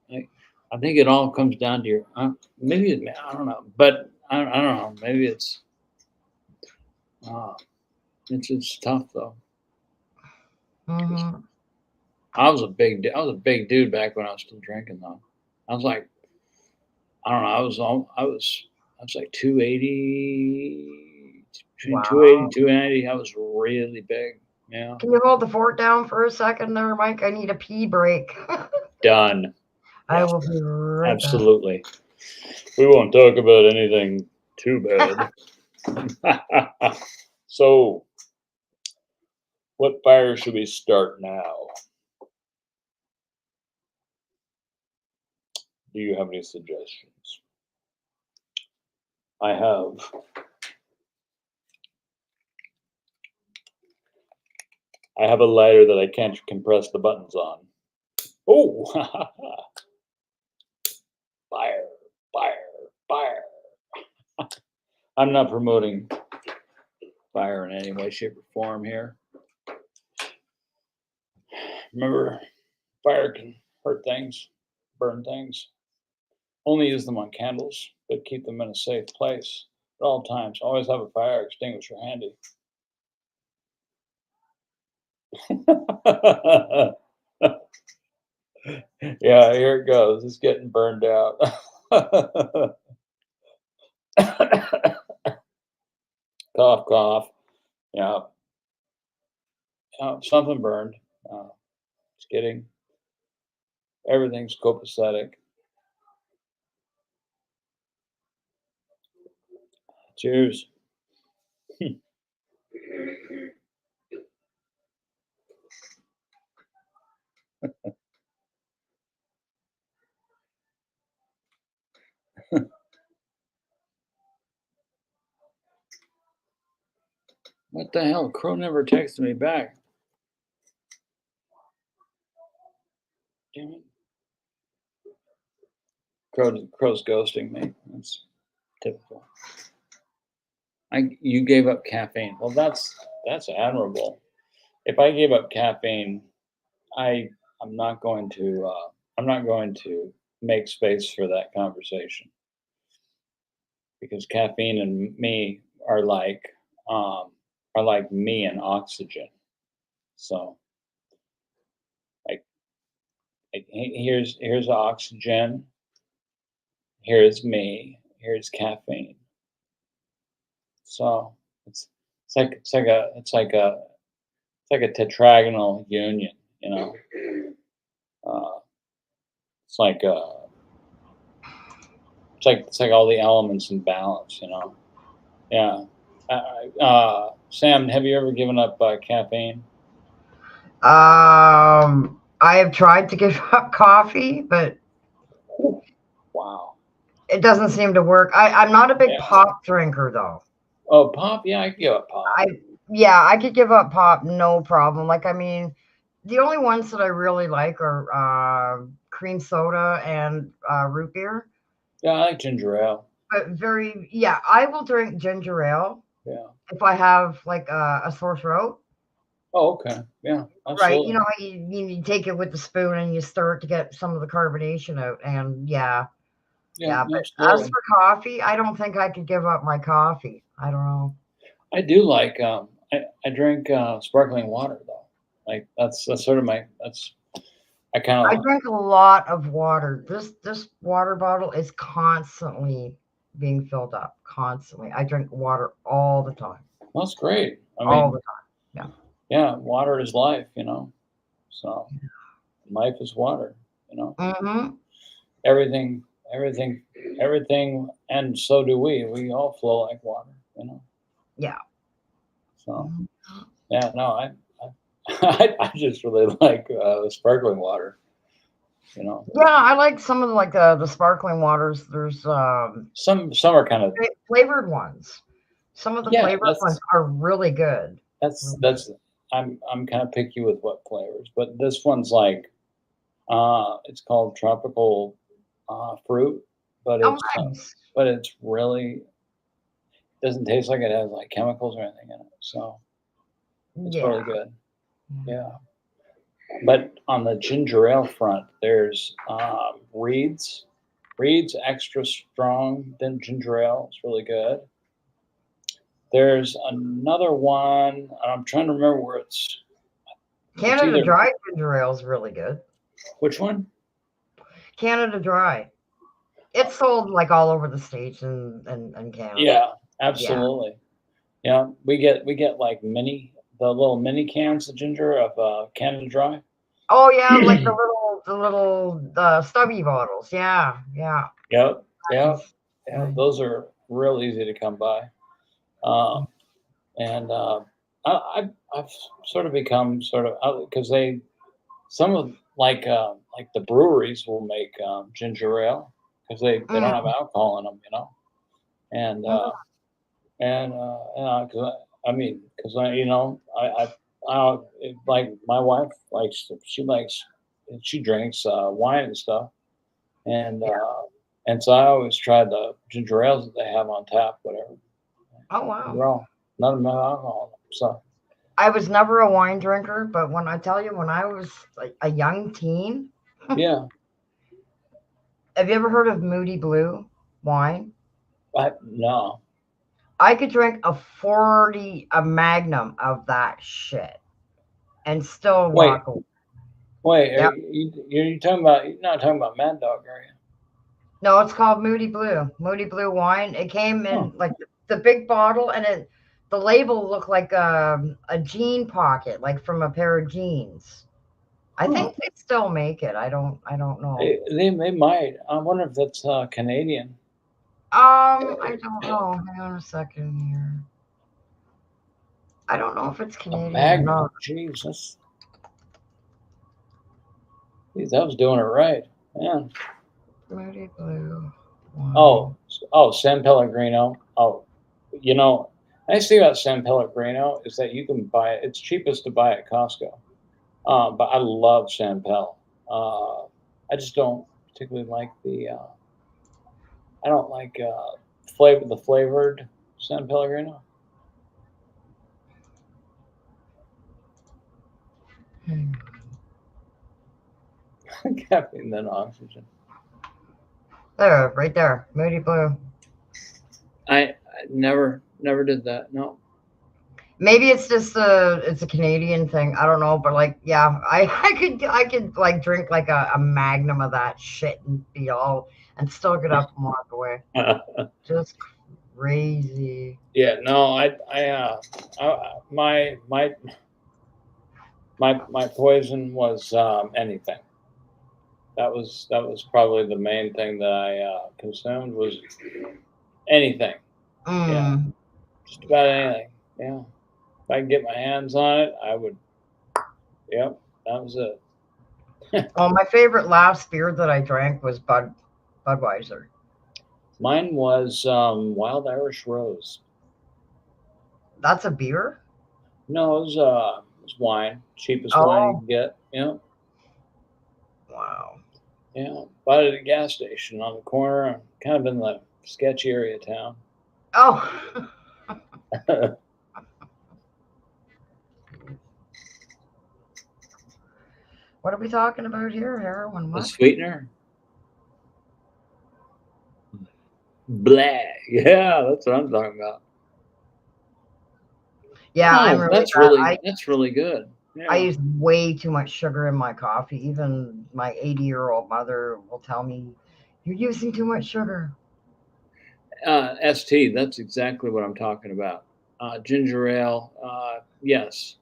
Speaker 3: I think it all comes down to your. Maybe I don't know, but I don't know. Maybe uh, it's tough though.
Speaker 2: Hmm.
Speaker 3: I was a big dude back when I was still drinking though. I was like, I don't know. I was like 280, between 280
Speaker 2: Wow.
Speaker 3: and 290. I was really big. Yeah.
Speaker 2: Can you hold the fort down for a second there, Mike? I need a pee break.
Speaker 3: Done.
Speaker 2: I
Speaker 3: Yes,
Speaker 2: will be right back.
Speaker 3: absolutely. We won't talk about anything too bad. So, what fire should we start now? Do you have any suggestions? I have. I have a lighter that I can't compress the buttons on. Oh, fire, fire, fire. I'm not promoting fire in any way, shape, or form here. Remember, fire can hurt things, burn things. Only use them on candles, but keep them in a safe place at all times. Always have a fire extinguisher handy. Yeah, here it goes. It's getting burned out. Cough, cough. Yeah, something burned. Just kidding. Everything's copacetic. Cheers. What the hell? Crow never texted me back. Damn it. Crow's ghosting me. That's typical. You gave up caffeine. Well, that's admirable. If I gave up caffeine, I'm not going to make space for that conversation, because caffeine and me are like me and oxygen. So here's oxygen, here's me, here's caffeine. So it's like a tetragonal union, you know. It's like all the elements in balance, you know. Yeah. Sam, have you ever given up caffeine?
Speaker 2: I have tried to give up coffee, but
Speaker 3: Wow.
Speaker 2: it doesn't seem to work. I'm not a big pop drinker though.
Speaker 3: Oh, pop? Yeah, I can give up pop.
Speaker 2: I could give up pop, no problem. Like, I mean, the only ones that I really like are cream soda and root beer.
Speaker 3: Yeah, I like ginger ale.
Speaker 2: But I will drink ginger ale.
Speaker 3: Yeah.
Speaker 2: If I have like a sore throat.
Speaker 3: Oh, okay. Yeah, absolutely.
Speaker 2: Right. You know how you take it with the spoon and you stir it to get some of the carbonation out. And yeah. But
Speaker 3: absolutely.
Speaker 2: as for coffee, I don't think I could give up my coffee. I don't know.
Speaker 3: I do like I drink sparkling water though. Like that's sort of I
Speaker 2: drink a lot of water. This water bottle is constantly being filled up. Constantly. I drink water all the time.
Speaker 3: That's great.
Speaker 2: All the time.
Speaker 3: Yeah, water is life, you know. So life is water, you know.
Speaker 2: Mm-hmm.
Speaker 3: Everything, and so do we. We all flow like water, you know.
Speaker 2: Yeah.
Speaker 3: So, yeah, no, I just really like sparkling water, you know.
Speaker 2: Yeah, I like some of the sparkling waters. There's
Speaker 3: some are kind of
Speaker 2: flavored ones. Some of the flavored ones are really good.
Speaker 3: That's I'm kind of picky with what flavors, but this one's like it's called tropical fruit, but it's really doesn't taste like it has like chemicals or anything in it, so it's really good. Yeah. But on the ginger ale front, there's Reed's extra strong than ginger ale. It's really good. There's another one. I'm trying to remember where it's.
Speaker 2: Canada Dry ginger ale is really good.
Speaker 3: Which one?
Speaker 2: Canada Dry. It's sold like all over the States and Canada.
Speaker 3: Yeah, absolutely. Yeah, we get like the little mini cans of ginger of Canada Dry.
Speaker 2: Oh yeah, like the little stubby bottles. Yeah.
Speaker 3: Yep. Those are real easy to come by. And I've sort of become because some of like the breweries will make ginger ale because they don't have alcohol in them, you know, and because I like my wife she drinks wine and stuff, and so I always try the ginger ales that they have on tap, whatever.
Speaker 2: Oh wow!
Speaker 3: None of them have alcohol. So
Speaker 2: I was never a wine drinker, but when I was like a young teen.
Speaker 3: Yeah.
Speaker 2: Have you ever heard of Moody Blue wine?
Speaker 3: No.
Speaker 2: I could drink a magnum of that shit and still walk away.
Speaker 3: Wait, yep. You're not talking about Mad Dog, are you?
Speaker 2: No, it's called Moody Blue. Moody Blue wine. It came in like the big bottle, and the label looked like a jean pocket, like from a pair of jeans. I think they still make it. I don't know.
Speaker 3: They might. I wonder if that's Canadian.
Speaker 2: I don't know. Hang on a second here. I don't know if it's Canadian.
Speaker 3: No. Jesus. Jeez, I was doing it right. Man.
Speaker 2: Moody Blue.
Speaker 3: Wow. Oh, San Pellegrino. Oh, you know, Nice thing about San Pellegrino is that you can buy it. It's cheapest to buy at Costco. But I love San Pel. I just don't particularly like the. I don't like the flavored San Pellegrino. Caffeine than oxygen.
Speaker 2: There, right there, Moody Blue.
Speaker 3: I never did that. No.
Speaker 2: Maybe it's just it's a Canadian thing. I don't know, but like, yeah, I could like drink like a magnum of that shit and be all and still get up and walk away. Just crazy.
Speaker 3: Yeah, no, my poison was anything. That was probably the main thing that I consumed was anything. Yeah, just about anything. Yeah, if I could get my hands on it, I would. Yep, that was it.
Speaker 2: Well, my favorite last beer that I drank was Budweiser.
Speaker 3: Mine was Wild Irish Rose.
Speaker 2: That's a beer?
Speaker 3: No, it was wine, cheapest wine you can get. Yeah.
Speaker 2: Wow.
Speaker 3: Yeah, bought it at a gas station on the corner, kind of in the sketchy area of town.
Speaker 2: Oh. What are we talking about here? Heroin? What?
Speaker 3: A sweetener? Blah. Yeah, that's what I'm talking about.
Speaker 2: Yeah,
Speaker 3: that's really good. Yeah.
Speaker 2: I use way too much sugar in my coffee. Even my 80-year-old mother will tell me, "You're using too much sugar."
Speaker 3: ST, that's exactly what I'm talking about. Ginger ale, yes.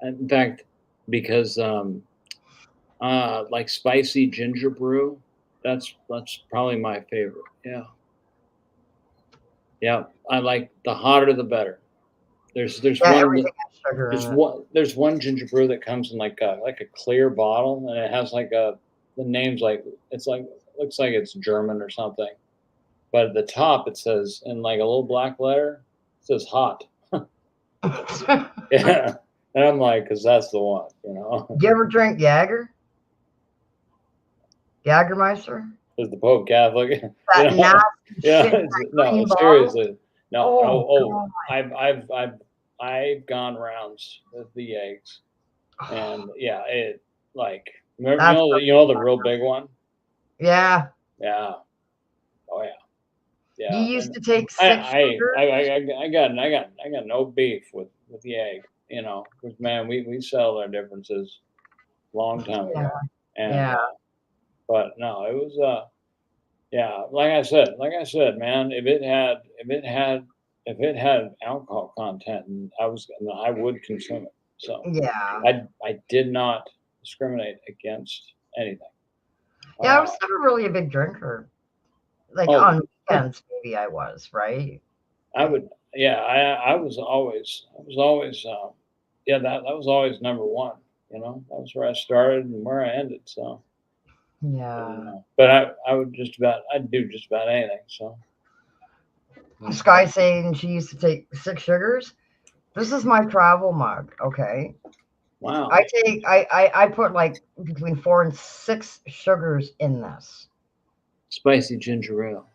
Speaker 3: In fact, because like spicy ginger brew, that's probably my favorite. Yeah. Yeah, I like the hotter the better. There's one ginger brew that comes in like a clear bottle, and it has like the name's like looks like it's German or something, but at the top it says in like a little black letter, it says hot. Yeah, and I'm like, because that's the one, you know.
Speaker 2: Do you ever drink Jaeger? Jagermeister?
Speaker 3: Is the Pope Catholic?
Speaker 2: That nasty shit.
Speaker 3: No, seriously, no. I've gone rounds with the eggs, and yeah, it like remember you know the real big one.
Speaker 2: Yeah.
Speaker 3: Yeah. Oh yeah. Yeah.
Speaker 2: You used to take 6 sugars?
Speaker 3: I got no beef with the egg, you know, because man, we settled our differences long time ago. And but no, it was yeah, like I said, man, if it had alcohol content, and I would consume it. So
Speaker 2: yeah,
Speaker 3: I did not discriminate against anything.
Speaker 2: Yeah, I was never really a big drinker. Like on weekends, maybe I was, right?
Speaker 3: I would, yeah. I was always, yeah. That was always number one. You know, that was where I started and where I ended. So.
Speaker 2: Yeah.
Speaker 3: But I'd do just about anything. So.
Speaker 2: Sky saying she used to take 6 sugars. This is my travel mug. Okay.
Speaker 3: Wow.
Speaker 2: I put like between 4 and 6 sugars in this.
Speaker 3: Spicy ginger ale.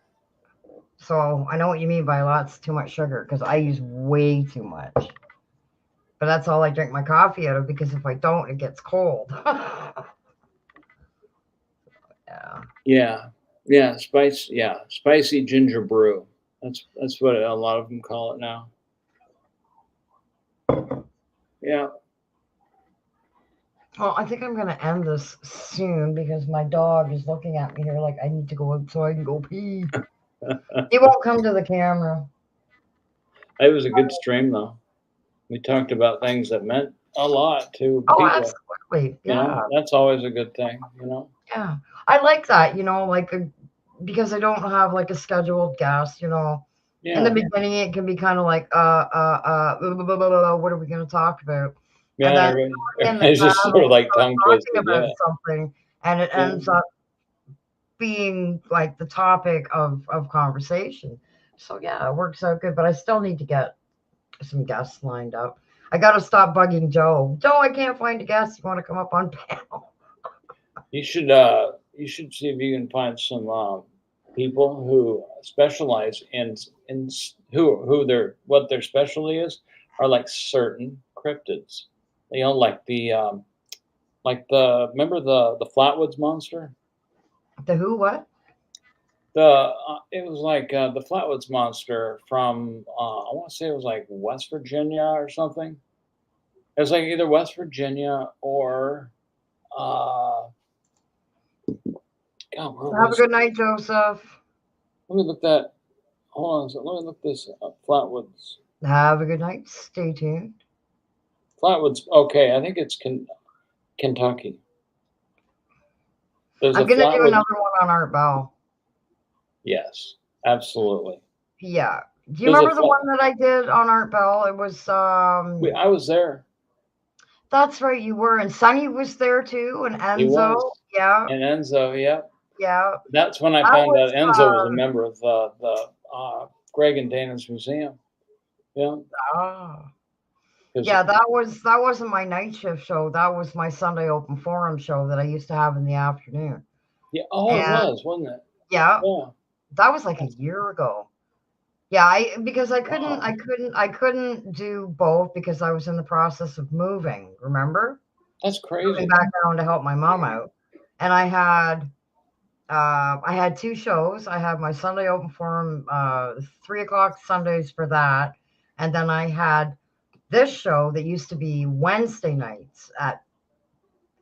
Speaker 2: So I know what you mean by lots too much sugar because I use way too much. But that's all I drink my coffee out of because if I don't, it gets cold.
Speaker 3: Yeah. Spicy ginger brew. That's what a lot of them call it now. Yeah.
Speaker 2: Well, I think I'm going to end this soon because my dog is looking at me here like I need to go outside and go pee. He won't come to the camera.
Speaker 3: It was a good stream, though. We talked about things that meant a lot to people.
Speaker 2: Absolutely. Yeah.
Speaker 3: You know, that's always a good thing, you know?
Speaker 2: Yeah. I like that, you know, like because I don't have like a scheduled guest, you know. Yeah. In the beginning, it can be kind of like, blah, blah, blah, blah, what are we going to talk about?
Speaker 3: Yeah, and then it's just sort of like tongue twisted.
Speaker 2: About something, and it ends up being like the topic of conversation. So yeah, it works out good. But I still need to get some guests lined up. I got to stop bugging Joe. Joe, I can't find a guest. You want to come up on panel?
Speaker 3: You should see if you can find some people who specialize in what their specialty is are like certain cryptids. You know, like the remember the Flatwoods Monster?
Speaker 2: The who? What?
Speaker 3: It was like the Flatwoods Monster from I want to say it was like West Virginia or something. It was like either West Virginia or God, where
Speaker 2: Have a
Speaker 3: was
Speaker 2: good night, Joseph.
Speaker 3: Let me look that. Hold on a second. Let me look this up. Flatwoods.
Speaker 2: Have a good night. Stay tuned.
Speaker 3: Flatwoods. Okay, I think it's Kentucky. There's
Speaker 2: I'm
Speaker 3: a
Speaker 2: going to do
Speaker 3: Flatwoods.
Speaker 2: another one on Art Bell.
Speaker 3: Yes, absolutely.
Speaker 2: Yeah. Do you
Speaker 3: There's a
Speaker 2: remember the one that I did on Art Bell? It was
Speaker 3: I was there.
Speaker 2: that's right, you were, and Sonny was there too, and
Speaker 3: He
Speaker 2: Enzo.
Speaker 3: was.
Speaker 2: Yeah,
Speaker 3: And Enzo, yeah.
Speaker 2: yeah.
Speaker 3: That's when I
Speaker 2: That
Speaker 3: found
Speaker 2: was,
Speaker 3: out Enzo was a member of the Greg and Dana's museum. Yeah.
Speaker 2: Ah.
Speaker 3: 'Cause-
Speaker 2: Yeah, that wasn't my night shift show. That was my Sunday open forum show that I used to have in the afternoon.
Speaker 3: Yeah. Oh, it
Speaker 2: And-
Speaker 3: was, wasn't it?
Speaker 2: Yeah,
Speaker 3: Yeah.
Speaker 2: that was like a year ago. Yeah, because I couldn't
Speaker 3: Wow.
Speaker 2: I couldn't do both because I was in the process of moving, remember?
Speaker 3: That's crazy.
Speaker 2: Moving back down to help my mom out. And I had two shows. I had my Sunday open forum, 3:00 Sundays for that. And then I had this show that used to be Wednesday nights at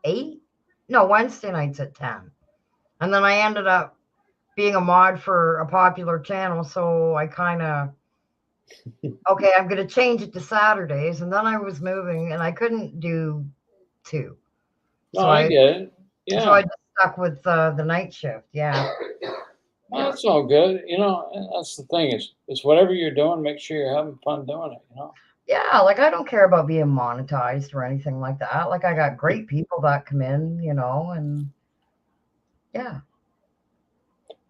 Speaker 2: 8. No, Wednesday nights at 10. And then I ended up being a mod for a popular channel. So I kind of, okay, I'm going to change it to Saturdays. And then I was moving and I couldn't do 2.
Speaker 3: No, I get it. Yeah.
Speaker 2: So I just stuck with the night shift. Yeah.
Speaker 3: Well, that's all good. You know, and that's the thing is whatever you're doing, make sure you're having fun doing it, you know?
Speaker 2: Yeah. Like I don't care about being monetized or anything like that. Like I got great people that come in, and yeah.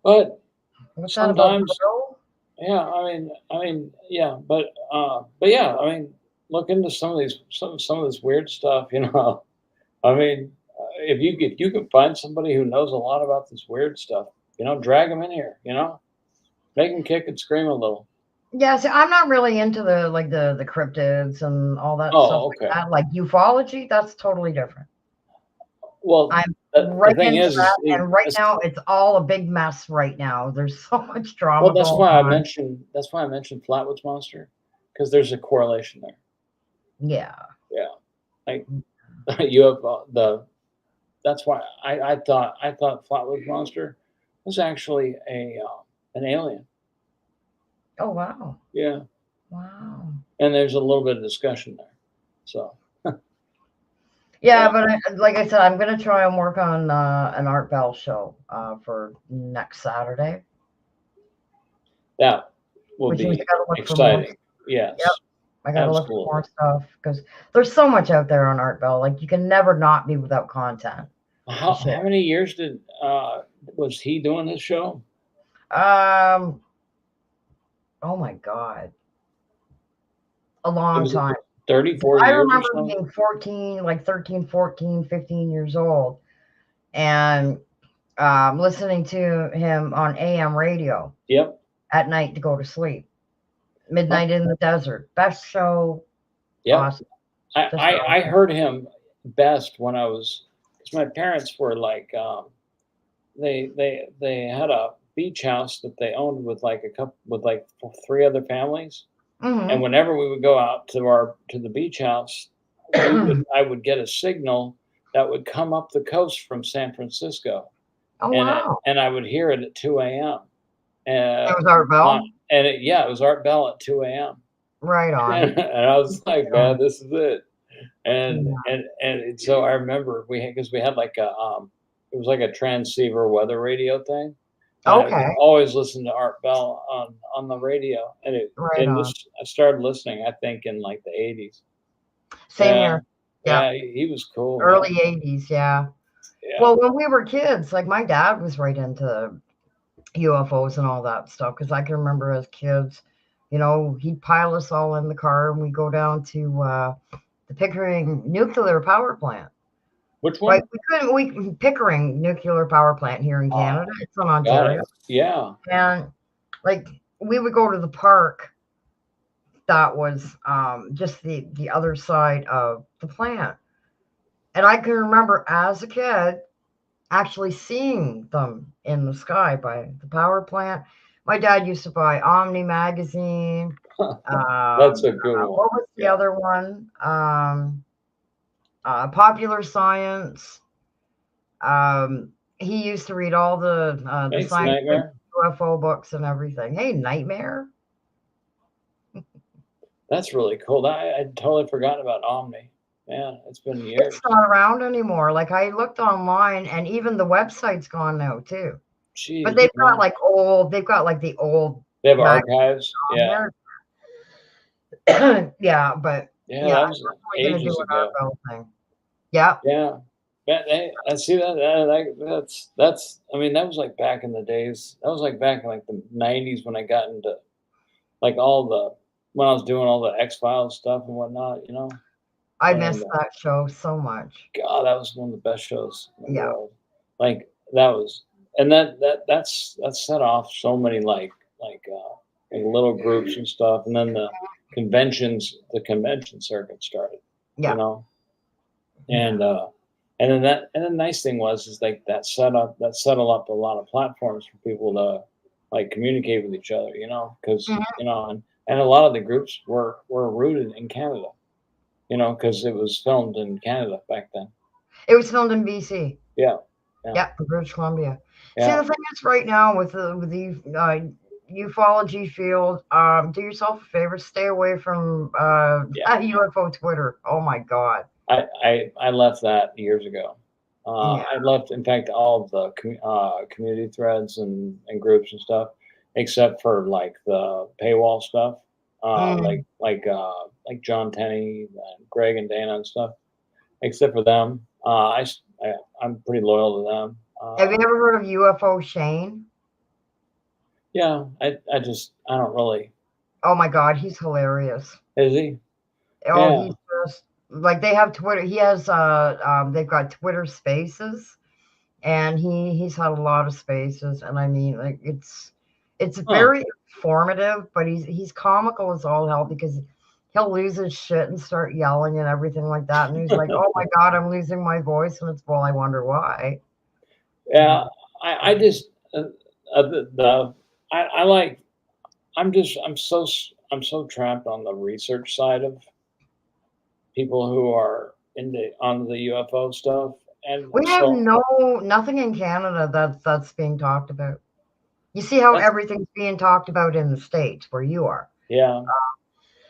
Speaker 3: But
Speaker 2: What's that about?
Speaker 3: sometimes, yeah, I mean, yeah, but yeah, I mean, look into some of this weird stuff, you know. I mean, if you could find somebody who knows a lot about this weird stuff, you know, drag them in here, you know, make them kick and scream a little.
Speaker 2: Yeah, see, I'm not really into the cryptids and all that
Speaker 3: Oh,
Speaker 2: stuff
Speaker 3: okay.
Speaker 2: like that. Like ufology, that's totally different.
Speaker 3: Well,
Speaker 2: I'm
Speaker 3: the
Speaker 2: right
Speaker 3: thing
Speaker 2: into
Speaker 3: is,
Speaker 2: that, and right now it's all a big mess. Right now, there's so much drama.
Speaker 3: well, that's
Speaker 2: going
Speaker 3: why I
Speaker 2: on.
Speaker 3: mentioned Flatwoods Monster, because there's a correlation there.
Speaker 2: Yeah.
Speaker 3: Yeah, like you have That's why I thought Flatwoods Monster was actually an alien.
Speaker 2: Oh wow.
Speaker 3: Yeah,
Speaker 2: Wow.
Speaker 3: and there's a little bit of discussion there. So
Speaker 2: Yeah, but like I said, I'm gonna try and work on an Art Bell show for next Saturday.
Speaker 3: that will
Speaker 2: Which
Speaker 3: be
Speaker 2: means I gotta look for more.
Speaker 3: exciting. Yes.
Speaker 2: Yep. I gotta look for
Speaker 3: Absolutely.
Speaker 2: more stuff because there's so much out there on Art Bell. Like you can never not be without content.
Speaker 3: How
Speaker 2: Shit.
Speaker 3: many years was he doing this show?
Speaker 2: Oh my God. A long
Speaker 3: was
Speaker 2: time.
Speaker 3: 34
Speaker 2: I
Speaker 3: years or
Speaker 2: remember
Speaker 3: something?
Speaker 2: being 14, like 13, 14, 15 years old and listening to him on AM radio
Speaker 3: Yep.
Speaker 2: at night to go to sleep. Midnight in the Desert. Best show.
Speaker 3: Yep.
Speaker 2: Awesome.
Speaker 3: I heard him best when I was, because my parents were like, they had a beach house that they owned with like 3 other families.
Speaker 2: Mhm.
Speaker 3: And whenever we would go out to the beach house, I would get a signal that would come up the coast from San Francisco.
Speaker 2: Oh,
Speaker 3: and
Speaker 2: wow.
Speaker 3: and I would hear it at 2 a.m.
Speaker 2: That was Art Bell?
Speaker 3: It was Art Bell at 2 a.m.
Speaker 2: Right on.
Speaker 3: And I was like, man, this is it. And
Speaker 2: Yeah.
Speaker 3: and so I remember we had like it was like a transceiver weather radio thing. And I
Speaker 2: Okay.
Speaker 3: would always listen to Art Bell on the radio, and
Speaker 2: Right on.
Speaker 3: I started listening, I think, in like the 80s.
Speaker 2: Same
Speaker 3: Yeah.
Speaker 2: here. Yeah.
Speaker 3: Yeah, he was cool. man.
Speaker 2: Early 80s, yeah.
Speaker 3: Yeah.
Speaker 2: Well, when we were kids, like my dad was right into UFOs and all that stuff because I can remember as kids, You know, he'd pile us all in the car and we go down to the Pickering nuclear power plant.
Speaker 3: Which one?
Speaker 2: Like we Pickering nuclear power plant here in Canada. It's in
Speaker 3: Got
Speaker 2: Ontario.
Speaker 3: it. Yeah.
Speaker 2: And like we would go to the park that was just the other side of the plant. And I can remember as a kid actually seeing them in the sky by the power plant. My dad used to buy Omni magazine.
Speaker 3: That's a good one.
Speaker 2: What was the other one? Popular Science. He used to read all the
Speaker 3: Thanks,
Speaker 2: science
Speaker 3: Nightmare.
Speaker 2: UFO books and everything. Hey, Nightmare.
Speaker 3: That's really cool. I'd totally forgotten about Omni. Yeah, it's been years.
Speaker 2: It's not around anymore. Like I looked online, and even the website's gone now too.
Speaker 3: Jeez,
Speaker 2: But they've got like they've got like the old.
Speaker 3: They have archives. Yeah.
Speaker 2: Yeah, but
Speaker 3: yeah, that was ages ago.
Speaker 2: Thing. Yeah.
Speaker 3: Yeah. I see that's. I mean, that was like back in the days. That was like back in like the 90s when I got into like when I was doing all the X-Files stuff and whatnot. You know.
Speaker 2: I missed that show so much.
Speaker 3: God, that was one of the best shows in the
Speaker 2: Yeah.
Speaker 3: world. Like that was, and that's set off so many like little groups and stuff, and then the convention circuit started.
Speaker 2: Yeah.
Speaker 3: You know, and then the nice thing is like that set up a lot of platforms for people to like communicate with each other. You know, because you know, and a lot of the groups were rooted in Canada. You know, because it was filmed in Canada back then.
Speaker 2: It was filmed in BC.
Speaker 3: Yeah.
Speaker 2: Yeah, British Columbia.
Speaker 3: Yeah.
Speaker 2: See, the thing is, right now with the ufology field, do yourself a favor, stay away from UFO Twitter. Oh my God.
Speaker 3: I left that years ago. I left, in fact, all of the community threads and groups and stuff, except for like the paywall stuff. Like John Tenney and Greg and Dana and stuff, except for them. I'm pretty loyal to them.
Speaker 2: Have you ever heard of UFO Shane?
Speaker 3: Yeah, I don't really.
Speaker 2: Oh my God, he's hilarious.
Speaker 3: Is he?
Speaker 2: Oh, yeah. He's just like they have Twitter. He has they've got Twitter Spaces, and he's had a lot of spaces, and I mean like it's very informative, but he's comical as all hell because he'll lose his shit and start yelling and everything like that. And he's like, "Oh my God, I'm losing my voice," and it's, well, I wonder why.
Speaker 3: Yeah, I just I'm so trapped on the research side of people who are on the UFO stuff, and
Speaker 2: we have nothing in Canada that's being talked about. You see how everything's being talked about in the States where you are.
Speaker 3: Yeah.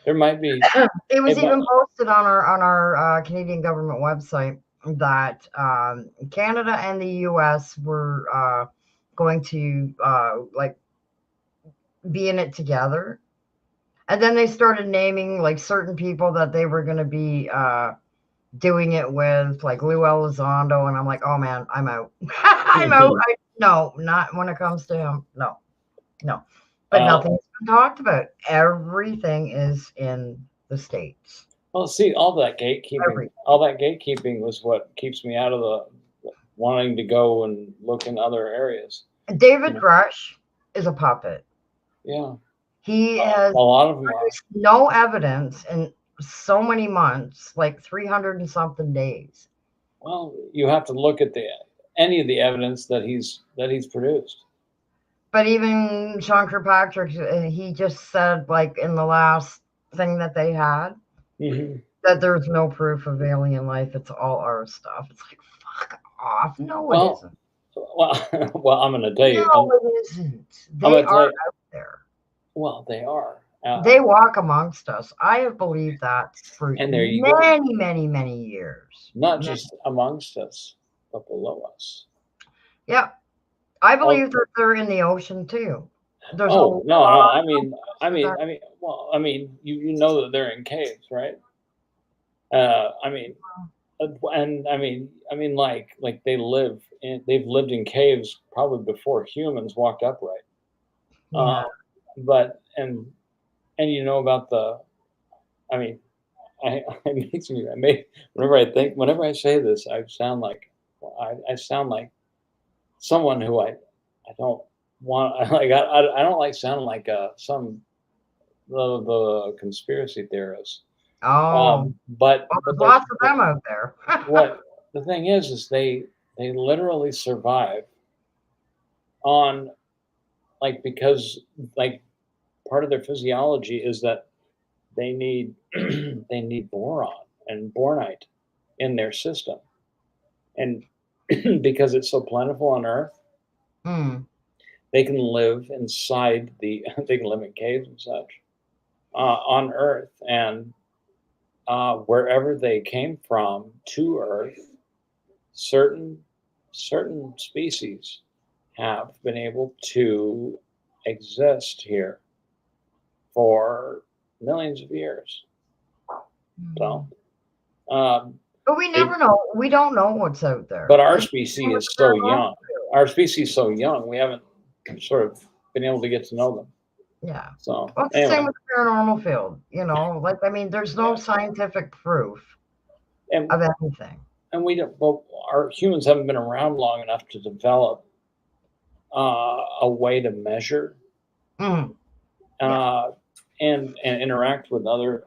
Speaker 3: There might be.
Speaker 2: It was even posted on our Canadian government website that Canada and the U.S. were going to like be in it together, and then they started naming like certain people that they were going to be doing it with, like Lou Elizondo, and I'm like, oh man, I'm out. I'm out. No, not when it comes to him. No. But nothing's been talked about. Everything is in the States.
Speaker 3: Well, see, all that gatekeeping was what keeps me out of the wanting to go and look in other areas.
Speaker 2: David Grush is a puppet.
Speaker 3: Yeah.
Speaker 2: He has
Speaker 3: a lot of them
Speaker 2: no evidence in so many months, like 300 and something days.
Speaker 3: Well, you have to look at any of the evidence that he's produced.
Speaker 2: But even Sean Kirkpatrick, he just said, like in the last thing that they had, that there's no proof of alien life. It's all our stuff. It's like, fuck off. No, it isn't.
Speaker 3: Well, I'm going to tell you.
Speaker 2: No, it isn't. They are out there.
Speaker 3: Well, they are.
Speaker 2: They walk amongst us. I have believed that for many years.
Speaker 3: Not just amongst us, but below us.
Speaker 2: Yeah. I believe that they're in the ocean too.
Speaker 3: No. I mean, you know that they're in caves, right? Like they've lived in caves probably before humans walked upright.
Speaker 2: Yeah.
Speaker 3: and you know about the, I mean, it makes me, whenever I say this, I sound like someone who I don't want, I don't like sounding like some the conspiracy theorists.
Speaker 2: Oh, well,
Speaker 3: But
Speaker 2: there's lots of them out there.
Speaker 3: what the thing is they literally survive on, like, because, like, part of their physiology is that they need they need boron and bornite in their system, and because it's so plentiful on Earth,
Speaker 2: Hmm.
Speaker 3: they can live inside the they can live in caves and such on Earth, and wherever they came from to Earth, certain species have been able to exist here for millions of years. So, um,
Speaker 2: But we
Speaker 3: it,
Speaker 2: never know. We don't know what's out there.
Speaker 3: but our
Speaker 2: Like,
Speaker 3: species
Speaker 2: with
Speaker 3: is so
Speaker 2: paranormal
Speaker 3: young.
Speaker 2: too.
Speaker 3: Our species is so young. We haven't sort of been able to get to know them.
Speaker 2: Yeah.
Speaker 3: So
Speaker 2: Well, it's the
Speaker 3: anyway,
Speaker 2: same with the paranormal field. Like, I mean, there's no scientific proof
Speaker 3: and
Speaker 2: of anything.
Speaker 3: we don't. Well, our humans haven't been around long enough to develop a way to measure
Speaker 2: Mm.
Speaker 3: uh, and interact with other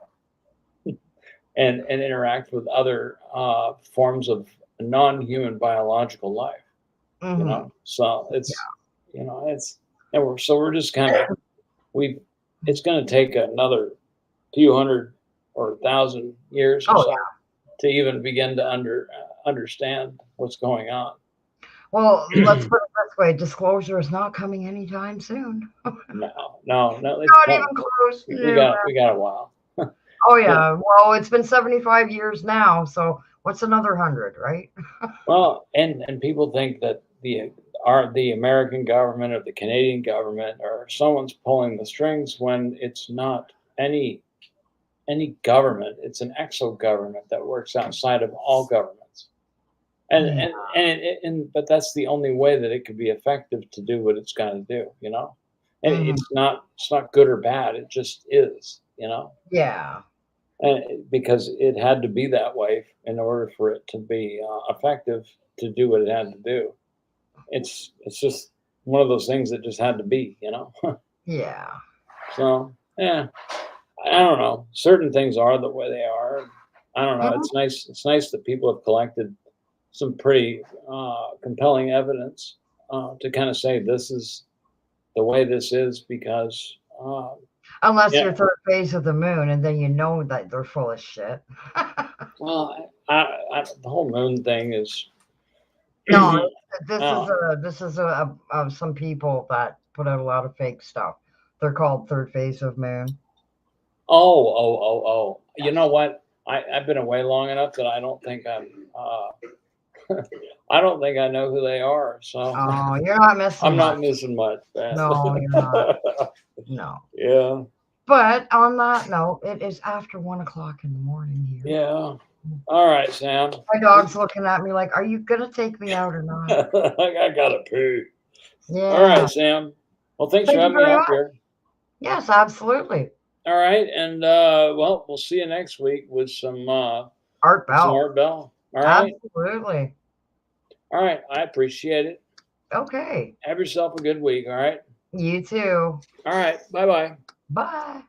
Speaker 3: and interact with other forms of non-human biological life.
Speaker 2: Hmm.
Speaker 3: So it's and we're just kind of we. It's going to take another few hundred or 1,000 years or
Speaker 2: Oh,
Speaker 3: so
Speaker 2: yeah.
Speaker 3: to even begin to understand what's going on.
Speaker 2: Well, let's put it this way: disclosure is not coming anytime soon.
Speaker 3: No, it's
Speaker 2: Not
Speaker 3: coming.
Speaker 2: even close.
Speaker 3: We
Speaker 2: No.
Speaker 3: got a while.
Speaker 2: Oh, yeah. Well, it's been 75 years now. So what's another 100, right?
Speaker 3: Well, and people think that the American government or the Canadian government or someone's pulling the strings when it's not any government. It's an exo government that works outside of all governments. And
Speaker 2: Yeah.
Speaker 3: but that's the only way that it could be effective to do what it's got to do. And
Speaker 2: Mhm.
Speaker 3: it's not good or bad. It just is.
Speaker 2: Yeah.
Speaker 3: And because it had to be that way in order for it to be effective to do what it had to do. It's just one of those things that just had to be.
Speaker 2: Yeah.
Speaker 3: So yeah, I don't know. Certain things are the way they are. I don't know.
Speaker 2: Mhm.
Speaker 3: It's nice that people have collected some pretty compelling evidence to kind of say this is the way this is because
Speaker 2: Unless
Speaker 3: yeah.
Speaker 2: you're third phase of the moon, and then you know that they're full of shit.
Speaker 3: Well, the whole moon thing is.
Speaker 2: No,
Speaker 3: uh,
Speaker 2: this is some people that put out a lot of fake stuff. They're called third phase of moon.
Speaker 3: oh. You know what? I've been away long enough that I don't think I don't think I know who they are. So
Speaker 2: Oh, you're not missing
Speaker 3: I'm not
Speaker 2: much.
Speaker 3: missing much, man.
Speaker 2: No, you're not. No.
Speaker 3: Yeah.
Speaker 2: But on that note, it is after 1 o'clock in the morning here.
Speaker 3: Yeah. All right, Sam.
Speaker 2: My dog's looking at me like, "Are you gonna take me out or not?"
Speaker 3: I gotta poo.
Speaker 2: Yeah.
Speaker 3: All right, Sam. Well, thanks for
Speaker 2: Thank you
Speaker 3: having me
Speaker 2: very
Speaker 3: up
Speaker 2: much.
Speaker 3: here.
Speaker 2: Yes, absolutely.
Speaker 3: All right, and well, we'll see you next week with some
Speaker 2: Art
Speaker 3: some
Speaker 2: Bell.
Speaker 3: Art Bell. All right.
Speaker 2: Absolutely.
Speaker 3: All right. I appreciate it.
Speaker 2: Okay.
Speaker 3: Have yourself a good week. All right.
Speaker 2: You too.
Speaker 3: All right. Bye-bye.
Speaker 2: Bye.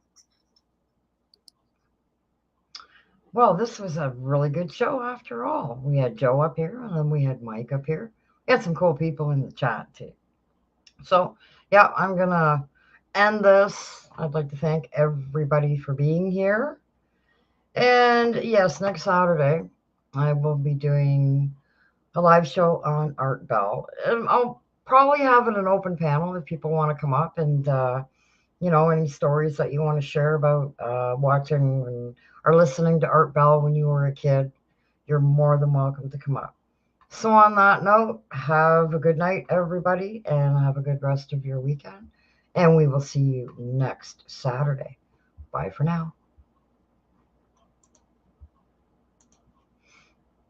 Speaker 2: Well, this was a really good show after all. We had Joe up here, and then we had Mike up here. We had some cool people in the chat too. So, yeah, I'm going to end this. I'd like to thank everybody for being here. And yes, next Saturday, I will be doing a live show on Art Bell. And I'll probably have it an open panel if people want to come up and, any stories that you want to share about watching or listening to Art Bell when you were a kid. You're more than welcome to come up. So, on that note, have a good night, everybody, and have a good rest of your weekend. And we will see you next Saturday. Bye for now.